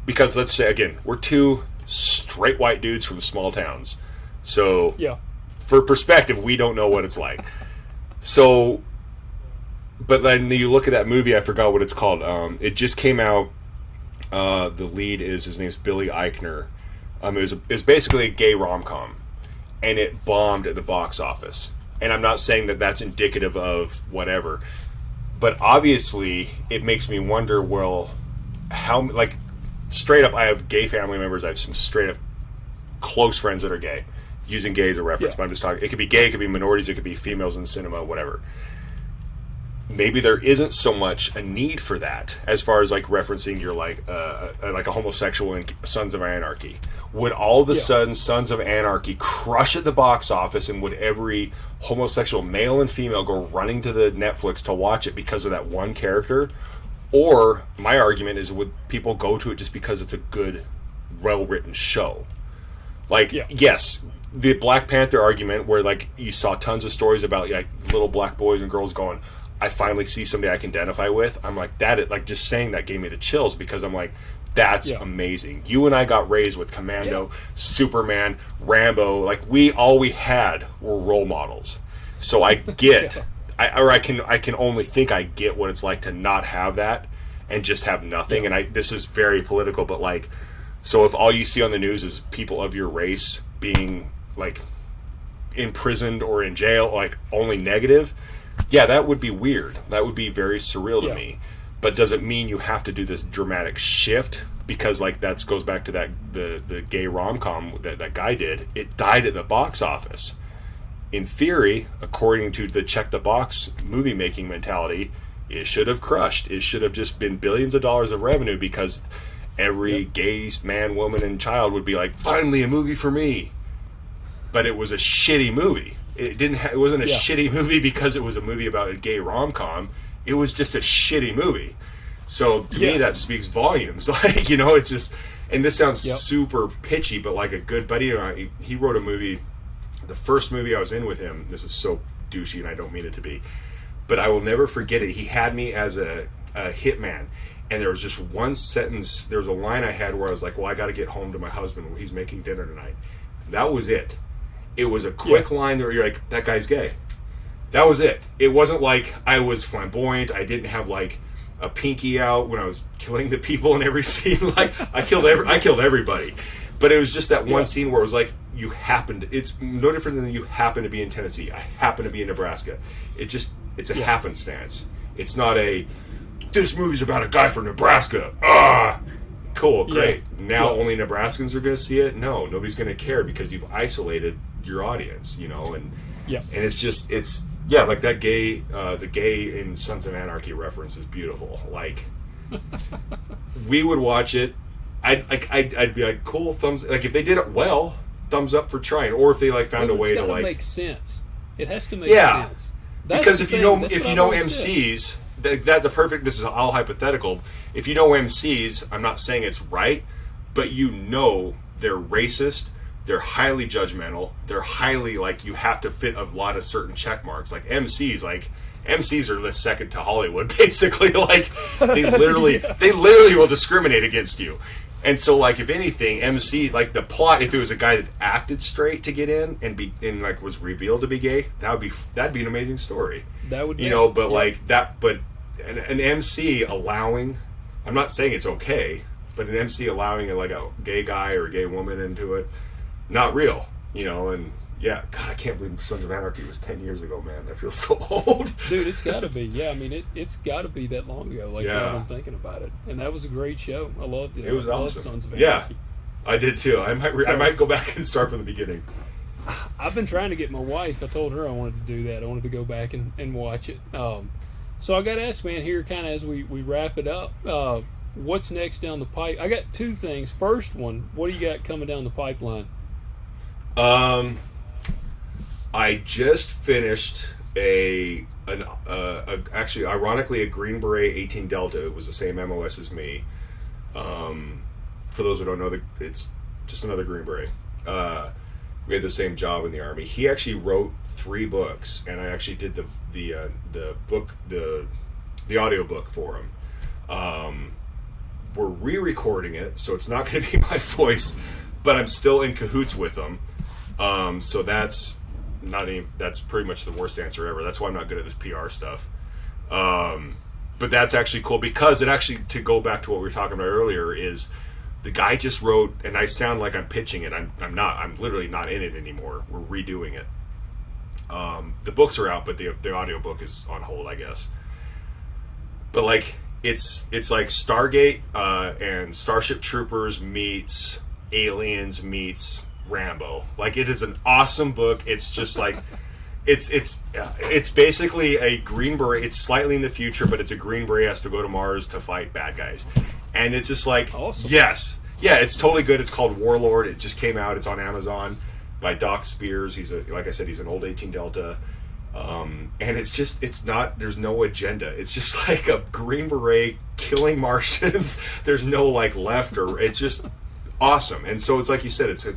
Because let's say again, we're two straight white dudes from small towns, so for perspective, we don't know what it's like. So. But then you look at that movie, I forgot what it's called. It just came out. The lead his name's Billy Eichner. It's basically a gay rom-com, and it bombed at the box office. And I'm not saying that that's indicative of whatever, but obviously it makes me wonder. Well, how like straight up, I have gay family members. I have some straight up close friends that are gay, using gay as a reference. But I'm just talking. It could be gay, it could be minorities, it could be females in cinema, whatever. Maybe there isn't so much a need for that as far as like referencing your like a homosexual in Sons of Anarchy. Would all of a sudden Sons of Anarchy crush at the box office, and would every homosexual male and female go running to the Netflix to watch it because of that one character? Or my argument is, would people go to it just because it's a good, well-written show? Like, yes, the Black Panther argument where like you saw tons of stories about like little black boys and girls going, I finally see somebody I can identify with. I'm like, just saying that gave me the chills, because I'm like, that's amazing. You and I got raised with Commando, Superman, Rambo. Like all we had were role models. So I get, I can only think I get what it's like to not have that and just have nothing. And this is very political, but like, so if all you see on the news is people of your race being like imprisoned or in jail, like only negative. Yeah, that would be weird. That would be very surreal to me. But does it mean you have to do this dramatic shift? Because like that goes back to that the gay rom-com that guy did. It died at the box office. In theory, according to the check the box movie making mentality, it should have crushed. It should have just been billions of dollars of revenue, because every gay man, woman, and child would be like, finally a movie for me. But it was a shitty movie. It wasn't a shitty movie because it was a movie about a gay rom-com. It was just a shitty movie. So to me, that speaks volumes. Like, it's just, and this sounds super pitchy, but like a good buddy of mine, he wrote a movie. The first movie I was in with him, this is so douchey and I don't mean it to be, but I will never forget it. He had me as a hitman, and there was just one sentence, there was a line I had where I was like, well, I got to get home to my husband. He's making dinner tonight. That was it. It was a quick line where you're like, that guy's gay. That was it. It wasn't like I was flamboyant. I didn't have like a pinky out when I was killing the people in every scene. Like I killed everybody. But it was just that one scene where it was like, it's no different than you happen to be in Tennessee. I happen to be in Nebraska. It's a happenstance. It's not this movie's about a guy from Nebraska. cool, great. Now only Nebraskans are going to see it? No, nobody's going to care because you've isolated your audience, you know, and it's just, like that the gay in Sons of Anarchy reference is beautiful. Like, we would watch it. I'd be like, cool, thumbs, like, if they did it well, thumbs up for trying, or if they like found a way to like make sense. It has to make sense. Because if you know MCs, that's a perfect. This is all hypothetical. If you know MCs, I'm not saying it's right, but you know they're racist. They're highly judgmental. They're highly like you have to fit a lot of certain check marks. Like MCs are the second to Hollywood, basically. Like they literally will discriminate against you. And so, like, if anything, MC, like, the plot, if it was a guy that acted straight to get in and like was revealed to be gay, that'd be an amazing story. That would be, but an MC allowing, I'm not saying it's okay, but an MC allowing like a gay guy or a gay woman into it, not real, you know. And God, I can't believe Sons of Anarchy was 10 years ago, man. I feel so old. Dude, it's got to be. Yeah, I mean, it's got to be that long ago. Like, now I'm thinking about it. And that was a great show. I loved it. It was awesome. Sons of Anarchy. Yeah, I did too. I might go back and start from the beginning. I've been trying to get my wife. I told her I wanted to do that. I wanted to go back and watch it. So I got to ask, man, here kind of as we wrap it up, what's next down the pipe? I got two things. First one, what do you got coming down the pipeline? I just finished actually, ironically, a Green Beret 18 Delta. It was the same MOS as me. For those who don't know, it's just another Green Beret. We had the same job in the Army. He actually wrote 3 books, and I actually did the audio book for him. We're re-recording it, so it's not going to be my voice, but I'm still in cahoots with him. So that's pretty much the worst answer ever. That's why I'm not good at this PR stuff. But that's actually cool because it actually, to go back to what we were talking about earlier, is the guy just wrote, and I sound like I'm pitching it. I'm not. I'm literally not in it anymore. We're redoing it. The books are out, but the audio book is on hold, I guess. But like it's like Stargate and Starship Troopers meets Aliens meets Rambo. Like, it is an awesome book. It's just like it's basically a Green Beret. It's slightly in the future, but it's a Green Beret has to go to Mars to fight bad guys, and it's just like awesome. Yes, yeah, it's totally good. It's called Warlord. It just came out. It's on Amazon by Doc Spears. Like I said, he's an old 18 Delta, and it's not. There's no agenda. It's just like a Green Beret killing Martians. There's no like left or. It's just awesome. And so it's like you said. It's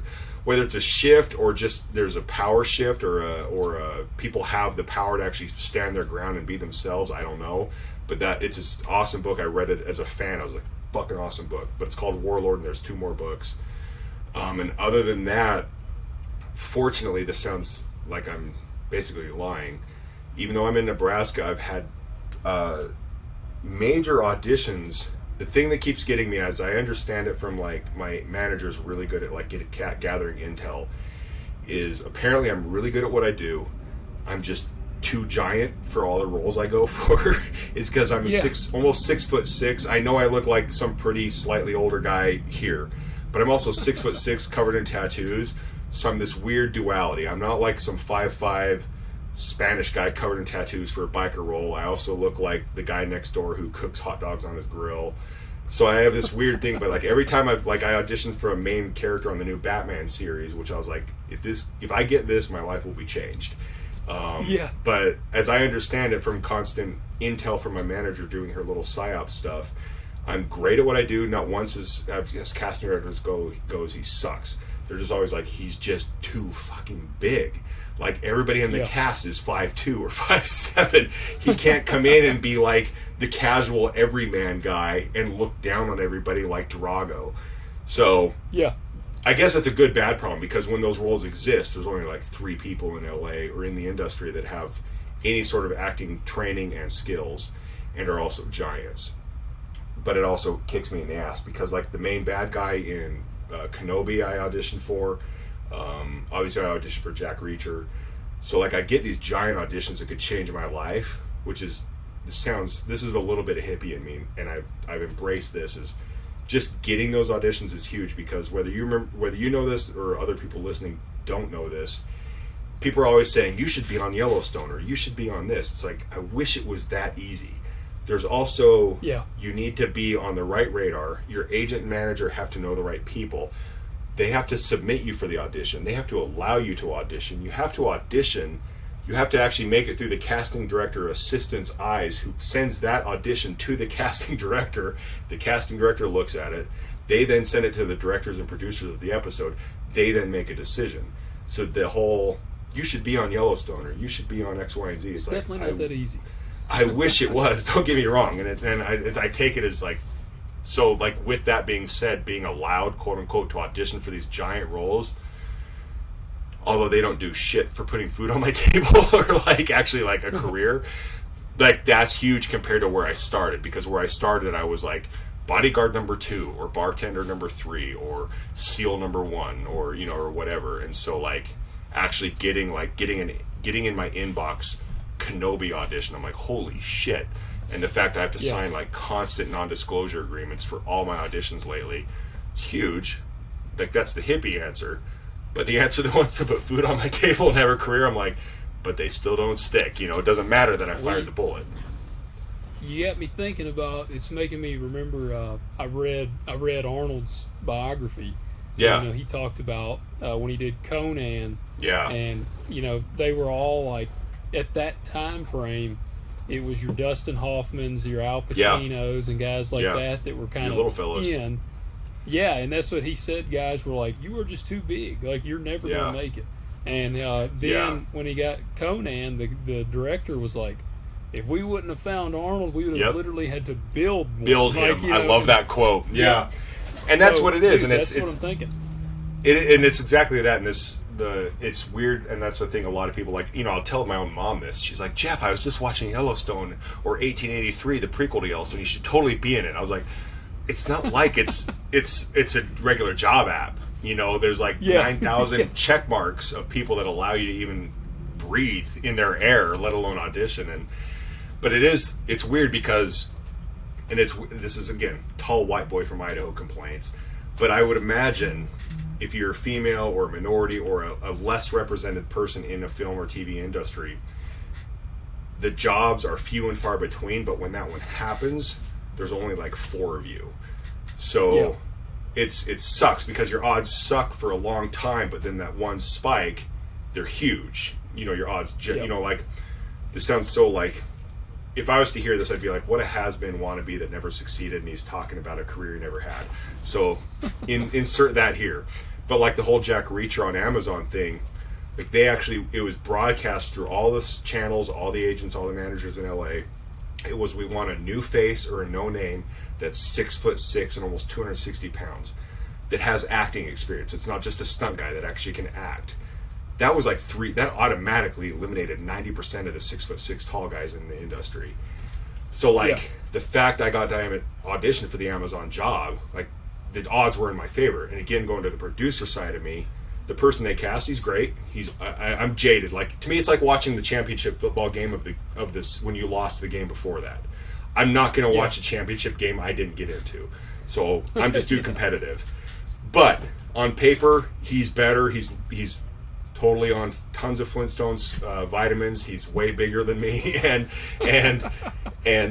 whether it's a shift or just there's a power shift or people have the power to actually stand their ground and be themselves. I don't know, but it's an awesome book. I read it as a fan. I was like, fucking awesome book. But it's called Warlord, and there's 2 more books. And other than that, fortunately, this sounds like I'm basically lying. Even though I'm in Nebraska, I've had major auditions. The thing that keeps getting me, as I understand it from like my manager's really good at like gathering intel, is apparently I'm really good at what I do. I'm just too giant for all the roles I go for. Is because I'm almost 6'6". I know I look like some pretty slightly older guy here, but I'm also 6'6", covered in tattoos. So I'm this weird duality. I'm not like some 5'5" Spanish guy covered in tattoos for a biker role. I also look like the guy next door who cooks hot dogs on his grill. So I have this weird thing, but like every time I auditioned for a main character on the new Batman series, which I was like, if I get this, my life will be changed. But as I understand it from constant intel from my manager doing her little psyop stuff, I'm great at what I do. Not once as casting directors goes, he sucks. They're just always like, he's just too fucking big. Like, everybody in the cast is 5'2" or 5'7". He can't come in and be like the casual everyman guy and look down on everybody like Drago. So, I guess that's a good bad problem, because when those roles exist, there's only like 3 people in LA or in the industry that have any sort of acting training and skills and are also giants. But it also kicks me in the ass because, like, the main bad guy in Kenobi I auditioned for, obviously I auditioned for Jack Reacher, so like I get these giant auditions that could change my life, which is this is a little bit of hippie in me, and I've embraced this. Is just getting those auditions is huge, because whether you know this or other people listening don't know this, people are always saying you should be on Yellowstone or you should be on this. It's like, I wish it was that easy. There's also, you need to be on the right radar. Your agent and manager have to know the right people. They have to submit you for the audition. They have to allow you to audition. You have to audition. You have to actually make it through the casting director assistant's eyes, who sends that audition to the casting director. The casting director looks at it. They then send it to the directors and producers of the episode. They then make a decision. So the whole, you should be on Yellowstone or you should be on X, Y, and Z. It's definitely not that easy. I wish it was. Don't get me wrong. And I take it as like, so like with that being said, being allowed, quote unquote, to audition for these giant roles, although they don't do shit for putting food on my table or like actually like a career, like that's huge compared to where I started. Because where I started, I was like bodyguard number 2 or bartender number 3 or SEAL number 1 or, you know, or whatever. And so like actually getting in my inbox Kenobi audition, I'm like, holy shit. And the fact I have to sign like constant non-disclosure agreements for all my auditions lately, it's huge. Like that's the hippie answer. But the answer that wants to put food on my table and have a career, I'm like, but they still don't stick. You know, it doesn't matter that I fired the bullet. You got me thinking about, it's making me remember, I read Arnold's biography. Yeah. You know, he talked about when he did Conan. Yeah. And, you know, they were all like, at that time frame, it was your Dustin Hoffmans, your Al Pacinos, and guys like that were kind of little fellas. in. Yeah, and that's what he said. Guys were like, you are just too big. Like, you're never going to make it. And then when he got Conan, the director was like, if we wouldn't have found Arnold, we would have literally had to build one. Build him. Like, you know, I love that quote. Yeah. And that's what it is. Dude, and that's it's what I'm thinking. And it's exactly that. And it's weird, and that's the thing. A lot of people, like, you know, I'll tell my own mom this. She's like, Jeff, I was just watching Yellowstone or 1883, the prequel to Yellowstone. You should totally be in it. I was like, it's not like it's a regular job app. You know, there's like 9,000 check marks of people that allow you to even breathe in their air, let alone audition. But it's weird because, and this is again tall white boy from Idaho complaints, but I would imagine if you're a female or a minority or a less represented person in a film or TV industry, the jobs are few and far between. But when that one happens, there's only like 4 of you. So it sucks because your odds suck for a long time, but then that one spike, they're huge. You know, your odds, you know, like, this sounds so like, if I was to hear this, I'd be like, what a has-been wannabe that never succeeded, and he's talking about a career he never had. So insert that here. But like the whole Jack Reacher on Amazon thing, like it was broadcast through all the channels, all the agents, all the managers in LA. It was, we want a new face or a no name that's 6'6" and almost 260 pounds that has acting experience. It's not just a stunt guy that actually can act. That was like that automatically eliminated 90% of the 6'6" tall guys in the industry. So like the fact I got to audition for the Amazon job, like the odds were in my favor. And again, going to the producer side of me, the person they cast, he's great. I'm jaded. Like, to me, it's like watching the championship football game of this when you lost the game before that. I'm not going to watch a championship game I didn't get into. So I'm just too competitive. But on paper, he's better. He's totally on tons of Flintstones vitamins. He's way bigger than me, and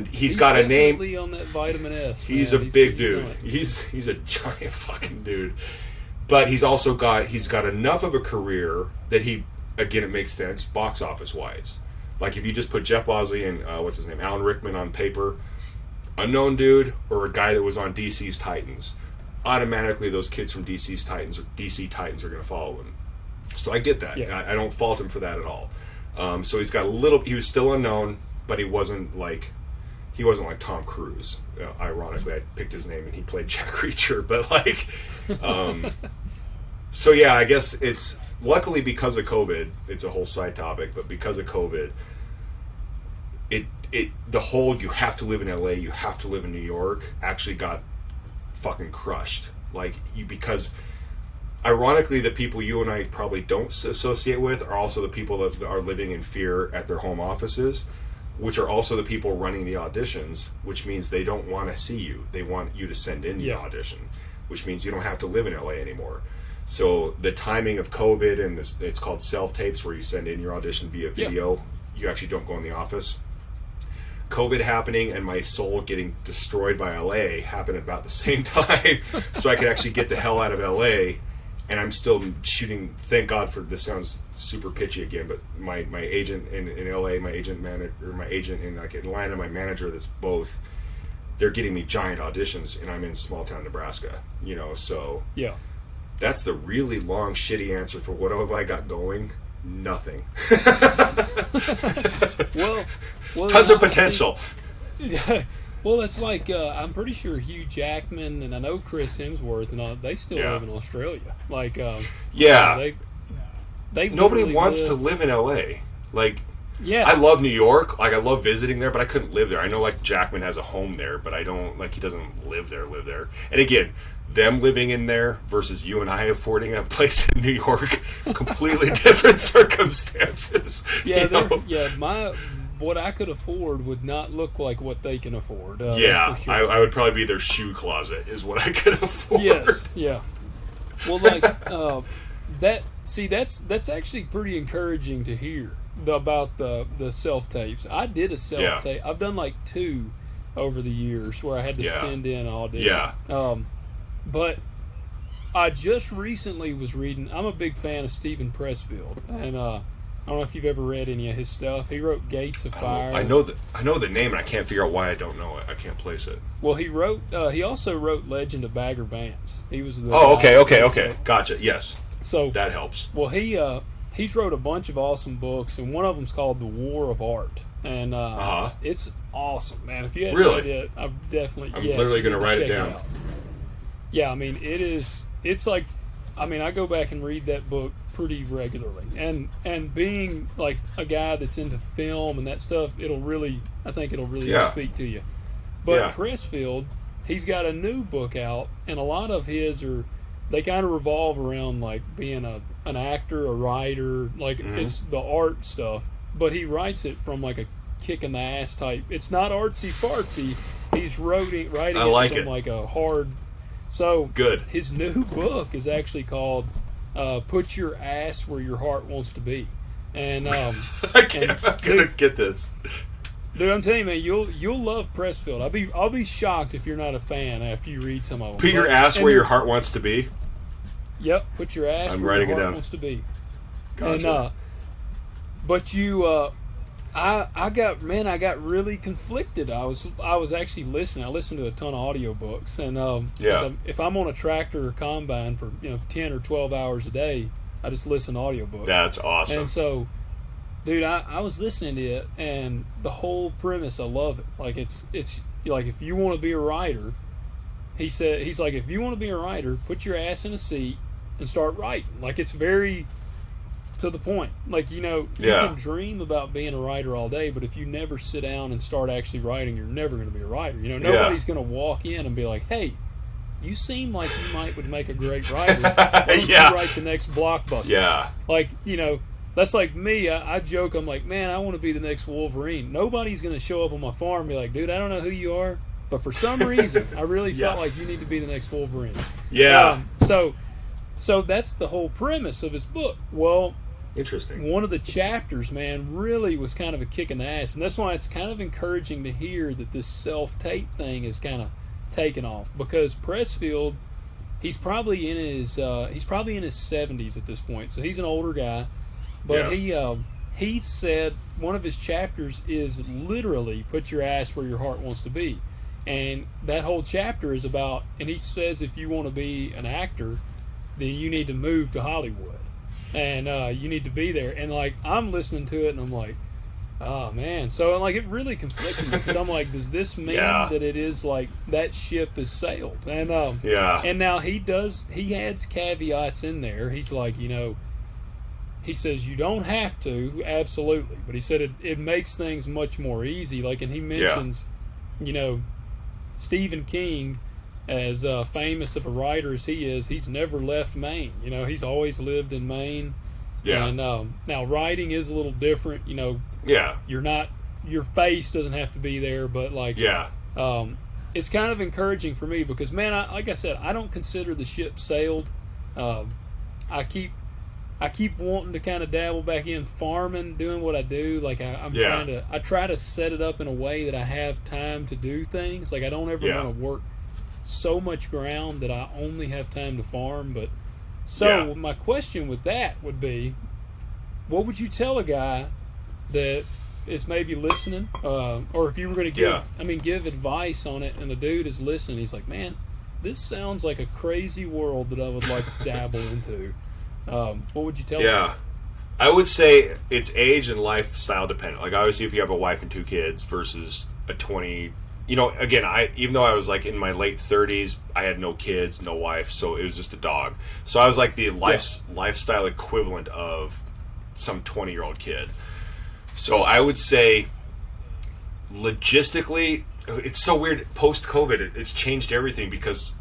he's got a name. On that vitamin S. He's a big dude. He's a giant fucking dude. But he's got enough of a career that it makes sense box office wise. Like if you just put Jeff Bosley and Alan Rickman on paper, unknown dude, or a guy that was on DC's Titans, automatically those kids from DC's Titans or DC Titans are going to follow him. So I get that. I don't fault him for that at all. So he's got he was still unknown, but he wasn't like Tom Cruise. Ironically, I picked his name and he played Jack Reacher, but like, so yeah, I guess it's luckily because of COVID, it's a whole side topic, but because of COVID, the whole you have to live in LA, you have to live in New York actually got fucking crushed. Because ironically, the people you and I probably don't associate with are also the people that are living in fear at their home offices. which are also the people running the auditions, which means they don't want to see you. They want you to send in the audition, which means you don't have to live in LA anymore. So the timing of COVID and this, it's called self-tapes, where you send in your audition via video. You actually don't go in the office. COVID happening and my soul getting destroyed by LA happened about the same time. So I could actually get the hell out of LA, and I'm still shooting. Thank God for this. Sounds super pitchy again, but my agent in LA, my agent in like Atlanta, my manager, that's both, they're getting me giant auditions, and I'm in small town Nebraska, you know. So that's the really long shitty answer for what have I got going. Nothing. well, tons of potential. Well, it's like I'm pretty sure Hugh Jackman and I know Chris Hemsworth and all, they still live in Australia. Like, they nobody wants to live in LA. Like, I love New York. Like, I love visiting there, but I couldn't live there. I know, like, Jackman has a home there, but I don't, like, he doesn't live there. And again, them living in there versus you and I affording a place in New York, completely different circumstances. What I could afford would not look like what they can afford. Sure. I would probably be their shoe closet is what I could afford. Yes, yeah. Well, like that. See, that's actually pretty encouraging to hear about the self tapes. I did a self tape. I've done like 2 over the years where I had to send in audition. But I just recently was reading. I'm a big fan of Stephen Pressfield, and I don't know if you've ever read any of his stuff. He wrote Gates of Fire. I know the name, and I can't figure out why I don't know it. I can't place it. Well, he also wrote Legend of Bagger Vance. He was the okay, gotcha. Yes, so that helps. Well, he's wrote a bunch of awesome books, and one of them's called The War of Art, and it's awesome, man. If you haven't read it, I'm literally going to write it down. Yeah, I mean, it's like, I mean, I go back and read that book pretty regularly, and being like a guy that's into film and that stuff, I think it'll really speak to you. But Pressfield, he's got a new book out, and a lot of his they kind of revolve around like being an actor, a writer, like it's the art stuff, but he writes it from like a kick in the ass type. It's not artsy fartsy. He's writing it from like a hard. So good. His new book is actually called "Put Your Ass Where Your Heart Wants to Be," and I'm gonna get this. Dude, I'm telling you, man, you'll love Pressfield. I'll be shocked if you're not a fan after you read some of them. Put your ass where your heart wants to be. Yep, put your ass where your heart wants to be. Gotcha. And but you. I got really conflicted. I was actually listening. I listened to a ton of audiobooks, and if I'm on a tractor or combine for 10 or 12 hours a day, I just listen to audiobooks. That's awesome. And so, dude, I was listening to it, and the whole premise, I love it. Like it's like, if you want to be a writer, he's like, if you want to be a writer, put your ass in a seat and start writing. Like, it's very to the point. Like, you can dream about being a writer all day, but if you never sit down and start actually writing, you're never going to be a writer. Nobody's going to walk in and be like, hey, you seem like you would make a great writer. Why don't you write the next blockbuster? Yeah. Like, that's like me. I joke, I'm like, man, I want to be the next Wolverine. Nobody's going to show up on my farm and be like, dude, I don't know who you are, but for some reason, I really felt like you need to be the next Wolverine. Yeah. So that's the whole premise of his book. Well, interesting. One of the chapters, man, really was kind of a kick in the ass, and that's why it's kind of encouraging to hear that this self-tape thing is kind of taken off, because Pressfield, he's probably in his 70s at this point, so he's an older guy, but he said one of his chapters is literally put your ass where your heart wants to be, and that whole chapter is about, and he says if you want to be an actor, then you need to move to Hollywood. And you need to be there. And, like, I'm listening to it, and I'm like, oh, man. So, like, it really conflicted me. Because I'm like, does this mean that it is, like, that ship has sailed? And and now he adds caveats in there. He's like, he says you don't have to, absolutely. But he said it makes things much more easy. Like, and he mentions, Stephen King, as famous of a writer as he is, he's never left Maine. He's always lived in Maine. Yeah. And now writing is a little different. You're not your face doesn't have to be there, but like Yeah. it's kind of encouraging for me because, man, like I said, I don't consider the ship sailed. I keep wanting to kind of dabble back in farming, doing what I do. Like I try to set it up in a way that I have time to do things. Like I don't ever want to work so much ground that I only have time to farm. But my question with that would be, what would you tell a guy that is maybe listening, or if you were going to give advice on it, and the dude is listening, he's like, man, this sounds like a crazy world that I would like to dabble into. What would you tell them? I would say it's age and lifestyle dependent. Like obviously if you have a wife and 2 kids versus a 20, again, even though I was like in my late 30s, I had no kids, no wife, so it was just a dog. So I was like the lifestyle equivalent of some 20-year-old kid. So I would say logistically, it's so weird. Post-COVID, it's changed everything because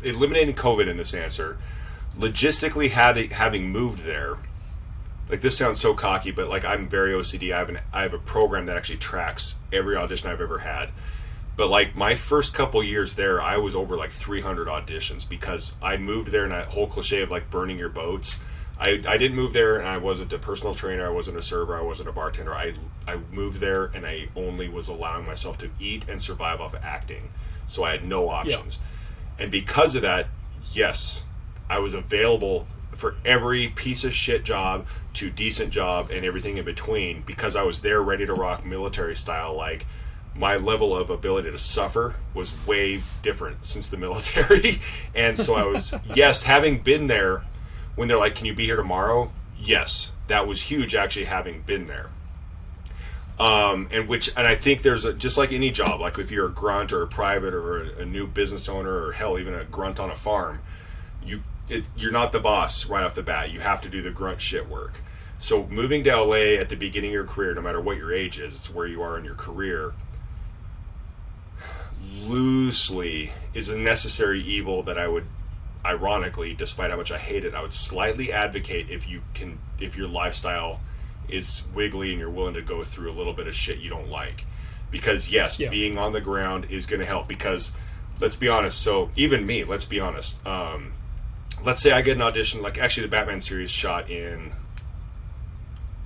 eliminating COVID in this answer, logistically having moved there, like this sounds so cocky, but like I'm very OCD. I have a program that actually tracks every audition I've ever had. But like my first couple years there, I was over like 300 auditions because I moved there, and that whole cliche of like burning your boats. I didn't move there, and I wasn't a personal trainer, I wasn't a server, I wasn't a bartender. I moved there, and I only was allowing myself to eat and survive off of acting. So I had no options. Yeah. And because of that, yes, I was available for every piece of shit job to decent job and everything in between because I was there ready to rock military style. Like my level of ability to suffer was way different since the military. And so I was, having been there, when they're like, can you be here tomorrow? Yes, that was huge actually having been there. And I think there's just like any job, like if you're a grunt or a private or a new business owner or hell, even a grunt on a farm, you're not the boss right off the bat. You have to do the grunt shit work. So moving to LA at the beginning of your career, no matter what your age is, it's where you are in your career, loosely is a necessary evil that I would, ironically, despite how much I hate it, I would slightly advocate if your lifestyle is wiggly and you're willing to go through a little bit of shit you don't like. Because being on the ground is going to help. Because let's be honest, so even me, let's be honest, let's say I get an audition, like actually the Batman series shot in,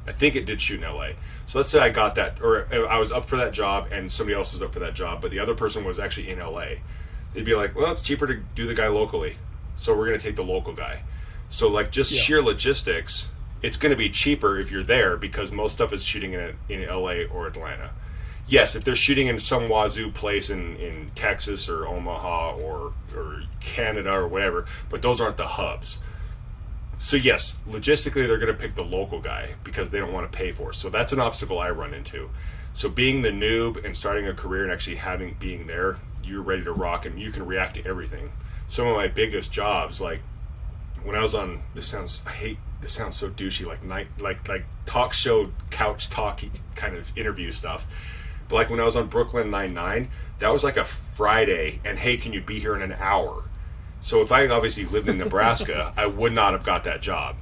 I think it did shoot in LA. So let's say I got that, or I was up for that job and somebody else was up for that job, but the other person was actually in LA. They'd be like, well, it's cheaper to do the guy locally, so we're going to take the local guy. So like just sheer logistics, it's going to be cheaper if you're there because most stuff is shooting in LA or Atlanta. Yes, if they're shooting in some wazoo place in Texas or Omaha or Canada or whatever, but those aren't the hubs. So yes, logistically they're going to pick the local guy because they don't want to pay for it. So that's an obstacle I run into. So being the noob and starting a career and actually being there, you're ready to rock and you can react to everything. Some of my biggest jobs, like when I was on, this sounds so douchey, like talk show couch talky kind of interview stuff. But like when I was on Brooklyn Nine-Nine, that was like a Friday, and hey, can you be here in an hour? So if I obviously lived in Nebraska, I would not have got that job.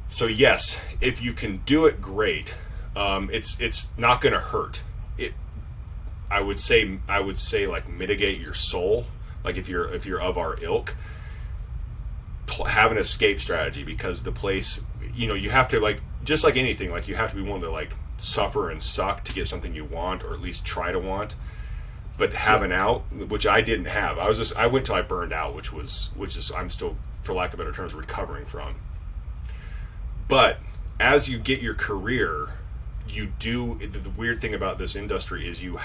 So yes, if you can do it, great. It's not going to hurt. I would say like mitigate your soul. Like if you're of our ilk, have an escape strategy because the place, you have to, like, just like anything, like you have to be willing to like suffer and suck to get something you want, or at least try to want. But have an out, which I didn't have. I went till I burned out, which is I'm still, for lack of better terms, recovering from. But as you get your career, you do, the weird thing about this industry is you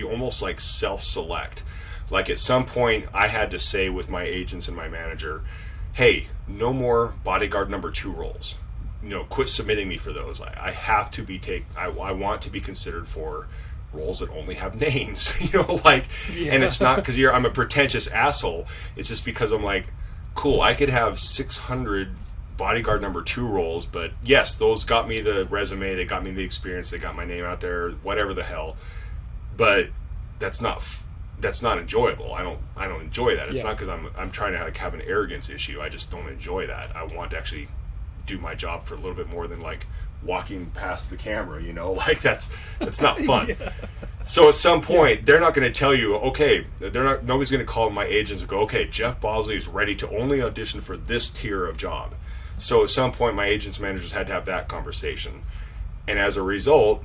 almost like self-select. Like at some point I had to say with my agents and my manager, hey, no more bodyguard number 2 roles. Quit submitting me for those. I have to be I want to be considered for roles that only have names, and it's not because I'm a pretentious asshole. It's just because I'm like, cool, I could have 600 bodyguard number 2 roles, but yes, those got me the resume, they got me the experience, they got my name out there, whatever the hell. But that's not enjoyable. I don't enjoy that. It's not because I'm trying to have an arrogance issue. I just don't enjoy that. I want to actually do my job for a little bit more than like walking past the camera, you know, like that's not fun. Yeah. So at some point, they're not going to tell you, okay, nobody's going to call my agents and go, okay, Jeff Bosley is ready to only audition for this tier of job. So at some point, my agents managers had to have that conversation. And as a result,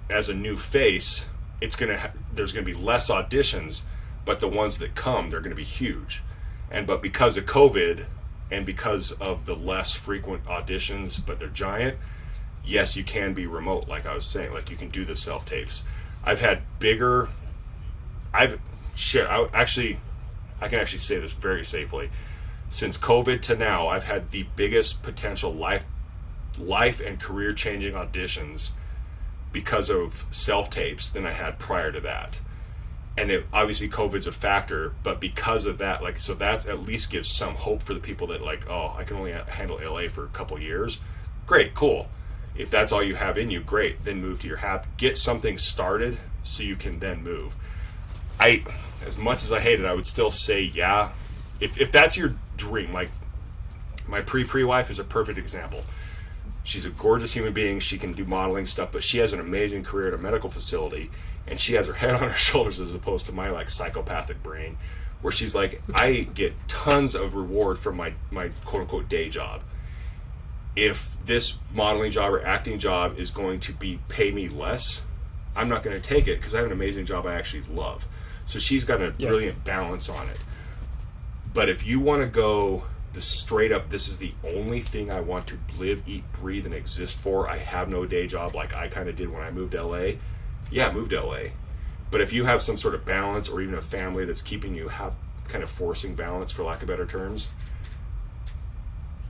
as a new face, there's going to be less auditions, but the ones that come, they're going to be huge. But because of COVID and because of the less frequent auditions, but they're giant, yes, you can be remote, like I was saying. Like, you can do the self-tapes. I've had bigger... I can actually say this very safely. Since COVID to now, I've had the biggest potential life and career-changing auditions because of self-tapes than I had prior to that. And obviously COVID's a factor, but because of that, like, so that at least gives some hope for the people that, like, oh, I can only handle LA for a couple years. Great, cool. If that's all you have in you, great. Then move to your get something started so you can then move. As much as I hate it, I would still say, yeah, if that's your dream, like my pre-wife is a perfect example. She's a gorgeous human being. She can do modeling stuff, but she has an amazing career at a medical facility, and she has her head on her shoulders as opposed to my, like, psychopathic brain, where she's like, I get tons of reward from my quote-unquote day job. If this modeling job or acting job is going to pay me less, I'm not going to take it because I have an amazing job I actually love. So she's got a brilliant balance on it. But if you want to go the straight up, this is the only thing I want to live, eat, breathe, and exist for, I have no day job like I kind of did when I moved to LA, yeah, move to LA. But if you have some sort of balance or even a family that's keeping you, kind of forcing balance, for lack of better terms,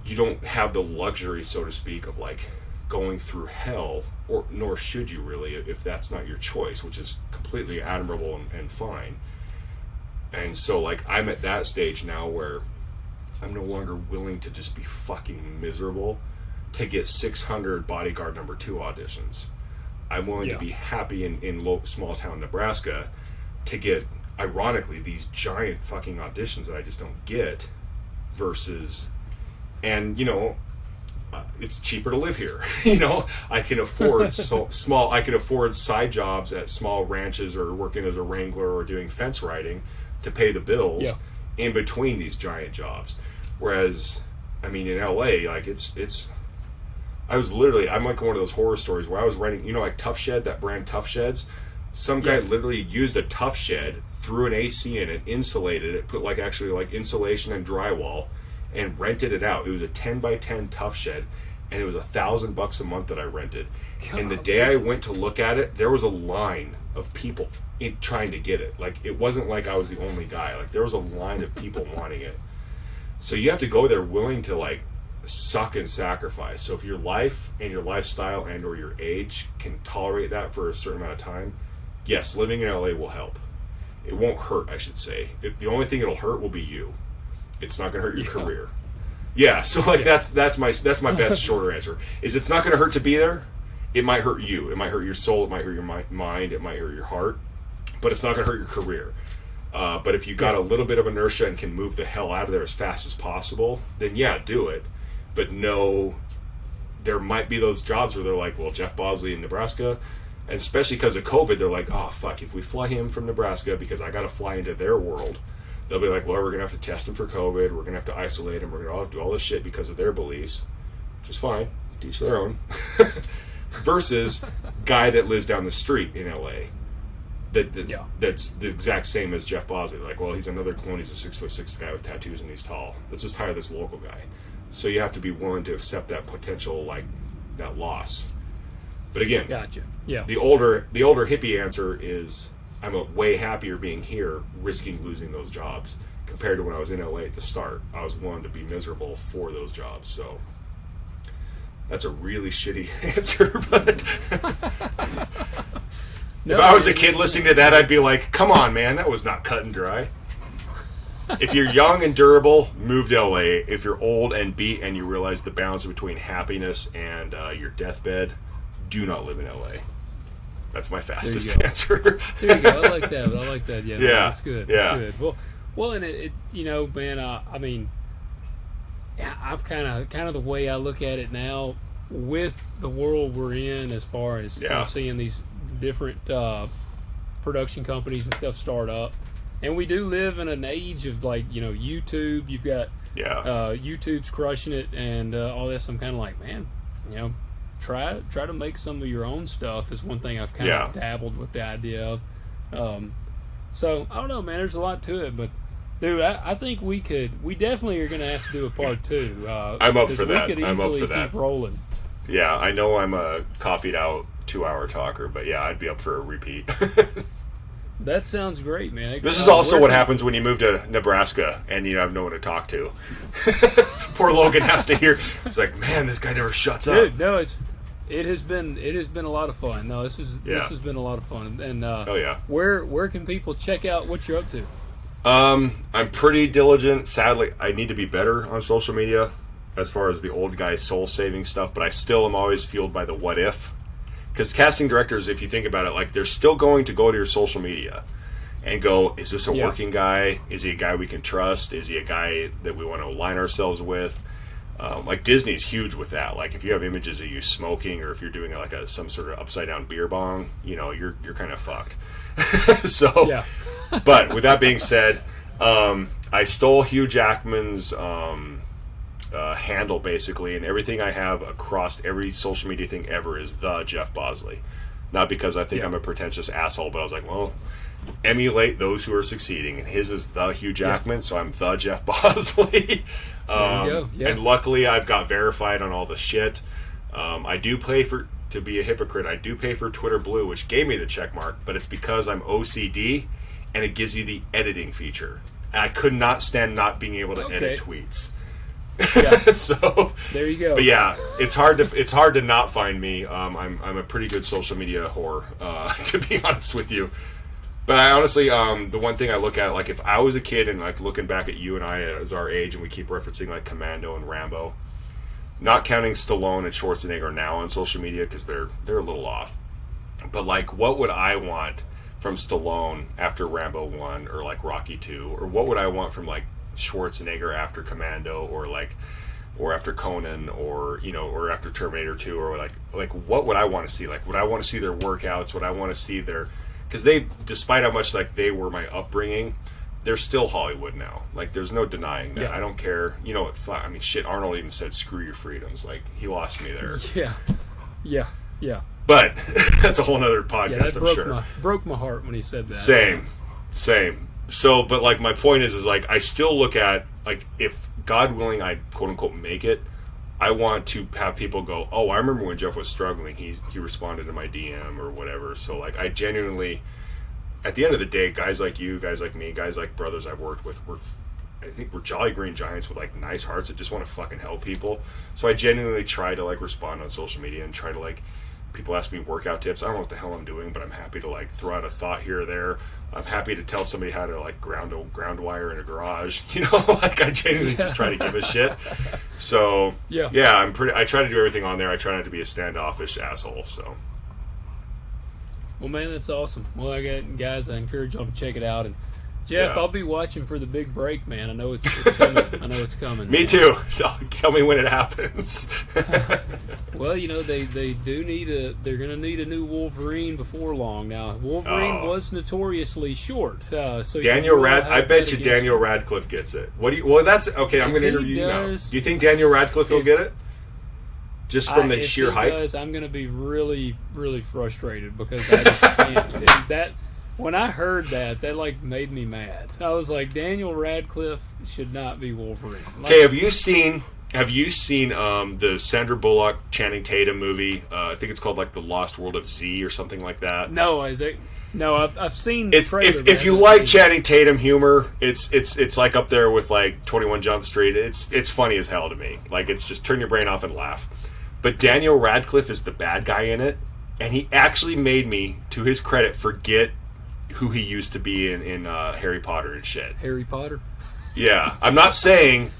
you don't have the luxury, so to speak, of like going through hell, or nor should you really, if that's not your choice, which is completely admirable and fine. And so, like, I'm at that stage now where I'm no longer willing to just be fucking miserable to get 600 Bodyguard number 2 auditions. I'm willing to be happy in small town Nebraska to get, ironically, these giant fucking auditions that I just don't get, versus, and, you know, it's cheaper to live here. You know, I can afford I can afford side jobs at small ranches or working as a wrangler or doing fence riding to pay the bills in between these giant jobs. Whereas, I mean, in LA, like, I'm like one of those horror stories where I was renting, you know, like Tough Shed, that brand Tough Sheds. Some guy literally used a Tough Shed, threw an AC in it, insulated it, put like insulation and drywall, and rented it out. It was a 10 by 10 Tough Shed, and it was $1,000 a month that I rented. God, and the day I went to look at it, there was a line of people trying to get it. Like, it wasn't like I was the only guy. Like, there was a line of people wanting it. So you have to go there willing to, like, suck and sacrifice. So if your life and your lifestyle and or your age can tolerate that for a certain amount of time, yes, living in LA will help. It won't hurt, I should say. The only thing it'll hurt will be you. It's not going to hurt your career. Yeah, so like that's my best shorter answer. Is it's not going to hurt to be there. It might hurt you. It might hurt your soul. It might hurt your mind. It might hurt your heart. But it's not going to hurt your career. But if you got a little bit of inertia and can move the hell out of there as fast as possible, then yeah, do it. But no, there might be those jobs where they're like, well, Jeff Bosley in Nebraska, and especially because of COVID, they're like, oh, fuck, if we fly him from Nebraska because I got to fly into their world, they'll be like, well, we're going to have to test him for COVID, we're going to have to isolate him, we're going to have to do all this shit because of their beliefs, which is fine, teach their own, versus guy that lives down the street in LA. That's the exact same as Jeff Bosley. Like, well, he's another clone. He's a 6'6" guy with tattoos and he's tall. Let's just hire this local guy. So you have to be willing to accept that potential, like, that loss. But again, gotcha. Yeah. The older hippie answer is I'm way happier being here, risking losing those jobs compared to when I was in LA at the start. I was willing to be miserable for those jobs. So that's a really shitty answer, but. If I was a kid listening to that, I'd be like, come on, man, that was not cut and dry. If you're young and durable, move to LA. If you're old and beat and you realize the balance between happiness and your deathbed, do not live in LA. That's my fastest answer. There you go. I like that. Yeah, that's good. Yeah. That's good. Well, and it you know, man, I mean, I've kind of the way I look at it now, with the world we're in, as far as seeing these different production companies and stuff start up. And we do live in an age of, like, YouTube. You've got YouTube's crushing it and all this. I'm kind of like, man, try to make some of your own stuff is one thing I've kind of dabbled with the idea of. So I don't know, man. There's a lot to it, but dude, I think we definitely are going to have to do a part 2. I'm up for that. We could easily keep rolling. Yeah, I know I'm a coffeeed out 2-hour talker, but yeah, I'd be up for a repeat. That sounds great, man. This is also what happens when you move to Nebraska and you have no one to talk to. Poor Logan has to hear. It's like, man, this guy never shuts up. Dude, no, it has been a lot of fun. No, this has been a lot of fun. And where can people check out what you're up to? I'm pretty diligent. Sadly, I need to be better on social media as far as the old guy soul saving stuff, but I still am always fueled by the what if. Because casting directors, if you think about it, like, they're still going to go to your social media and go, is this a working guy? Is he a guy we can trust? Is he a guy that we want to align ourselves with? Like, Disney's huge with that. Like, if you have images of you smoking, or if you're doing like some sort of upside down beer bong, you're kind of fucked. So, but with that being said, I stole Hugh Jackman's handle, basically, and everything I have across every social media thing ever is the Jeff Bosley. Not because I think I'm a pretentious asshole, but I was like, well, emulate those who are succeeding, and his is the Hugh Jackman, so I'm the Jeff Bosley. There you go. And luckily I've got verified on all the shit. I do pay to be a hypocrite, I do pay for Twitter Blue, which gave me the check mark, but it's because I'm OCD and it gives you the editing feature. And I could not stand not being able to edit tweets. So there you go. But yeah, it's hard to not find me. I'm a pretty good social media whore, to be honest with you. But I honestly, the one thing I look at, like, if I was a kid and, like, looking back at you and I as our age, and we keep referencing like Commando and Rambo, not counting Stallone and Schwarzenegger now on social media because they're a little off. But, like, what would I want from Stallone after Rambo 1 or like Rocky 2, or what would I want from like Schwarzenegger after Commando, or after Conan, or or after Terminator 2, or like what would I want to see? Like, would I want to see their workouts? Would I want to see because they, despite how much like they were my upbringing, they're still Hollywood now. Like, there's no denying that. I don't care. I mean, shit, Arnold even said, screw your freedoms. Like, he lost me there. Yeah. But that's a whole nother podcast, I'm sure. Broke my heart when he said that. Same. So, but like, my point is like, I still look at, like, if God willing I quote unquote make it, I want to have people go, oh, I remember when Jeff was struggling, he responded to my DM or whatever. So, like, I genuinely, at the end of the day, guys like you, guys like me, guys like brothers I've worked with, I think we're jolly green giants with, like, nice hearts that just want to fucking help people. So I genuinely try to, like, respond on social media and try to, like, people ask me workout tips. I don't know what the hell I'm doing, but I'm happy to, like, throw out a thought here or there. I'm happy to tell somebody how to, like, ground wire in a garage. Like, I genuinely just try to give a shit. So I try to do everything on there. I try not to be a standoffish asshole. So, well, man, that's awesome. Well, guys, I encourage y'all to check it out. And Jeff, I'll be watching for the big break, man. I know it's coming. I know it's coming. Me too. Tell me when it happens. Well, they do they're going to need a new Wolverine before long. Now, Wolverine was notoriously short. So I bet you Daniel Radcliffe gets it. That's okay. I'm going to interview you now. Do you think Daniel Radcliffe will get it? Just from the sheer hype? If he does, I'm going to be really, really frustrated because I just can't. When I heard that like made me mad. I was like, Daniel Radcliffe should not be Wolverine. Okay, have you seen the Sandra Bullock Channing Tatum movie? I think it's called like The Lost World of Z or something like that. No, Isaac. No, I've seen. If you like Channing Tatum humor, it's like up there with like 21 Jump Street. It's funny as hell to me. Like, it's just turn your brain off and laugh. But Daniel Radcliffe is the bad guy in it, and he actually made me, to his credit, forget who he used to be in Harry Potter and shit. Harry Potter? Yeah. I'm not saying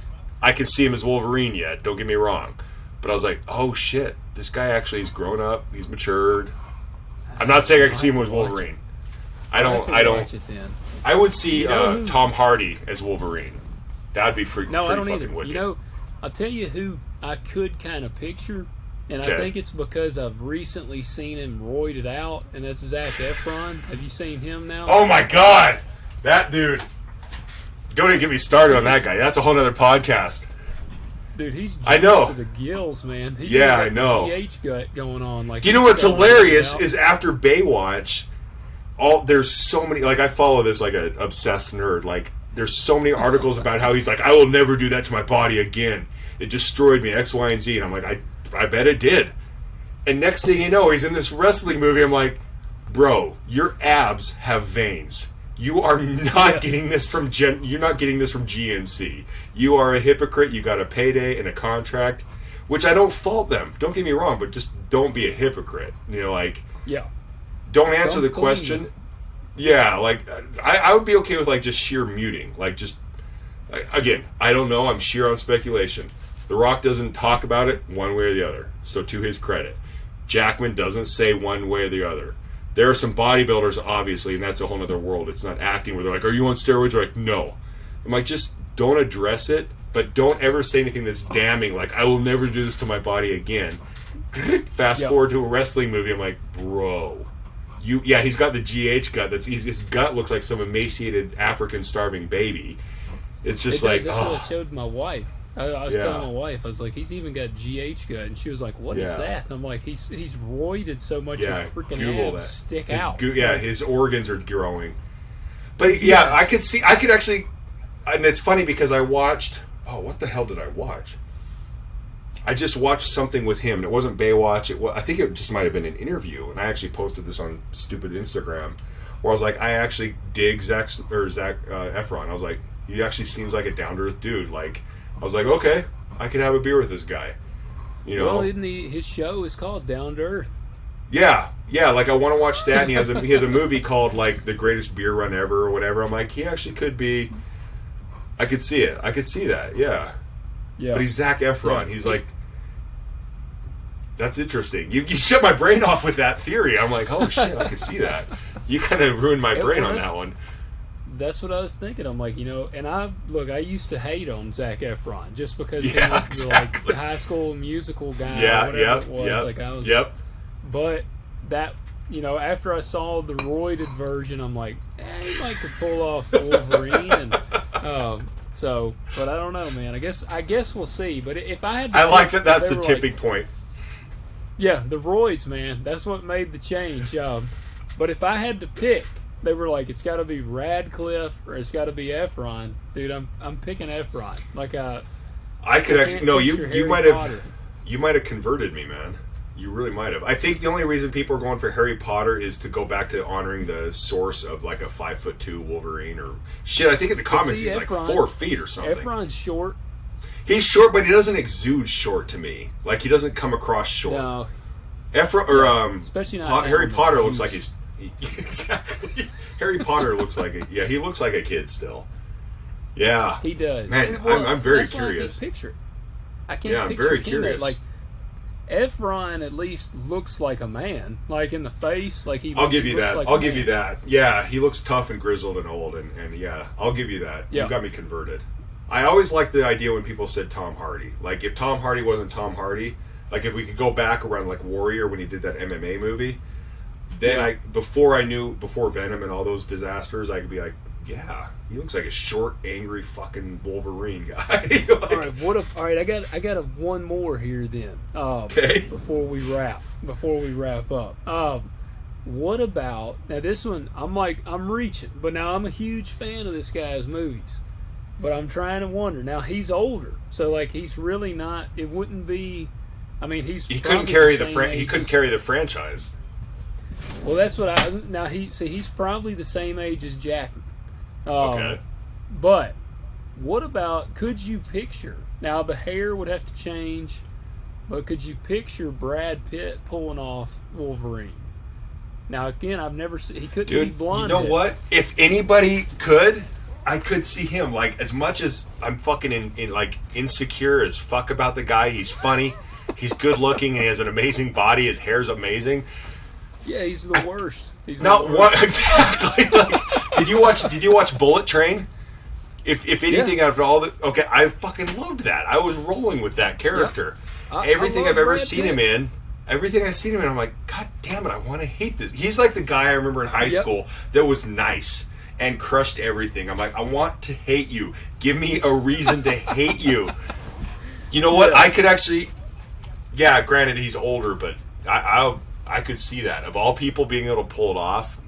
I can see him as Wolverine yet, don't get me wrong. But I was like, oh shit, this guy actually has grown up, he's matured. I'm not saying I can see him as Wolverine. I don't. I would see Tom Hardy as Wolverine. That'd be pretty I don't fucking either. wicked. I'll tell you who I could kind of picture And I think it's because I've recently seen him roided out, and that's Zac Efron. Have you seen him now? Oh my God, that dude! Don't even get me started on that guy. That's a whole other podcast. Dude, he's I know to the gills, man. He's yeah, got I know. GH gut going on. Like, you know what's hilarious is after Baywatch, there's so many. Like, I follow this like an obsessed nerd. Like, there's so many articles about how he's like, I will never do that to my body again. It destroyed me, X, Y, and Z. And I'm like, I bet it did. And next thing you know, he's in this wrestling movie. I'm like, bro, your abs have veins. You are not getting this from you're not getting this from GNC. You are a hypocrite. You got a payday and a contract, which I don't fault them. Don't get me wrong, but just don't be a hypocrite. You know, like, don't answer the question. Yeah, like, I would be okay with like just sheer muting. Like, just again, I don't know. I'm sheer on speculation. The Rock doesn't talk about it one way or the other. So to his credit, Jackman doesn't say one way or the other. There are some bodybuilders, obviously, and that's a whole other world. It's not acting where they're like, are you on steroids? They're like, no. I'm like, just don't address it, but don't ever say anything that's damning, like, I will never do this to my body again. Fast forward to a wrestling movie, I'm like, bro. He's got the GH gut. His gut looks like some emaciated African starving baby. It's just that's what I showed my wife. I was telling my wife, I was like, he's even got GH gut, and she was like, what is that? And I'm like, he's roided so much his freaking abs stick out. His organs are growing. But I could actually, and it's funny because I watched, what the hell did I watch? I just watched something with him, and it wasn't Baywatch. I think it just might have been an interview, and I actually posted this on stupid Instagram, where I was like, I actually dig Zac Efron. I was like, he actually seems like a down-to-earth dude. Like, I was like, okay, I could have a beer with this guy. You know? Well, his show is called Down to Earth. Yeah, like I want to watch that, and he has a movie called like The Greatest Beer Run Ever or whatever. I'm like, he actually could be. I could see it. I could see that. Yeah. But he's Zac Efron. Yeah. He's like, that's interesting. You shut my brain off with that theory. I'm like, oh shit, I could see that. You kind of ruined my brain on that one. That's what I was thinking. I'm like, and I used to hate on Zac Efron just because he was the High School Musical guy. But that, after I saw the roided version, I'm like, he might could pull off Wolverine, and but I don't know, man. I guess we'll see. But if I had, like that. That's the tipping point. Yeah, the roids, man. That's what made the change. But if I had to pick. They were like, it's got to be Radcliffe or it's got to be Efron, dude. I'm picking Efron. Like I could actually you might have converted me, man. You really might have. I think the only reason people are going for Harry Potter is to go back to honoring the source of like a 5'2" Wolverine or shit. I think in the comics he's like 4 feet or something. Efron's short. He's short, but he doesn't exude short to me. Like he doesn't come across short. No. Efron or especially not Harry Potter looks like he's. Exactly. Harry Potter looks like he looks like a kid still. Yeah. He does. Man, I'm very curious. I can't picture it. I'm very curious. Like, Efron at least looks like a man. Like, in the face. Like I'll give you that. I'll give you that. Yeah, he looks tough and grizzled and old. And yeah, I'll give you that. Yeah. You got me converted. I always liked the idea when people said Tom Hardy. Like, if Tom Hardy wasn't Tom Hardy, like, if we could go back around, like, Warrior when he did that MMA movie... Then before Venom and all those disasters, I could be like, yeah, he looks like a short, angry, fucking Wolverine guy. All right, I got one more here then. Okay. Before we wrap up. What about now? This one, I'm reaching, but now I'm a huge fan of this guy's movies, but I'm trying to wonder. Now he's older, so like he's really not. It wouldn't be. I mean, he couldn't carry he couldn't carry the franchise. Well, that's what he's probably the same age as Jackman. Okay. But what about, could you picture, now the hair would have to change, but could you picture Brad Pitt pulling off Wolverine? Now, again, I've never seen, he couldn't be blonde. You know what? If anybody could, I could see him. Like, as much as I'm fucking insecure as fuck about the guy, he's funny, he's good looking, and he has an amazing body, his hair's amazing. Yeah, he's the worst. Exactly. Like, did you watch Bullet Train? If anything, out of all the I fucking loved that. I was rolling with that character, everything love I've ever Brad seen Pitt. him in. Everything I've seen him in, I'm like, God damn it, I want to hate this. He's like the guy I remember in high Yep. school that was nice and crushed everything. I'm like, I want to hate you. Give me a reason to hate you. You know what? Yes. I could actually... Yeah, granted, he's older, but I could see that. Of all people being able to pull it off.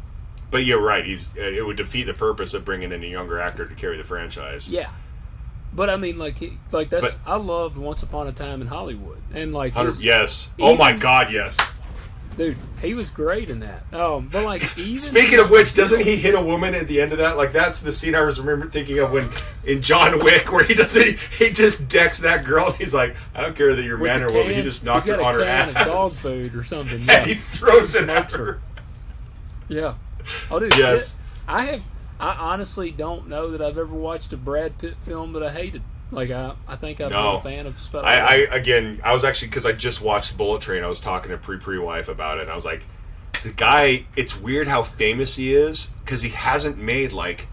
But you're right. It would defeat the purpose of bringing in a younger actor to carry the franchise. Yeah. But I mean, like I loved Once Upon a Time in Hollywood, and like yes, oh my God, yes, dude, he was great in that. But like even speaking of which, doesn't he hit a woman at the end of that? Like that's the scene I was thinking of when in John Wick where he just decks that girl and he's like, I don't care that you're man or woman, he just knocked her on her ass. Of dog food or something, and he throws it at her. Yeah. Oh, dude. Yes. I honestly don't know that I've ever watched a Brad Pitt film that I hated. Like, I think I've been a fan of just about I was actually, because I just watched Bullet Train, I was talking to pre-wife about it, and I was like, the guy, it's weird how famous he is, because he hasn't made, like,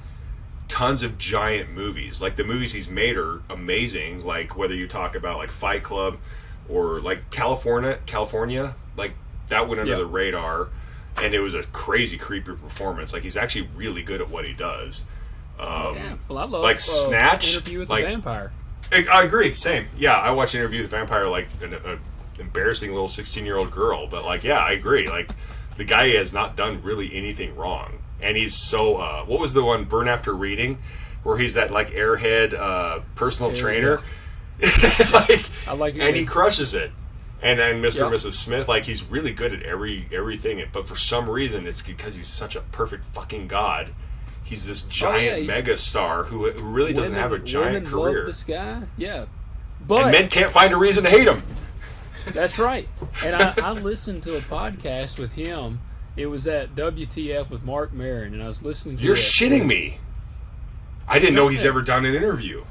tons of giant movies. Like, the movies he's made are amazing, like, whether you talk about, like, Fight Club, or, like, California, like, that went under the radar. And it was a crazy, creepy performance. Like, he's actually really good at what he does. Yeah. Well, I love like Snatch. Interview with like, the Vampire. I agree. Same. Yeah, I watched Interview with the Vampire like an embarrassing little 16-year-old girl. But, like, yeah, I agree. Like, the guy has not done really anything wrong. And he's so... what was the one, Burn After Reading? Where he's that, like, airhead personal trainer. Yeah. I like it. And he crushes it. And Mr. and Yep. Mrs. Smith, like, he's really good at everything. But for some reason, it's because he's such a perfect fucking god. He's this giant mega star who really doesn't have a giant career. Love this guy, yeah. But and men can't find a reason to hate him. That's right. And I listened to a podcast with him. It was at WTF with Mark Maron, and I was listening to You're it. shitting me. I didn't know he's ever done an interview.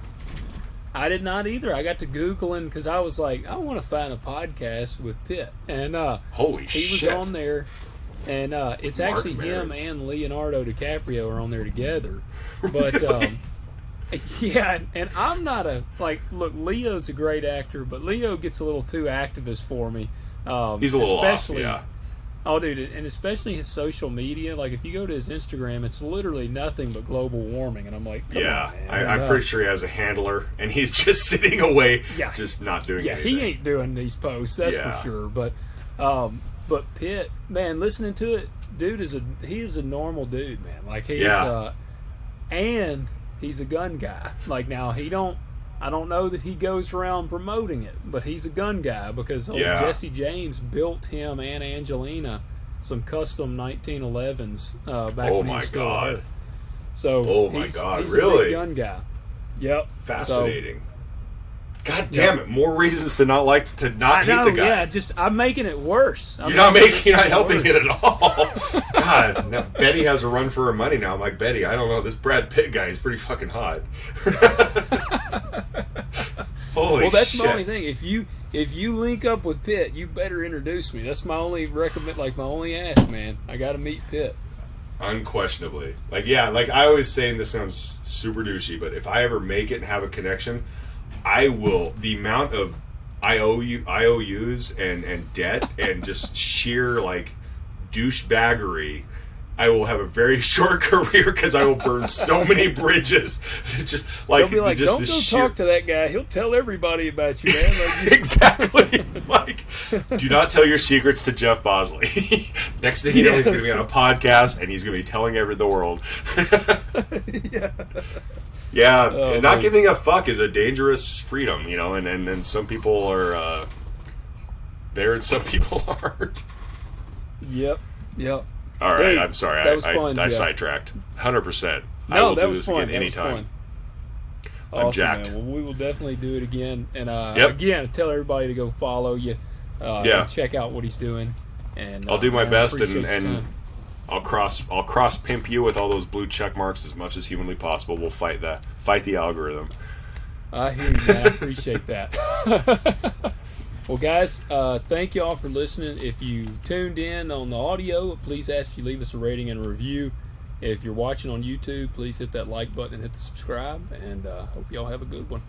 I did not either. I got to Googling because I was like, I want to find a podcast with Pitt. And holy he shit. was on there. And it's Mark actually Maron. him and Leonardo DiCaprio are on there together. But, yeah, and I'm not look, Leo's a great actor, but Leo gets a little too activist for me. He's a little off, yeah. Oh, dude, and especially his social media. Like, if you go to his Instagram, it's literally nothing but global warming. And I'm like, come on, man. I'm pretty sure he has a handler, and he's just sitting away, just not doing anything. Yeah, he ain't doing these posts, that's for sure. But Pitt, man, listening to it, dude he is a normal dude, man. Like, he's and he's a gun guy. Like, now I don't know that he goes around promoting it, but he's a gun guy because Jesse James built him and Angelina some custom 1911s back when he was still alive. So he's a big gun guy. Yep. Fascinating. God damn it! More reasons to not hate the guy. Yeah, I'm making it worse. You're not helping it at all. God, now Betty has a run for her money now. I'm like, Betty, I don't know, this Brad Pitt guy is pretty fucking hot. Holy shit! Well, that's my only thing. If you link up with Pitt, you better introduce me. That's my only my only ask, man. I got to meet Pitt. Unquestionably, like I always say, and this sounds super douchey, but if I ever make it and have a connection, I will. The amount of IOUs and debt and just sheer like douchebaggery, I will have a very short career because I will burn so many bridges. Just like, they'll be like, don't go talk to that guy. He'll tell everybody about you, man. Like, exactly. Like, do not tell your secrets to Jeff Bosley. Next thing you know, he's going to be on a podcast and he's going to be telling the world. Yeah, and not giving a fuck is a dangerous freedom, and then some people are there and some people aren't. Yep. All right, hey, I'm sorry. I sidetracked. 100%. No, I will that do was this fun. again anytime. Awesome, I'm jacked. Man. Well, we will definitely do it again. And again, tell everybody to go follow you. And check out what he's doing. And I'll do my best, and I'll cross pimp you with all those blue check marks as much as humanly possible. We'll fight the algorithm. I hear you, man. I appreciate that. Well, guys, thank you all for listening. If you tuned in on the audio, please ask you leave us a rating and a review. If you're watching on YouTube, please hit that like button and hit the subscribe. And hope you all have a good one.